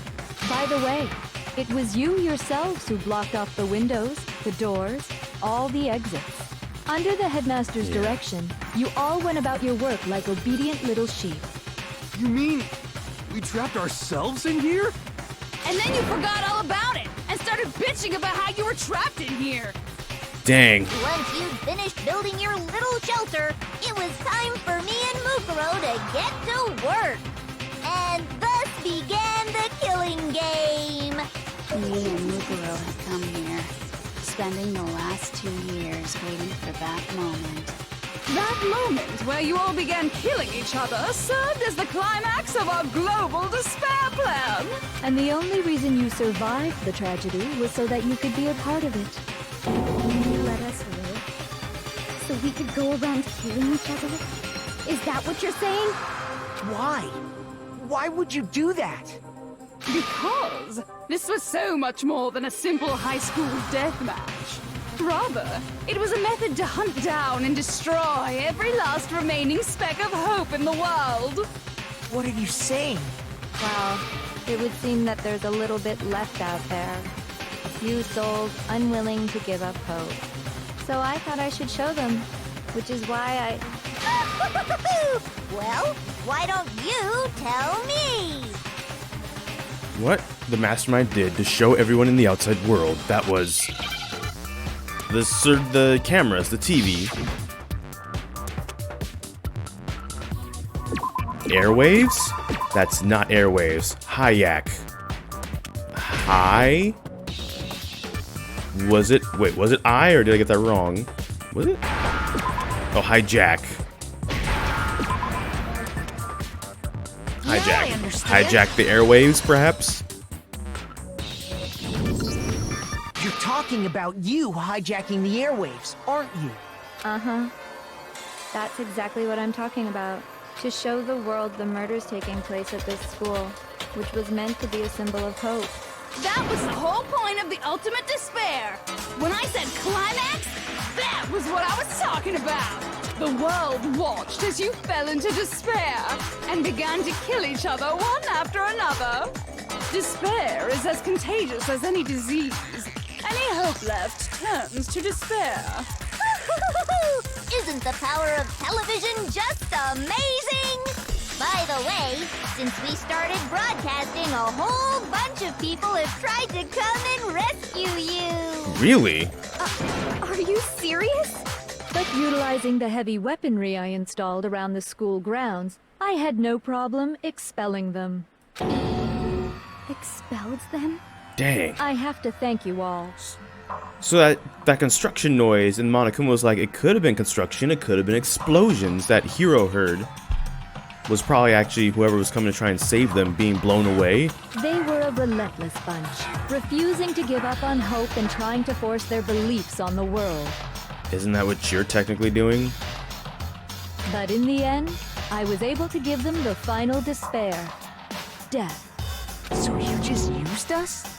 By the way, it was you yourselves who blocked off the windows, the doors, all the exits. Under the headmaster's direction, you all went about your work like obedient little sheep. You mean we trapped ourselves in here? And then you forgot all about it and started bitching about how you were trapped in here. Dang. Once you'd finished building your little shelter, it was time for me and Mukuro to get to work. And thus began the killing game. Me and Mukuro had come here, spending the last 2 years waiting for that moment. That moment where you all began killing each other served as the climax of our global despair plan. And the only reason you survived the tragedy was so that you could be a part of it. You let us live, so we could go around killing each other? Is that what you're saying? Why? Why would you do that? Because this was so much more than a simple high school death match. Rather, it was a method to hunt down and destroy every last remaining speck of hope in the world. What are you saying? Well, it would seem that there's a little bit left out there. A few souls unwilling to give up hope. So I thought I should show them, which is why Well, why don't you tell me? What the Mastermind did to show everyone in the outside world, that was the cameras, the TV. Airwaves? That's not airwaves. Hayak. Hi? Was it? Wait, was it I or did I get that wrong? Was it? Oh, hijack. Hijack. I understand. Hijack the airwaves, perhaps? You're talking about you hijacking the airwaves, aren't you? Uh-huh. That's exactly what I'm talking about. To show the world the murders taking place at this school, which was meant to be a symbol of hope. That was the whole point of the ultimate despair. When I said climax, that was what I was talking about. The world watched as you fell into despair and began to kill each other one after another. Despair is as contagious as any disease. Any hope left turns to despair. Isn't the power of television just amazing? By the way, since we started broadcasting, a whole bunch of people have tried to come and rescue you. Really? Are you serious? But utilizing the heavy weaponry I installed around the school grounds, I had no problem expelling them. Expelled them? Dang. I have to thank you all. So that construction noise in Monokuma was like, it could have been construction, it could have been explosions. That hero heard was probably actually whoever was coming to try and save them being blown away. They were a relentless bunch, refusing to give up on hope and trying to force their beliefs on the world. Isn't that what you're technically doing? But in the end, I was able to give them the final despair. Death. So you just used us?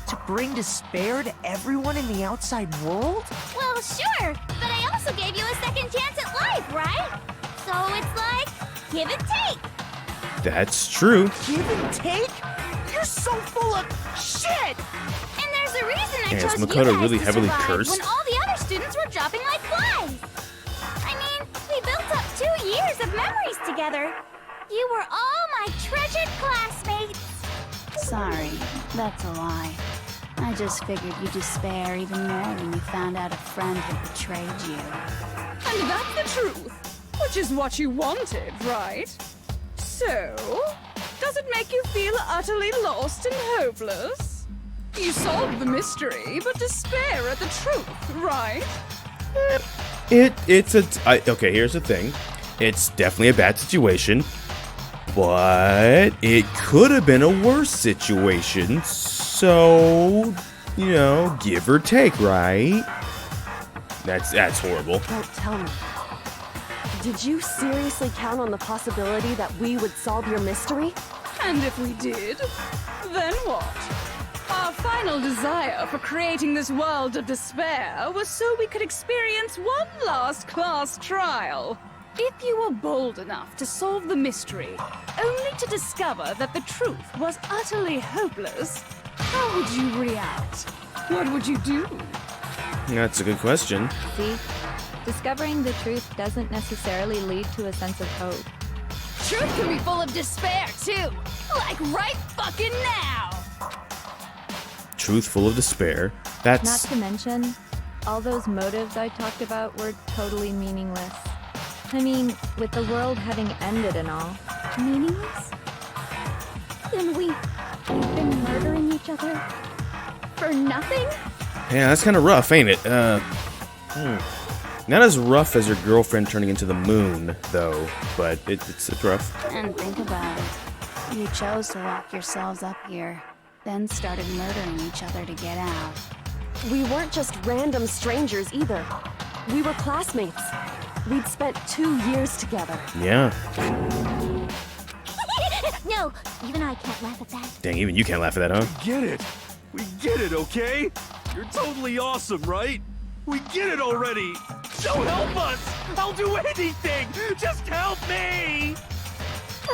To bring despair to everyone in the outside world? Well, sure, but I also gave you a second chance at life, right? So it's like, give and take. That's true. Give and take? You're so full of shit! And there's a reason I Damn, chose is you Mukuro guys really to heavily survive cursed? when all the other students were dropping like flies. I mean, we built up 2 years of memories together. You were all my treasured classmates. Sorry, that's a lie. I just figured you'd despair even more when you found out a friend had betrayed you. And that's the truth, which is what you wanted, right? So, does it make you feel utterly lost and hopeless? You solved the mystery, but despair at the truth, right? Okay, here's the thing. It's definitely a bad situation, but it could have been a worse situation. So, you know, give or take, right? That's horrible. Don't tell me. Did you seriously count on the possibility that we would solve your mystery? And if we did, then what? Our final desire for creating this world of despair was so we could experience one last class trial. If you were bold enough to solve the mystery, only to discover that the truth was utterly hopeless, how would you react? What would you do? That's a good question. See? Discovering the truth doesn't necessarily lead to a sense of hope. Truth can be full of despair, too. Like right fucking now. Truth full of despair. Not That's... to mention, all those motives I talked about were totally meaningless. I mean, with the world having ended and all. Meaningless? Then we've been murdering each other for nothing? Yeah, that's kind of rough, ain't it? Not as rough as your girlfriend turning into the moon, though, but it's rough. And think about it. You chose to lock yourselves up here, then started murdering each other to get out. We weren't just random strangers either. We were classmates. We'd spent 2 years together. Yeah. No, even I can't laugh at that. Dang, even you can't laugh at that, huh? Get it. We get it, okay? You're totally awesome, right? We get it already. So help us. I'll do anything. Just help me.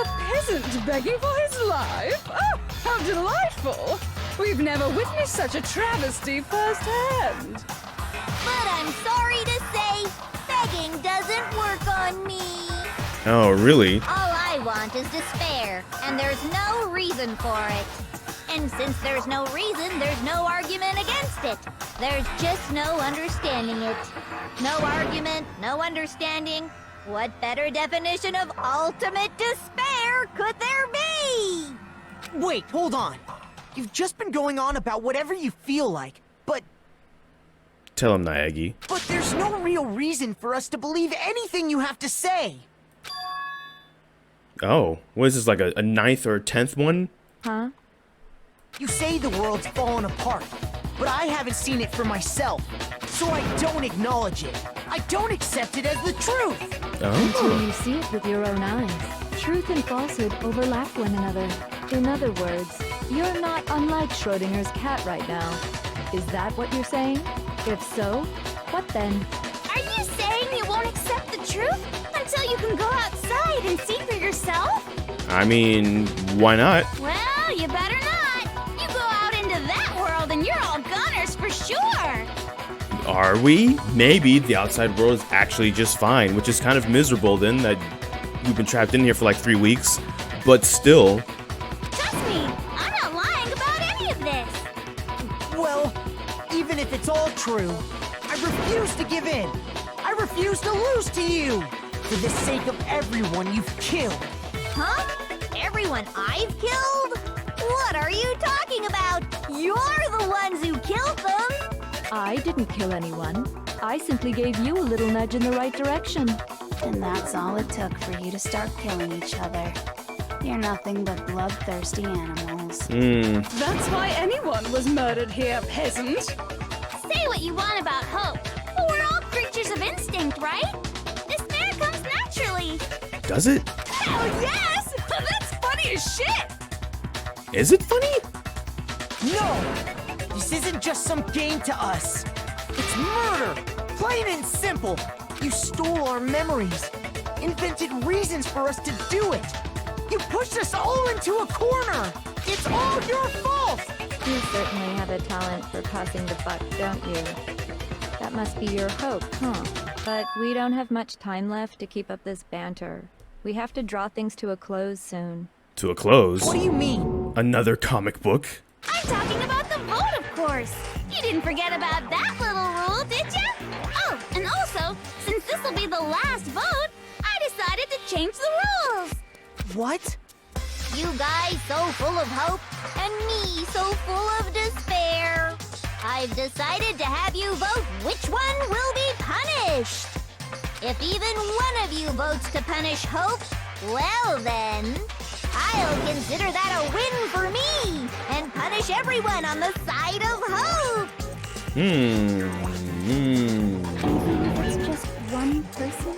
A peasant begging for his life? Oh, how delightful! We've never witnessed such a travesty firsthand. But I'm sorry to say, begging doesn't work on me. Oh, really? All I want is despair, and there's no reason for it. And since there's no reason, there's no argument against it. There's just no understanding it. No argument, no understanding. What better definition of ultimate despair could there be? Wait, hold on. You've just been going on about whatever you feel like, but Tell him, Naegi. there's no real reason for us to believe anything you have to say. Oh, what is this, like a 9th or 10th one? Huh? You say the world's fallen apart, but I haven't seen it for myself, so I don't acknowledge it. I don't accept it as the truth. Until you see it with your own eyes. Truth and falsehood overlap one another. In other words, you're not unlike Schrodinger's cat right now. Is that what you're saying? If so, what then? Are you saying you won't accept the truth until you can go outside and see for yourself? I mean, why not? Well, you better not. You go out into that world and you're all goners for sure. Are we? Maybe the outside world is actually just fine, which is kind of miserable then that we've been trapped in here for like 3 weeks. But still. Trust me, I'm not lying about any of this. Well, even if it's all true, I refuse to give in. I refuse to lose to you. For the sake of everyone you've killed. Huh? Everyone I've killed? What are you talking about? You're the ones who killed them! I didn't kill anyone. I simply gave you a little nudge in the right direction. And that's all it took for you to start killing each other. You're nothing but bloodthirsty animals. That's why anyone was murdered here, peasant. Say what you want about hope, but we're all creatures of instinct, right? Despair comes naturally. Does it? Hell yes! That's funny as shit! Is it funny? No! This isn't just some game to us. It's murder! Plain and simple. You stole our memories. Invented reasons for us to do it. You pushed us all into a corner. It's all your fault! You certainly have a talent for passing the buck, don't you? That must be your hope, huh? But we don't have much time left to keep up this banter. We have to draw things to a close soon. To a close? What do you mean? Another comic book? I'm talking about the vote, of course. You didn't forget about that little rule, did you? Oh, and also, since this will be the last vote, I decided to change the rules. What? You guys so full of hope, and me so full of despair. I've decided to have you vote which one will be punished. If even one of you votes to punish Hope, well then, I'll consider that a win for me, and punish everyone on the side of Hope. It's just one person?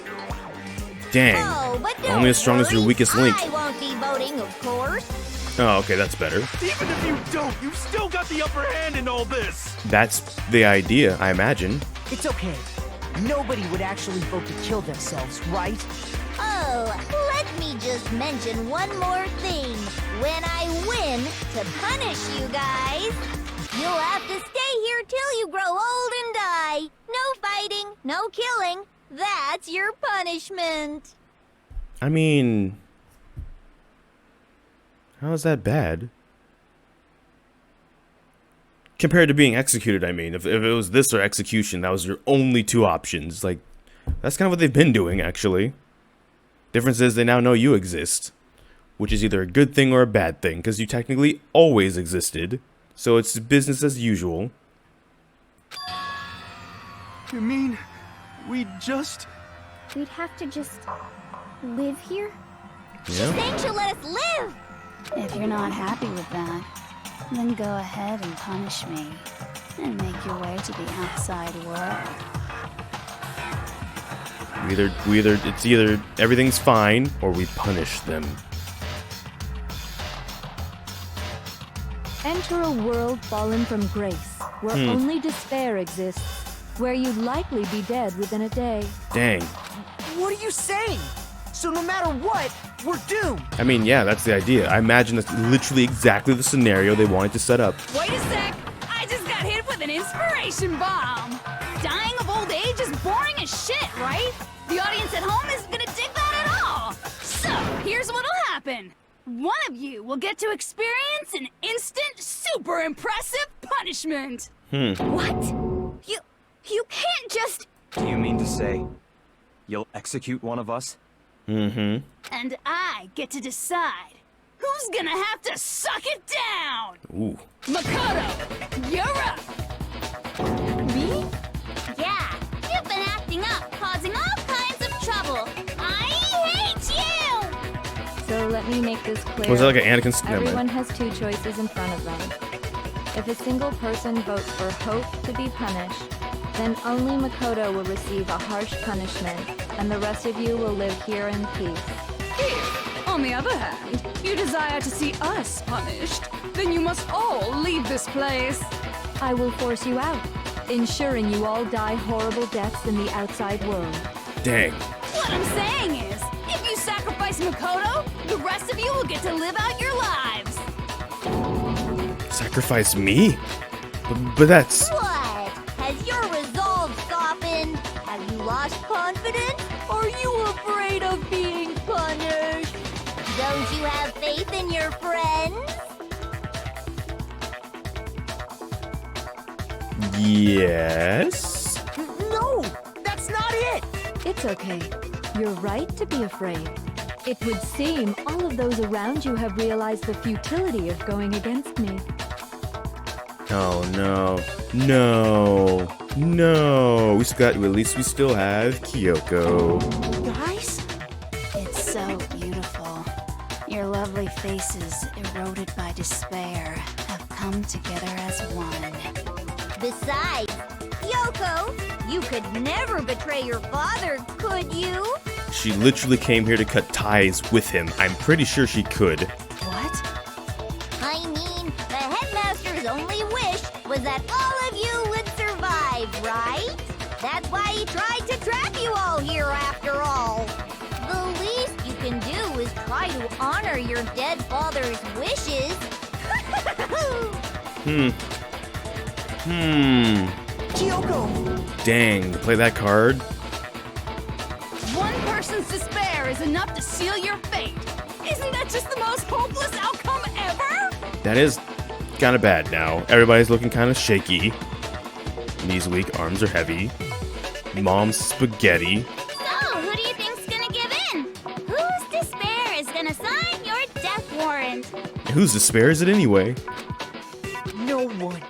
Dang. Oh, but don't Only as strong as your worry, weakest link. I won't be voting, of course. Oh, okay, that's better. Even if you don't, you've still got the upper hand in all this. That's the idea, I imagine. It's okay. Nobody would actually vote to kill themselves, right? Oh, let me just mention one more thing. When I win to punish you guys, you'll have to stay here till you grow old and die. No fighting, no killing. That's your punishment. I mean, how is that bad? Compared to being executed, I mean. If it was this or execution, that was your only two options. Like, that's kind of what they've been doing, actually. Difference is they now know you exist. Which is either a good thing or a bad thing, because you technically always existed. So it's business as usual. You mean we just... We'd have to just live here? Yeah. Saying she'll let us live. If you're not happy with that, then go ahead and punish me and make your way to the outside world. It's either everything's fine or we punish them. Enter a world fallen from grace, where only despair exists, where you'd likely be dead within a day. Dang. What are you saying? So no matter what, we're doomed. I mean, yeah, that's the idea. I imagine that's literally exactly the scenario they wanted to set up. Wait a sec! I just got hit with an inspiration bomb! Dying of old age is boring as shit, right? The audience at home isn't gonna dig that at all! So, here's what'll happen. One of you will get to experience an instant, super impressive punishment! What? You can't just... Do you mean to say you'll execute one of us? Mm-hmm. And I get to decide who's gonna have to suck it down! Ooh. Mukuro, you're up! Me? Yeah, you've been acting up, causing all kinds of trouble. I hate you! So let me make this clear. Was it like an Anakin? Never mind. Everyone has two choices in front of them. If a single person votes for Hope to be punished, then only Mukuro will receive a harsh punishment, and the rest of you will live here in peace. If, on the other hand, you desire to see us punished, then you must all leave this place. I will force you out, ensuring you all die horrible deaths in the outside world. Dang. What I'm saying is, if you sacrifice Mukuro, the rest of you will get to live out your lives. Sacrifice me? But that's... What? Has your resolve softened? Have you lost confidence? Are you afraid of being punished? Don't you have faith in your friends? Yes? No! That's not it! It's okay. You're right to be afraid. It would seem all of those around you have realized the futility of going against me. Oh no. No. No. At least we still have Kyoko. Guys? It's so beautiful. Your lovely faces, eroded by despair, have come together as one. Besides, Yoko, you could never betray your father, could you? She literally came here to cut ties with him. I'm pretty sure she could. What? I mean, the headmaster's only wish was that all of you would survive, right? That's why he tried to trap you all here after all. The least you can do is try to honor your dead father's wishes. Kyoko! Dang, to play that card? One person's despair is enough to seal your fate. Isn't that just the most hopeless outcome ever? That is kind of bad now. Everybody's looking kind of shaky. Knees weak, arms are heavy. Mom's spaghetti. So, who do you think's gonna give in? Whose despair is gonna sign your death warrant? Whose despair is it anyway? No one.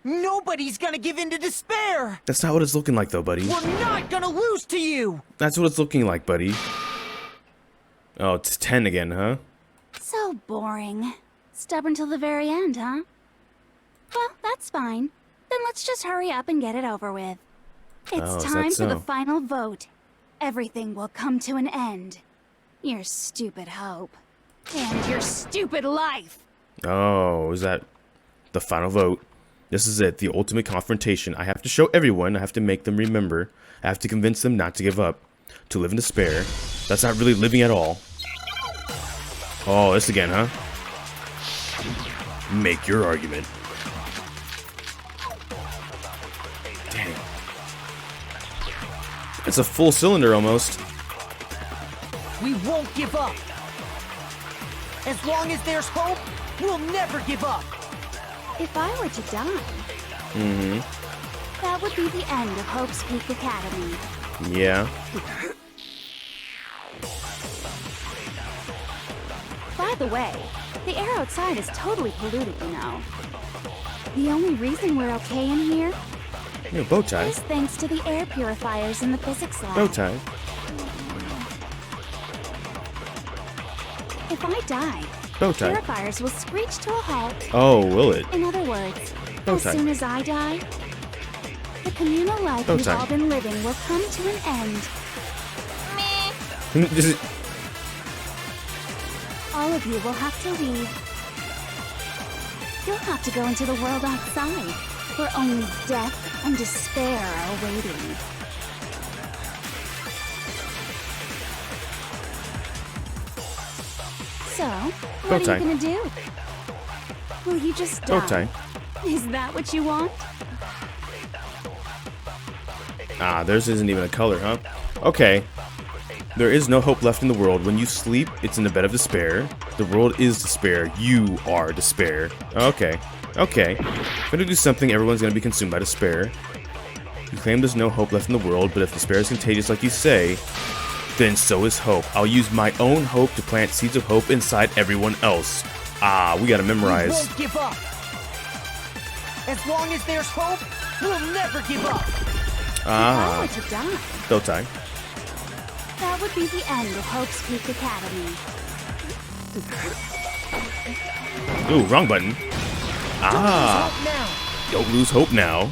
Nobody's gonna give in to despair! That's not what it's looking like though, buddy. We're not gonna lose to you! That's what it's looking like, buddy. Oh, it's 10 again, huh? So boring. Stubborn till the very end, huh? Well, that's fine. Then let's just hurry up and get it over with. It's Oh, is that time for the so? final vote. Everything will come to an end. Your stupid hope. And your stupid life! Oh, is that the final vote? This is it, the ultimate confrontation. I have to show everyone, I have to make them remember. I have to convince them not to give up, to live in despair. That's not really living at all. Oh, this again, huh? Make your argument. Dang. It's a full cylinder almost. We won't give up! As long as there's hope, we'll never give up! If I were to die, that would be the end of Hope's Peak Academy. Yeah. By the way, the air outside is totally polluted, you know. The only reason we're okay in here Yeah, bow tie. is thanks to the air purifiers in the physics lab. Bow tie. If I die, Bow the tie. purifiers will screech to a halt. Oh, will it? In other words, Bow as tie. soon as I die, the communal life Bow we've tie. all been living will come to an end. This is- All of you will have to leave. You'll have to go into the world outside, where only death and despair are awaiting. So, Bow what are tie. you gonna do? Will you just Bow die? tie. Is that what you want? Ah, theirs isn't even a color, huh? Okay. There is no hope left in the world. When you sleep, it's in a bed of despair. The world is despair. You are despair. Okay. Okay. If I'm gonna do something, everyone's gonna be consumed by despair. You claim there's no hope left in the world, but if despair is contagious like you say, then so is hope. I'll use my own hope to plant seeds of hope inside everyone else. Ah, we gotta We memorize. won't give up! As long as there's hope, we'll never give up! If I Ah, were to die, bow tie. that would be the end of Hope's Peak Academy. Ooh, wrong button. Ah. Don't lose hope now.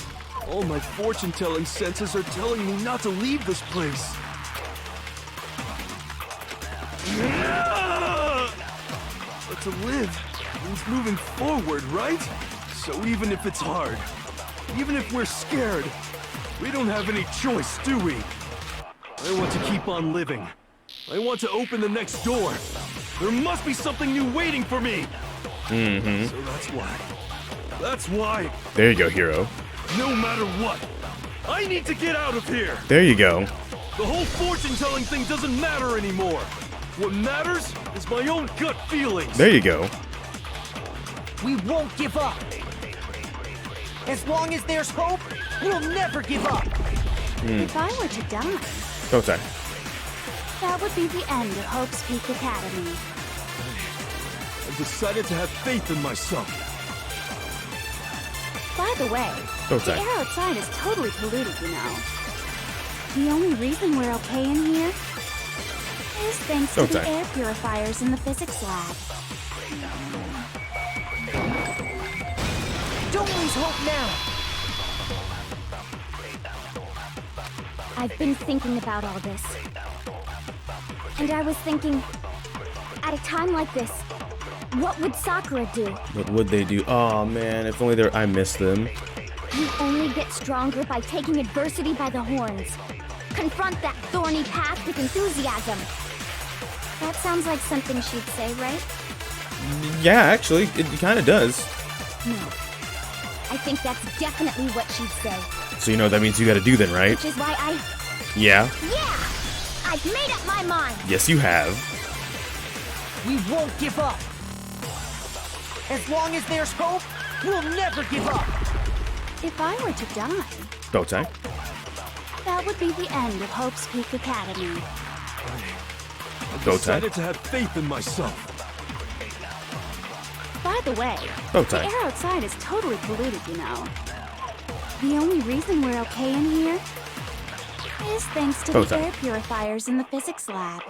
All my fortune-telling senses are telling me not to leave this place. But to live means moving forward, right? So even if it's hard, even if we're scared, we don't have any choice, do we? I want to keep on living. I want to open the next door. There must be something new waiting for me. Mm-hmm. So that's why. That's why. There you go, hero. No matter what, I need to get out of here. There you go. The whole fortune-telling thing doesn't matter anymore. What matters is my own gut feelings. There you go. We won't give up. As long as there's hope, we'll never give up. If I were to die, Don't say. that would be the end of Hope's Peak Academy. I've decided to have faith in myself. By the way, Don't the say. air outside is totally polluted, you know. The only reason we're okay in here is thanks to Don't the say. air purifiers in the physics lab. Don't lose hope now. I've been thinking about all this. And I was thinking, at a time like this, what would Sakura do? What would they do? Oh man, if only I missed them. You only get stronger by taking adversity by the horns. Confront that thorny path with enthusiasm. That sounds like something she'd say, right? Yeah, actually, it kind of does. No. I think that's definitely what she'd say. So you know what that means you got to do then, right? Which is why Yeah. Yeah! I've made up my mind! Yes, you have. We won't give up. As long as there's hope, we'll never give up. If I were to die, Don't say. that would be the end of Hope's Peak Academy. I've Don't say. decided to have faith in myself. By the way, Don't the say. air outside is totally polluted, you know. The only reason we're okay in here is thanks to Don't the say. air purifiers in the physics lab.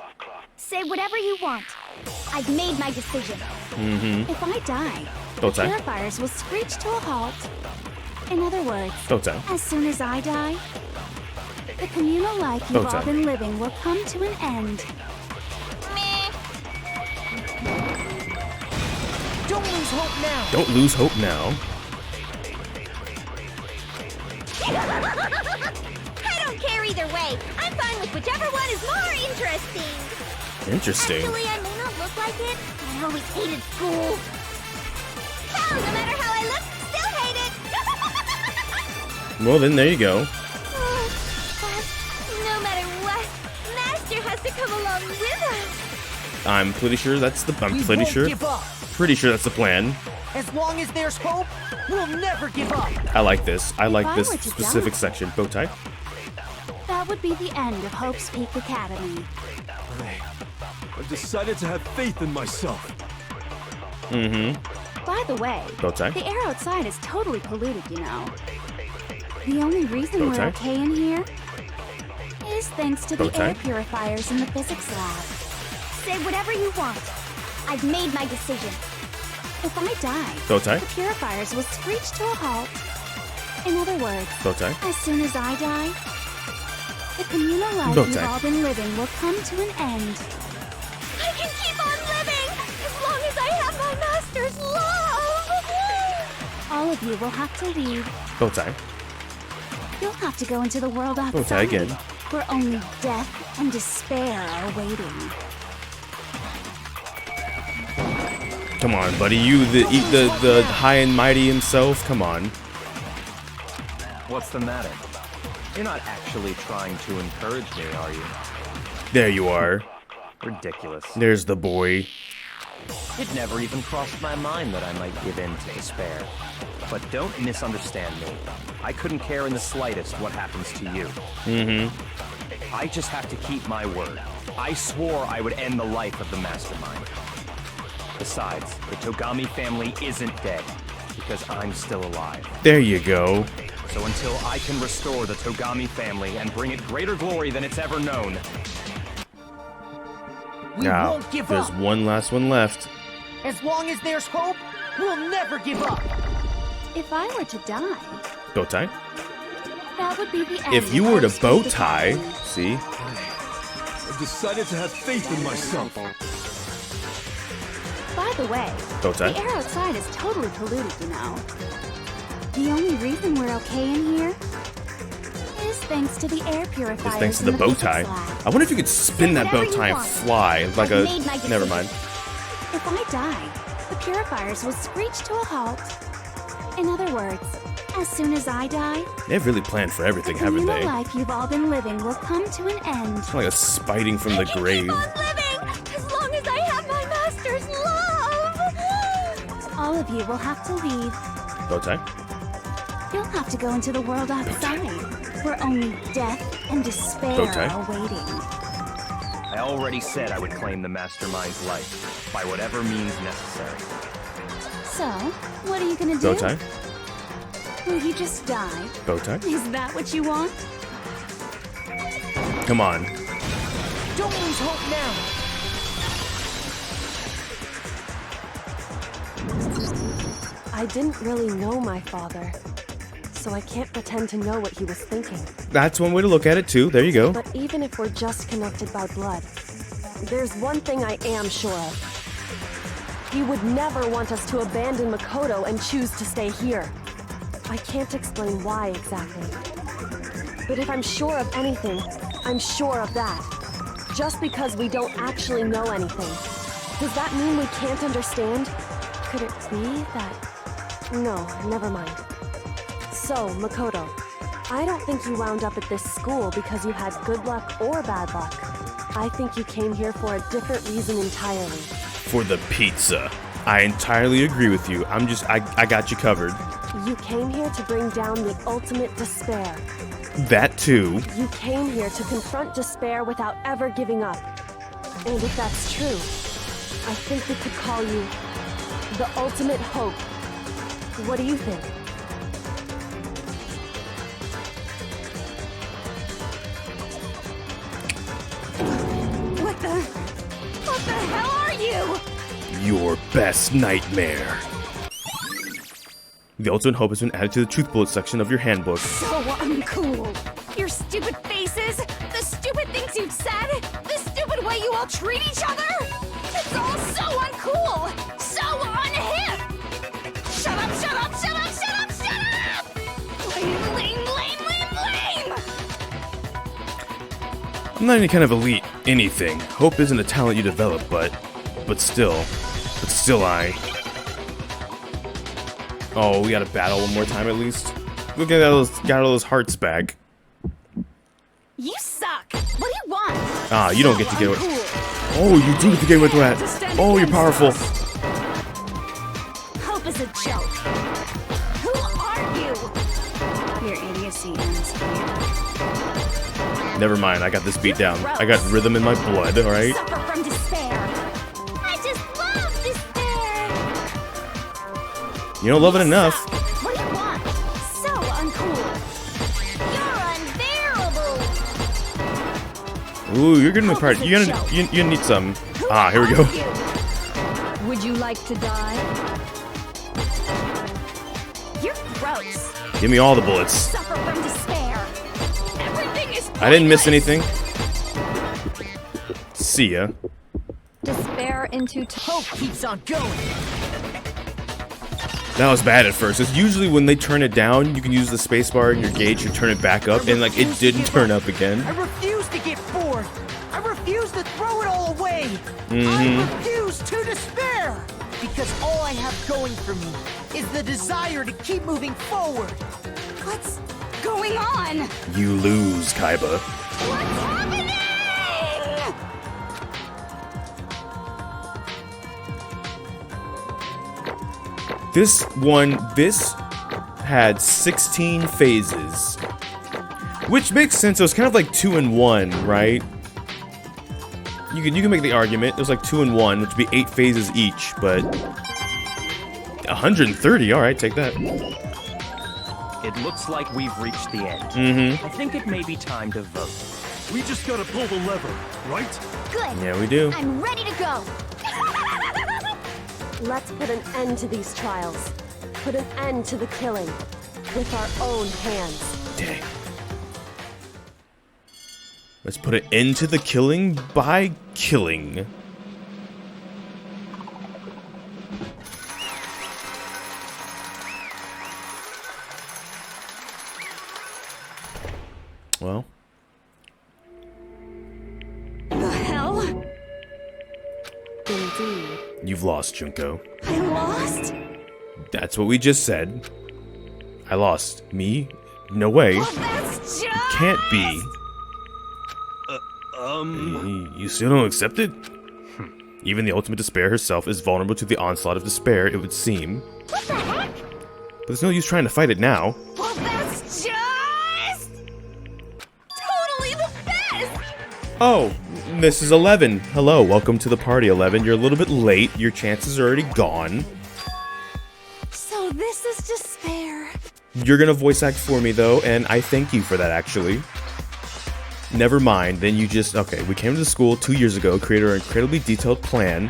Say whatever you want. I've made my decision. Mm-hmm. If I die, Don't the say. purifiers will screech to a halt. In other words, Don't say. as soon as I die, the communal life Don't you've all say. been living will come to an end. Don't lose hope now. Don't lose hope now. I don't care either way. I'm fine with whichever one is more interesting. Interesting. Actually, I may not look like it, but I always hated school. Hell, no matter how I look, still hate it. Well, then there you go. But no matter what, Master has to come along with us. I'm pretty sure that's the. I'm We pretty won't sure. give up. Pretty sure that's the plan. As long as there's hope, we'll never give up. I like this. I like I this were to specific die. section. Bow tie. That would be the end of Hope's Peak Academy. I've decided to have faith in myself. Mm-hmm. By the way, Bow tie. the air outside is totally polluted, you know. The only reason Bow we're tie. okay in here is thanks to Bow the tie. air purifiers in the physics lab. Say whatever you want. I've made my decision. If I die, Bow tie. the purifiers will screech to a halt. In other words, Bow tie. as soon as I die, the communal life Bow you've tie. all been living will come to an end. I can keep on living as long as I have my master's love. All of you will have to leave. Bow tie. You'll have to go into the world outside, Bow tie again. where only death and despair are waiting. Come on, buddy. You the high and mighty himself. Come on. What's the matter? You're not actually trying to encourage me, are you? There you are. Ridiculous. There's the boy. It never even crossed my mind that I might give in to despair. But don't misunderstand me. I couldn't care in the slightest what happens to you. Mm-hmm. I just have to keep my word. I swore I would end the life of the Mastermind. Besides, the Togami family isn't dead, because I'm still alive. There you go. So until I can restore the Togami family and bring it greater glory than it's ever known, We Now, won't give there's up. one last one left. As long as there's hope, we'll never give up. If I were to die, Bow tie. that would be the end. If you of were to our bow school tie, department. see? I've decided to have faith in myself. By the way, Bow tie. the air outside is totally polluted, you know. The only reason we're okay in here is thanks to the air purifiers. It's thanks to in the bow physics tie. lab. I wonder if you could spin that bow Whatever you tie and want. fly like I've a. made my Never decision. mind. If I die, the purifiers will screech to a halt. In other words, as soon as I die, They've really planned for everything, the haven't communal they? life you've all been living will come to an end. It's like a spiting from the grave. Keep on living as long as I have my master's love. All of you will have to leave. Bow tie. You'll have to go into the world outside, where only death and despair Bow tie. are waiting. I already said I would claim the Mastermind's life, by whatever means necessary. So, what are you gonna do? Bow tie. Will you just die? Bow tie. Is that what you want? Come on. Don't lose hope now. I didn't really know my father, so I can't pretend to know what he was thinking. That's one way to look at it too. There you go. But even if we're just connected by blood, there's one thing I am sure of. He would never want us to abandon Mukuro and choose to stay here. I can't explain why exactly. But if I'm sure of anything, I'm sure of that. Just because we don't actually know anything, does that mean we can't understand? Could it be that... No, never mind. So, Makoto, I don't think you wound up at this school because you had good luck or bad luck. I think you came here for a different reason entirely. For the pizza. I entirely agree with you. I got you covered. You came here to bring down the ultimate despair. That too. You came here to confront despair without ever giving up. And if that's true, I think we could call you the ultimate hope. What do you think? What the hell are you? Your best nightmare. The ultimate hope has been added to the truth bullet section of your handbook. So uncool. Your stupid faces, the stupid things you've said, the stupid way you all treat each other. It's all so uncool, so unhip. Shut up, shut up, shut up, shut up, shut up! Lame, lame, lame, lame, lame! I'm not any kind of elite anything. Hope isn't a talent you develop, but still I. Oh, we gotta battle one more time at least. Look at those, got all those hearts back. You suck. What do you want? Ah, you don't get to get away. Uncool. Oh, you do get to get away with that. Oh, you're powerful. Hope is a joke. Who are you? Your idiocy ends here. Never mind, I got this beat down. I got rhythm in my blood, alright? Suffer from despair. I just love despair. You don't love it enough. What do you want? So uncool. You're unbearable. Ooh, you're getting the part. You're gonna you need some. Ah, here we go. Would you like to die? You're gross. Give me all the bullets. Suffer from despair. Everything is I didn't miss pointless. anything. See ya. Despair into Hope keeps on going. That was bad at first. It's usually when they turn it down, you can use the spacebar in your gauge to turn it back up, and like it didn't turn up again. I refuse to get bored. I refuse to throw it all away. Mm-hmm. I refuse to despair. Because all I have going for me is the desire to keep moving forward. What's going on? You lose, Kaiba. What's happening? This had 16 phases. Which makes sense. It was kind of like 2 in 1, right? You can make the argument. It was like 2 in 1, which would be 8 phases each, but 130, alright, take that. It looks like we've reached the end. Mm-hmm. I think it may be time to vote. We just gotta pull the lever, right? Good. Yeah, we do. I'm ready to go. Let's put an end to these trials. put an end to the killing with our own hands. Dang. Let's put an end to the killing by killing. Well. The hell? Indeed. You've lost, Junko. I lost? That's what we just said. I lost. Me? No way. Oh, that's just... Can't be. You still don't accept it? Even the ultimate despair herself is vulnerable to the onslaught of despair, it would seem. What the heck? But there's no use trying to fight it now. Well, that's just... totally the best! Oh, Mrs. 11. Hello, welcome to the party, 11. You're a little bit late. Your chances are already gone. So this is despair. You're gonna voice act for me, though, and I thank you for that, actually. Never mind, then you just... Okay, we came to the school 2 years ago, created our incredibly detailed plan.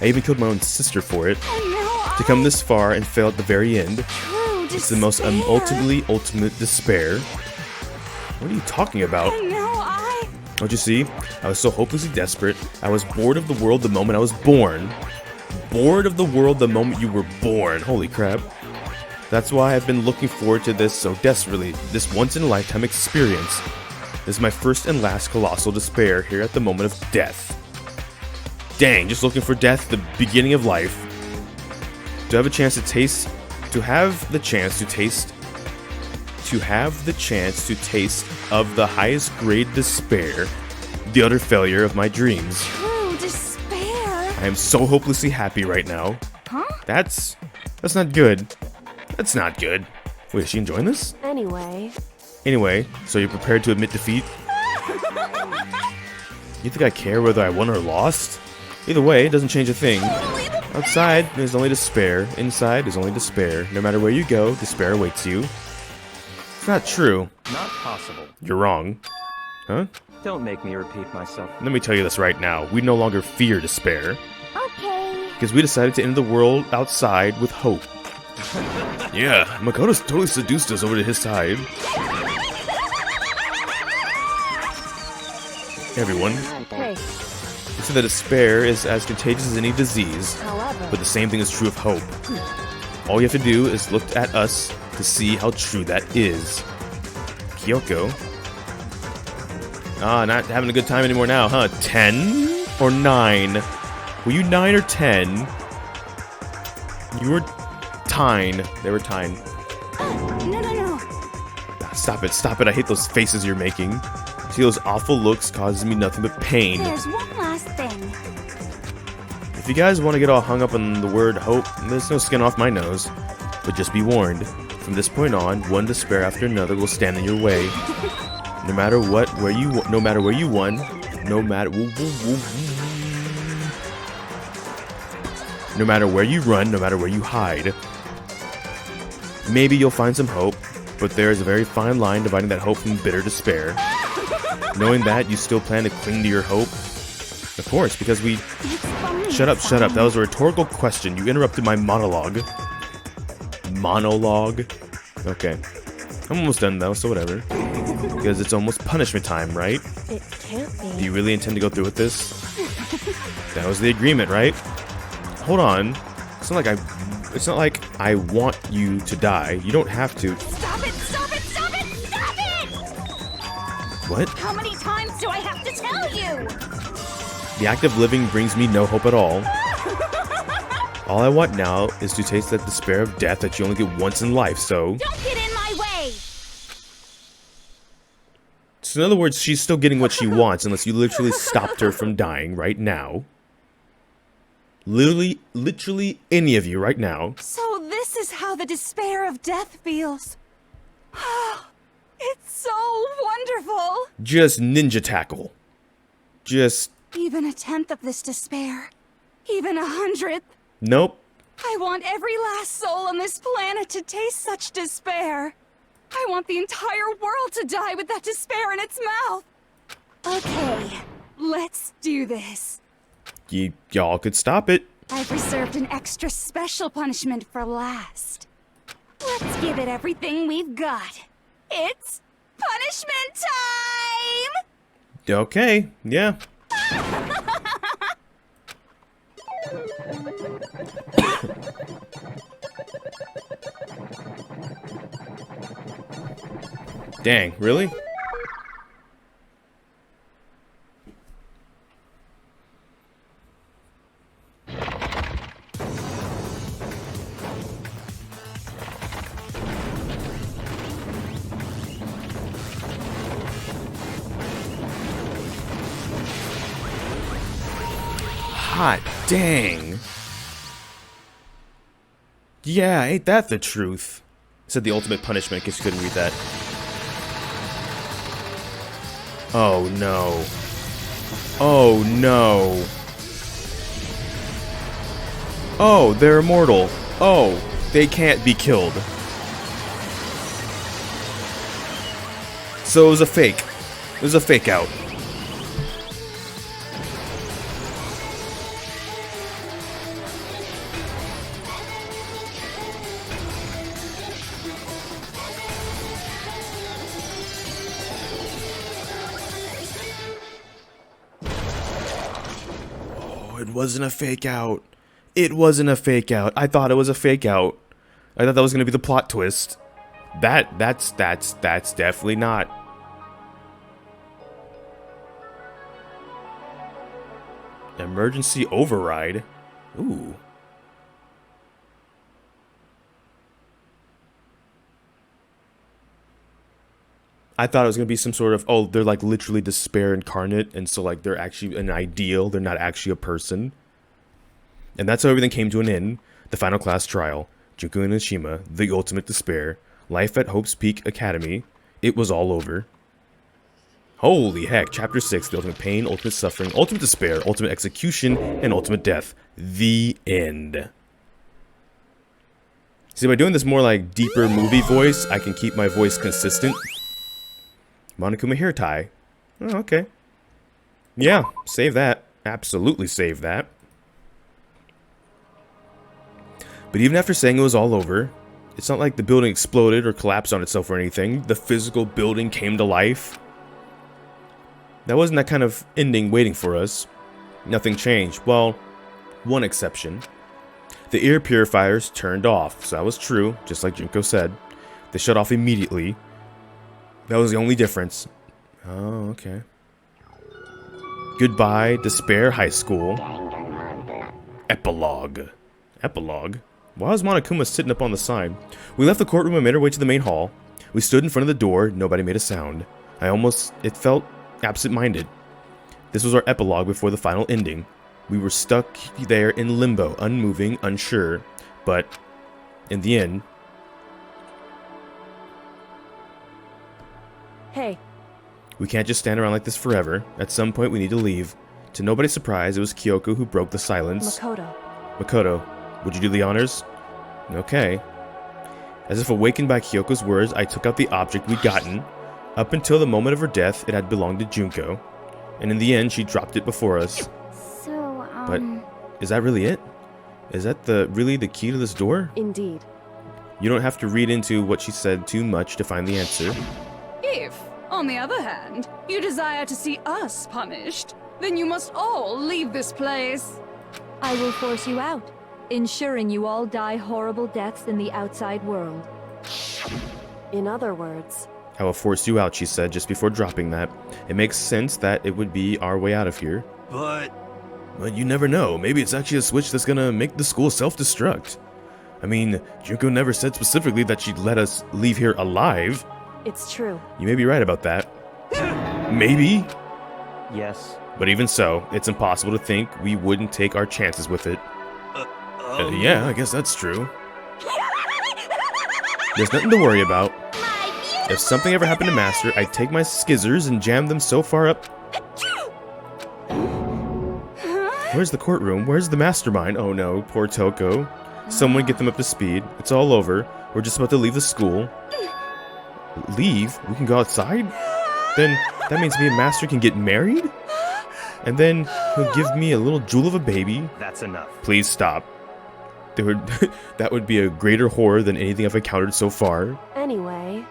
I even killed my own sister for it. To come this far and fail at the very end. It's the most ultimate despair. What are you talking about? Don't you see? I was so hopelessly desperate. I was bored of the world the moment I was born. Bored of the world the moment you were born. Holy crap. That's why I've been looking forward to this so desperately. This once-in-a-lifetime experience. This is my first and last colossal despair here at the moment of death. Dang, just looking for death at the beginning of life. To have a chance to taste... To have the chance to taste... To have the chance to taste of the highest grade despair. The utter failure of my dreams. True despair. I am so hopelessly happy right now. Huh? That's not good. That's not good. Wait, is she enjoying this? Anyway, so you're prepared to admit defeat? You think I care whether I won or lost? Either way, it doesn't change a thing. Outside, there's only despair. Inside, there's only despair. No matter where you go, despair awaits you. It's not true. Not possible. You're wrong. Huh? Don't make me repeat myself. Let me tell you this right now. We no longer fear despair. Okay. Because we decided to end the world outside with hope. Yeah, Makoto's totally seduced us over to his side. Everyone. Hey. They say that despair is as contagious as any disease, but the same thing is true of hope. All you have to do is look at us to see how true that is. Kyoko. Ah, not having a good time anymore now, huh? 10 or 9? Were you 9 or 10? You were Tyne. They were Tyne. No. Stop it, I hate those faces you're making. See, those awful looks causes me nothing but pain. There's one last thing. If you guys want to get all hung up on the word hope, there's no skin off my nose. But just be warned, from this point on, one despair after another will stand in your way. No matter what, where you won, no matter where you run, no matter where you hide. Maybe you'll find some hope, but there is a very fine line dividing that hope from bitter despair. Knowing that, you still plan to cling to your hope? Of course, because we... Shut up. That was a rhetorical question. You interrupted my monologue. Monologue? Okay. I'm almost done, though, so whatever. Because it's almost punishment time, right? It can't be. Do you really intend to go through with this? That was the agreement, right? Hold on. It's not like I want you to die. You don't have to. Stop it! What? How many times do I have to tell you? The act of living brings me no hope at all. All I want now is to taste that despair of death that you only get once in life, so... Don't get in my way! So in other words, she's still getting what she wants unless you literally stopped her from dying right now. Literally any of you right now. So this is how the despair of death feels. It's so wonderful! Just ninja tackle. Just... Even a 10th of this despair. Even 100th. Nope. I want every last soul on this planet to taste such despair. I want the entire world to die with that despair in its mouth. Okay, let's do this. Y'all could stop it. I've reserved an extra special punishment for last. Let's give it everything we've got. It's punishment time! Okay, yeah. Dang, really? Hot dang. Yeah, ain't that the truth? Said the ultimate punishment, in case you couldn't read that. Oh no. Oh no. Oh, they're immortal. Oh, they can't be killed. So it was a fake. It was a fake out. It wasn't a fake out. It wasn't a fake out. I thought it was a fake out. I thought that was gonna be the plot twist. That's definitely not. Emergency override. Ooh. I thought it was gonna be some sort of, oh, they're like literally despair incarnate, and so like they're actually an ideal, they're not actually a person. And that's how everything came to an end. The final class trial, Junko and Nishima, the ultimate despair, life at Hope's Peak Academy. It was all over. Holy heck, chapter 6, the ultimate pain, ultimate suffering, ultimate despair, ultimate execution, and ultimate death. The end. See, by doing this more like deeper movie voice, I can keep my voice consistent. Monokuma hair tie. Oh, okay. Yeah, save that. Absolutely save that. But even after saying it was all over, it's not like the building exploded or collapsed on itself or anything. The physical building came to life. That wasn't that kind of ending waiting for us. Nothing changed. Well, one exception. The air purifiers turned off, so that was true, just like Junko said. They shut off immediately. That was the only difference. Oh, okay. Goodbye, Despair High School. Epilogue. Epilogue? Why was Monokuma sitting up on the sign? We left the courtroom and made our way to the main hall. We stood in front of the door. Nobody made a sound. It felt absent-minded. This was our epilogue before the final ending. We were stuck there in limbo, unmoving, unsure. But, in the end... Hey. We can't just stand around like this forever. At some point, we need to leave. To nobody's surprise, it was Kyoko who broke the silence. Makoto, would you do the honors? Okay. As if awakened by Kyoko's words, I took out the object we'd gotten. Up until the moment of her death, it had belonged to Junko. And in the end, she dropped it before us. So, But, is that really it? Is that really the key to this door? Indeed. You don't have to read into what she said too much to find the answer. If, on the other hand, you desire to see us punished, then you must all leave this place. I will force you out, ensuring you all die horrible deaths in the outside world. In other words... I will force you out, she said just before dropping that. It makes sense that it would be our way out of here. But you never know. Maybe it's actually a switch that's gonna make the school self-destruct. I mean, Junko never said specifically that she'd let us leave here alive. It's true. You may be right about that. Maybe. Yes. But even so, it's impossible to think we wouldn't take our chances with it. Yeah, I guess that's true. There's nothing to worry about. If something ever happened to Master, I'd take my skizzers and jam them so far up. Where's the courtroom? Where's the Mastermind? Oh no, poor Toko. Someone get them up to speed. It's all over. We're just about to leave the school. Leave? We can go outside? Then that means me and Master can get married? And then he'll give me a little jewel of a baby? That's enough. Please stop. that would be a greater horror than anything I've encountered so far. Anyway,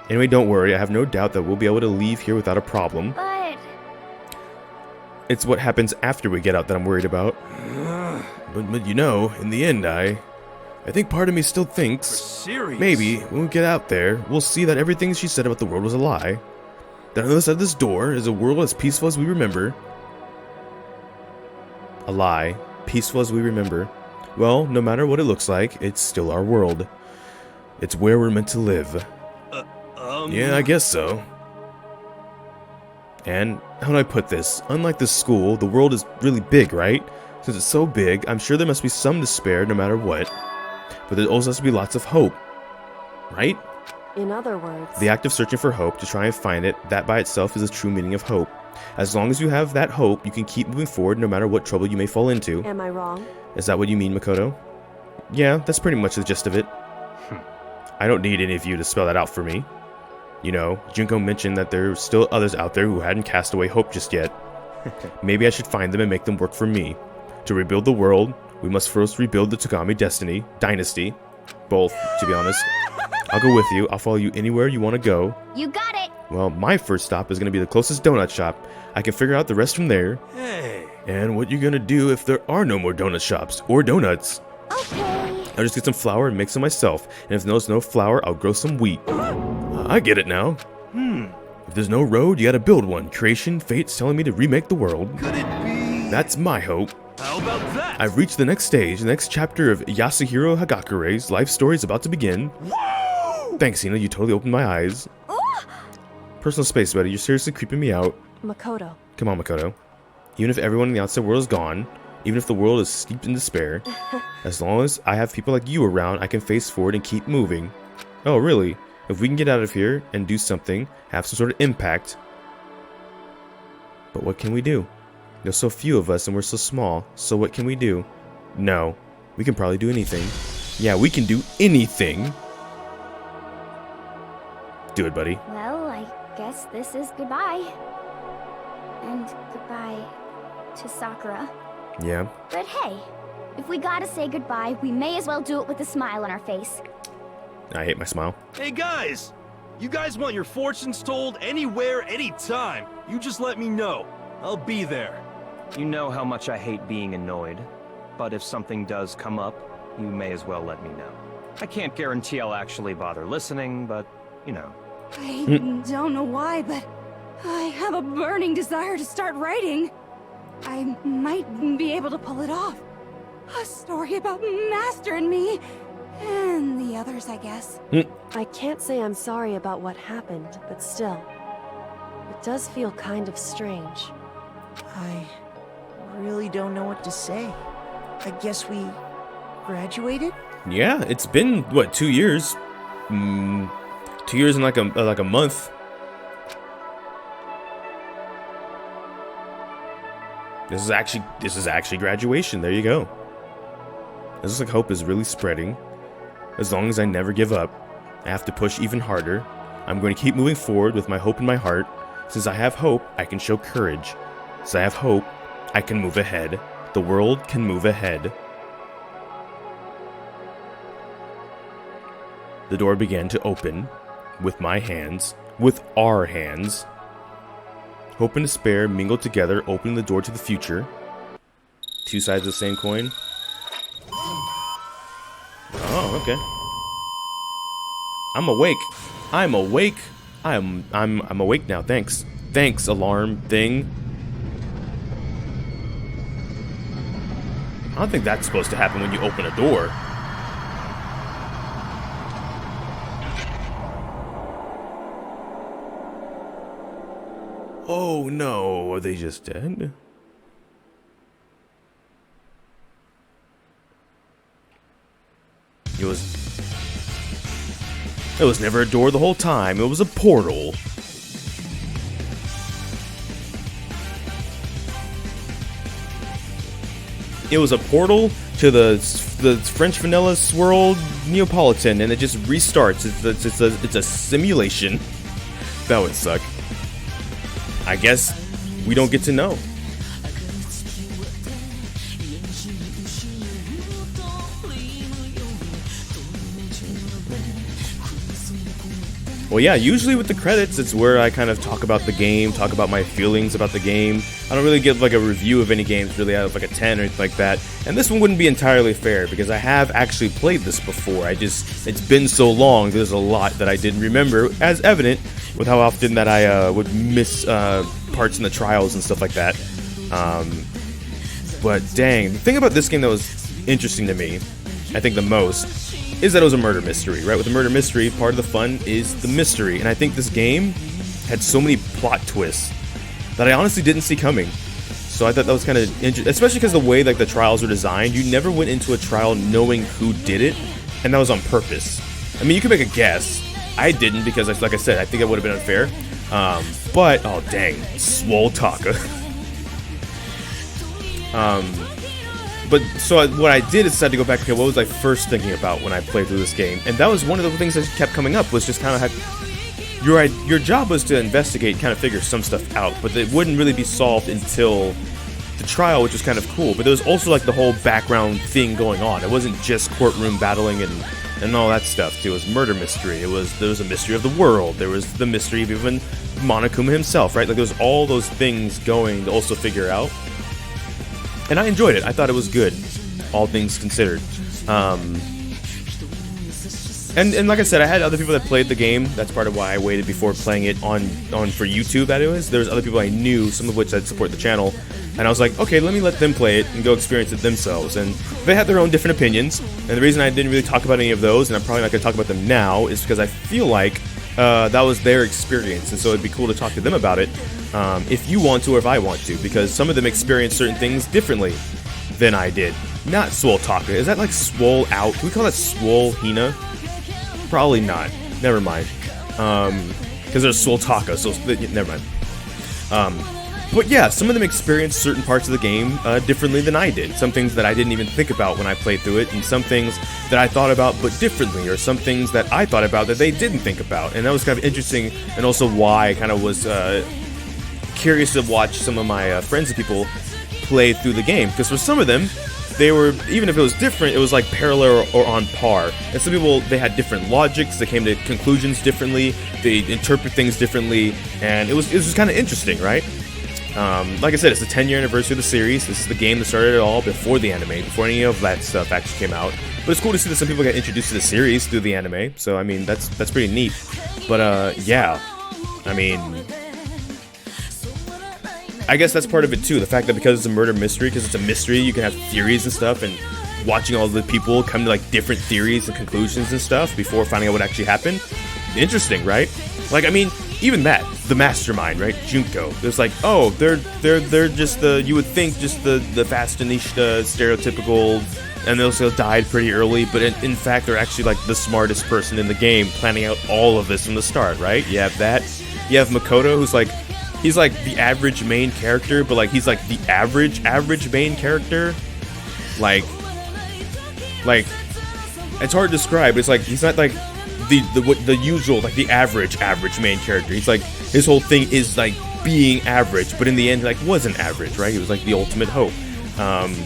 Don't worry, I have no doubt that we'll be able to leave here without a problem. But It's what happens after we get out that I'm worried about. But you know, in the end, I think part of me still thinks Serious? maybe when we get out there, we'll see that everything she said about the world was a lie. That on the other side of this door is a world as peaceful as we remember. A lie. Peaceful as we remember. Well, no matter what it looks like, it's still our world. It's where we're meant to live. Yeah, I guess so. And how do I put this? Unlike the school, the world is really big, right? Since it's so big, I'm sure there must be some despair no matter what. But there also has to be lots of hope. Right? in other words... The act of searching for hope to try and find it, that by itself is the true meaning of hope. As long as you have that hope, you can keep moving forward no matter what trouble you may fall into. Am I wrong? Is that what you mean, Makoto? Yeah, that's pretty much the gist of it. I don't need any of you to spell that out for me. You know, Junko mentioned that there are still others out there who hadn't cast away hope just yet. Maybe I should find them and make them work for me. To rebuild the world, we must first rebuild the Togami dynasty. Both, to be honest. I'll go with you. I'll follow you anywhere you want to go. You got it! Well, my first stop is going to be the closest donut shop. I can figure out the rest from there. Hey. And what you're going to do if there are no more donut shops or donuts. Okay. I'll just get some flour and make some myself. And if there's no flour, I'll grow some wheat. I get it now. If there's no road, you gotta build one. Creation, fate's telling me to remake the world. Could it be? That's my hope. How about that? I've reached the next stage. The next chapter of Yasuhiro Hagakure's life story is about to begin. Whoa! Thanks, Hina. You totally opened my eyes. Personal space, buddy. You're seriously creeping me out. Makoto. Come on, Makoto. Even if everyone in the outside world is gone, even if the world is steeped in despair, as long as I have people like you around, I can face forward and keep moving. Oh, really? If we can get out of here and do something, have some sort of impact. But what can we do? There's so few of us and we're so small, so what can we do? No, we can probably do anything. Yeah, we can do anything. Do it, buddy. Well, I guess this is goodbye. And goodbye to Sakura. Yeah. But hey, if we gotta say goodbye, we may as well do it with a smile on our face. I hate my smile. Hey guys! You guys want your fortunes told anywhere, anytime. You just let me know. I'll be there. You know how much I hate being annoyed, but if something does come up, you may as well let me know. I can't guarantee I'll actually bother listening, but, you know. I don't know why, but I have a burning desire to start writing. I might be able to pull it off. A story about Master and me, and the others, I guess. I can't say I'm sorry about what happened, but still, it does feel kind of strange. I really don't know what to say. I guess we graduated? Yeah, it's been, what, 2 years? 2 years and like a month. This is actually graduation. There you go. It looks like hope is really spreading. As long as I never give up, I have to push even harder. I'm going to keep moving forward with my hope in my heart. Since I have hope, I can show courage. Since I have hope, I can move ahead. The world can move ahead. The door began to open with my hands, with our hands. Hope and despair mingled together, opening the door to the future. Two sides of the same coin. Oh, okay. I'm awake. I'm awake. I'm awake now. Thanks. Thanks, alarm thing. I don't think that's supposed to happen when you open a door. Oh no, are they just dead? It was never a door the whole time, it was a portal. It was a portal to the French vanilla swirled Neapolitan, and it just restarts. It's a simulation. That would suck. I guess we don't get to know. Well, yeah, usually with the credits, it's where I kind of talk about the game, talk about my feelings about the game. I don't really give like a review of any games really out of like a 10 or anything like that. And this one wouldn't be entirely fair because I have actually played this before. It's been so long, there's a lot that I didn't remember, as evident with how often that I would miss parts in the trials and stuff like that. But dang, the thing about this game that was interesting to me, I think the most, is that it was a murder mystery, right? With a murder mystery, part of the fun is the mystery, and I think this game had so many plot twists that I honestly didn't see coming. So I thought that was kind of interesting, especially because the way like the trials were designed, you never went into a trial knowing who did it, and that was on purpose. I mean, you could make a guess. I didn't because, like I said, I think it would have been unfair. But, oh dang, Swole Taka. But so what I did is decide to go back. Okay, what was I first thinking about when I played through this game? And that was one of the things that kept coming up. Was just kind of how your job was to investigate, kind of figure some stuff out, but it wouldn't really be solved until the trial, which was kind of cool. But there was also like the whole background thing going on. It wasn't just courtroom battling and all that stuff. It was murder mystery. There was a mystery of the world. There was the mystery of even Monokuma himself, right? Like there was all those things going to also figure out. And I enjoyed it. I thought it was good, all things considered. And like I said, I had other people that played the game. That's part of why I waited before playing it on for YouTube. That is, there was other people I knew, some of which I'd support the channel, and I was like, okay, let me let them play it and go experience it themselves. And they had their own different opinions. And the reason I didn't really talk about any of those, and I'm probably not going to talk about them now, is because I feel like that was their experience, and so it'd be cool to talk to them about it. If you want to or if I want to, because some of them experience certain things differently than I did. Not Swole Taka. Is that like Swole Out? Can we call that Swole Hina? Probably not. Never mind. Because there's Swole Taka, so never mind. But yeah, some of them experience certain parts of the game differently than I did. Some things that I didn't even think about when I played through it, and some things that I thought about but differently, or some things that I thought about that they didn't think about. And that was kind of interesting, and also why I kind of was curious to watch some of my friends and people play through the game, because for some of them, they were, even if it was different, it was like parallel or on par. And some people, they had different logics, they came to conclusions differently, they interpret things differently, and it was just kind of interesting, right? Like I said, it's the 10-year anniversary of the series. This is the game that started it all before the anime, before any of that stuff actually came out. But it's cool to see that some people got introduced to the series through the anime, so I mean, that's pretty neat. But yeah, I mean, I guess that's part of it too, the fact that because it's a murder mystery, because it's a mystery, you can have theories and stuff, and watching all the people come to like different theories and conclusions and stuff before finding out what actually happened. Interesting, right? Like, I mean, even that, the Mastermind, right? Junko. There's like, oh, they're just the, you would think just the fashionista, stereotypical, and they also died pretty early, but in fact, they're actually like the smartest person in the game, planning out all of this from the start, right? You have that. You have Mukuro, who's like, he's like the average main character, but like he's like the average main character. Like it's hard to describe. It's like he's not like the usual, like the average main character. He's like, his whole thing is like being average, but in the end, he like wasn't average, right? He was like the ultimate hope, and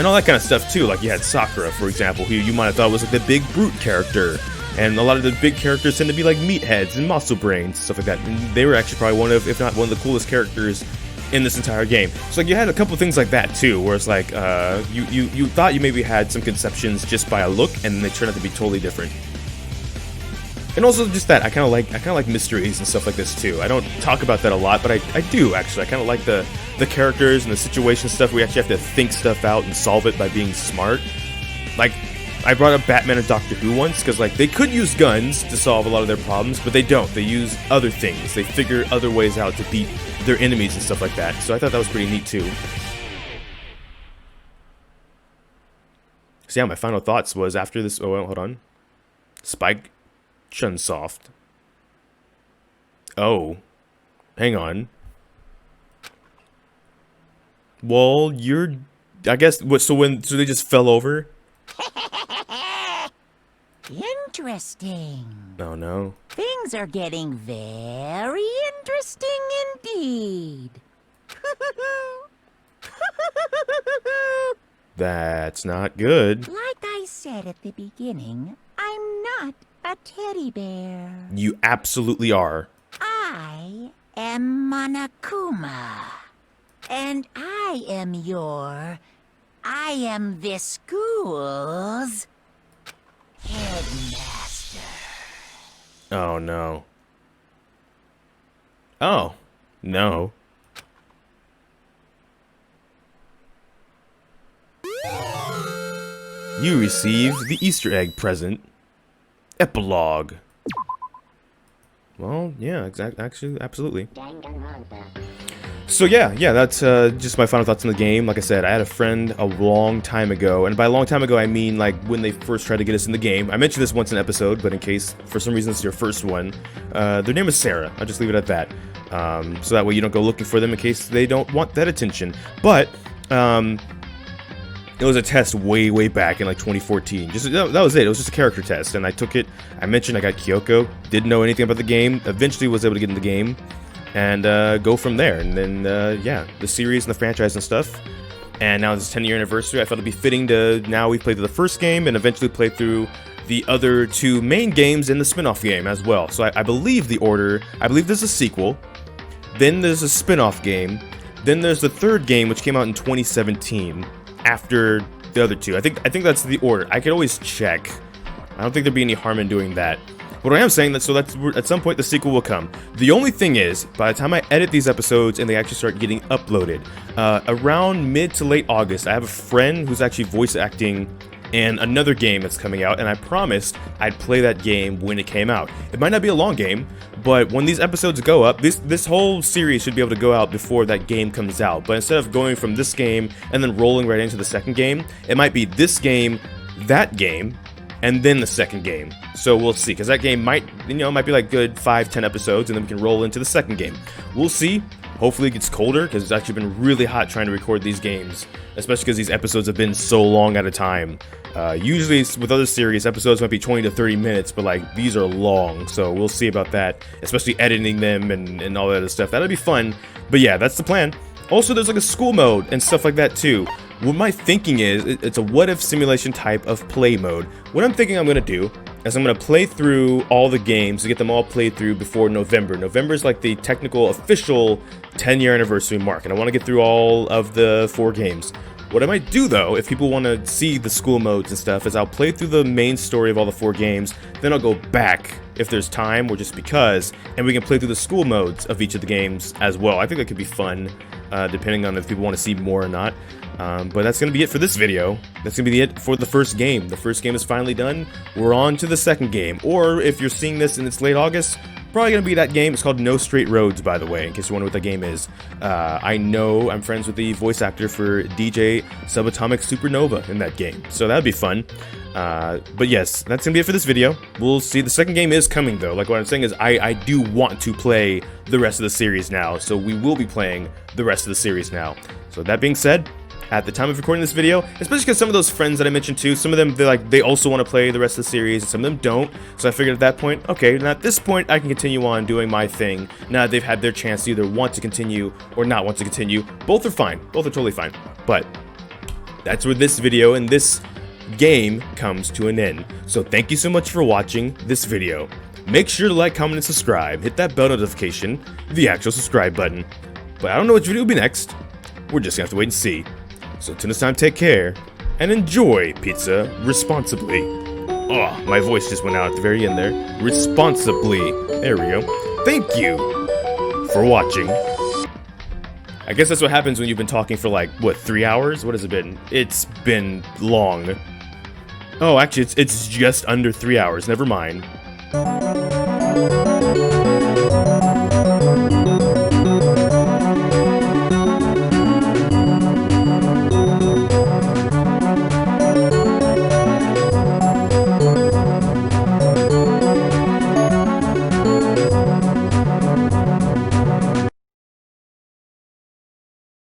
all that kind of stuff too. Like you had Sakura, for example, who you might have thought was like the big brute character. And a lot of the big characters tend to be like meatheads and muscle brains, stuff like that. And they were actually probably one of, if not one of the coolest characters in this entire game. So like you had a couple things like that too, where it's like you thought you maybe had some conceptions just by a look, and they turned out to be totally different. And also just that, I kind of like mysteries and stuff like this too. I don't talk about that a lot, but I do actually. I kind of like the characters and the situation stuff where we actually have to think stuff out and solve it by being smart. Like, I brought up Batman and Doctor Who once, because like they could use guns to solve a lot of their problems, but they don't. They use other things. They figure other ways out to beat their enemies and stuff like that. So I thought that was pretty neat too. So yeah, my final thoughts was after this. Oh, well, hold on. Spike Chunsoft. Oh, hang on. Well, you're. I guess what? So they just fell over. Interesting. Oh no. Things are getting very interesting indeed. That's not good. Like I said at the beginning, I'm not a a teddy bear. You absolutely are. I am Monokuma. And I am this school's headmaster. Oh, no. Oh, no. You received the Easter egg present. Epilogue. Well, yeah, actually, absolutely. So yeah, that's just my final thoughts on the game. Like I said, I had a friend a long time ago, and by a long time ago, I mean like when they first tried to get us in the game. I mentioned this once in an episode, but in case for some reason it's your first one, their name is Sarah. I'll just leave it at that. So that way you don't go looking for them in case they don't want that attention. But it was a test way back in like 2014. That was it. It was just a character test, and I took it. I mentioned I got Kyoko. Didn't know anything about the game. Eventually was able to get in the game, and go from there. And then yeah, the series and the franchise and stuff. And now this 10-year anniversary, I felt it'd be fitting to now we play through the first game and eventually play through the other two main games in the spin-off game as well. So I believe the order. I believe there's a sequel. Then there's a spin-off game. Then there's the third game, which came out in 2017. After the other two. I think that's the order. I could always check. I don't think there'd be any harm in doing that. But I am saying that, so that's at some point the sequel will come. The only thing is, by the time I edit these episodes and they actually start getting uploaded, around mid to late August, I have a friend who's actually voice acting in another game that's coming out, and I promised I'd play that game when it came out. It might not be a long game, but when these episodes go up, this whole series should be able to go out before that game comes out. But instead of going from this game and then rolling right into the second game, it might be this game, that game, and then the second game. So we'll see, because that game might be like good 5-10 episodes, and then we can roll into the second game. We'll see. Hopefully it gets colder, because it's actually been really hot trying to record these games, especially because these episodes have been so long at a time. Usually with other series, episodes might be 20 to 30 minutes, but like these are long, so we'll see about that, especially editing them and all that other stuff. That'll be fun, but yeah, that's the plan. Also, there's like a school mode and stuff like that too. What my thinking is, it's a what-if simulation type of play mode. What I'm thinking I'm going to do is I'm going to play through all the games to get them all played through before November. November is like the technical, official 10-year anniversary mark, and I want to get through all of the 4 games. What I might do, though, if people want to see the school modes and stuff, is I'll play through the main story of all the 4 games, then I'll go back if there's time, or just because, and we can play through the school modes of each of the games as well. I think that could be fun, depending on if people want to see more or not. But that's going to be it for this video. That's going to be it for the first game. The first game is finally done. We're on to the second game. Or if you're seeing this and it's late August, probably going to be that game. It's called No Straight Roads, by the way, in case you wonder what that game is. I know I'm friends with the voice actor for DJ Subatomic Supernova in that game, so that'd be fun. But yes, that's going to be it for this video. We'll see. The second game is coming, though. Like what I'm saying is I do want to play the rest of the series now, so we will be playing the rest of the series now. So that being said, at the time of recording this video, especially because some of those friends that I mentioned too, some of them, they also want to play the rest of the series, and some of them don't. So I figured at that point, okay, and at this point, I can continue on doing my thing. Now that they've had their chance to either want to continue or not want to continue. Both are fine. Both are totally fine. But that's where this video and this game comes to an end. So thank you so much for watching this video. Make sure to like, comment, and subscribe. Hit that bell notification, the actual subscribe button. But I don't know which video will be next. We're just gonna have to wait and see. So until next time, take care, and enjoy pizza responsibly. Oh, my voice just went out at the very end there. Responsibly. There we go. Thank you for watching. I guess that's what happens when you've been talking for like, what, 3 hours? What has it been? It's been long. Oh, actually, it's just under 3 hours. Never mind.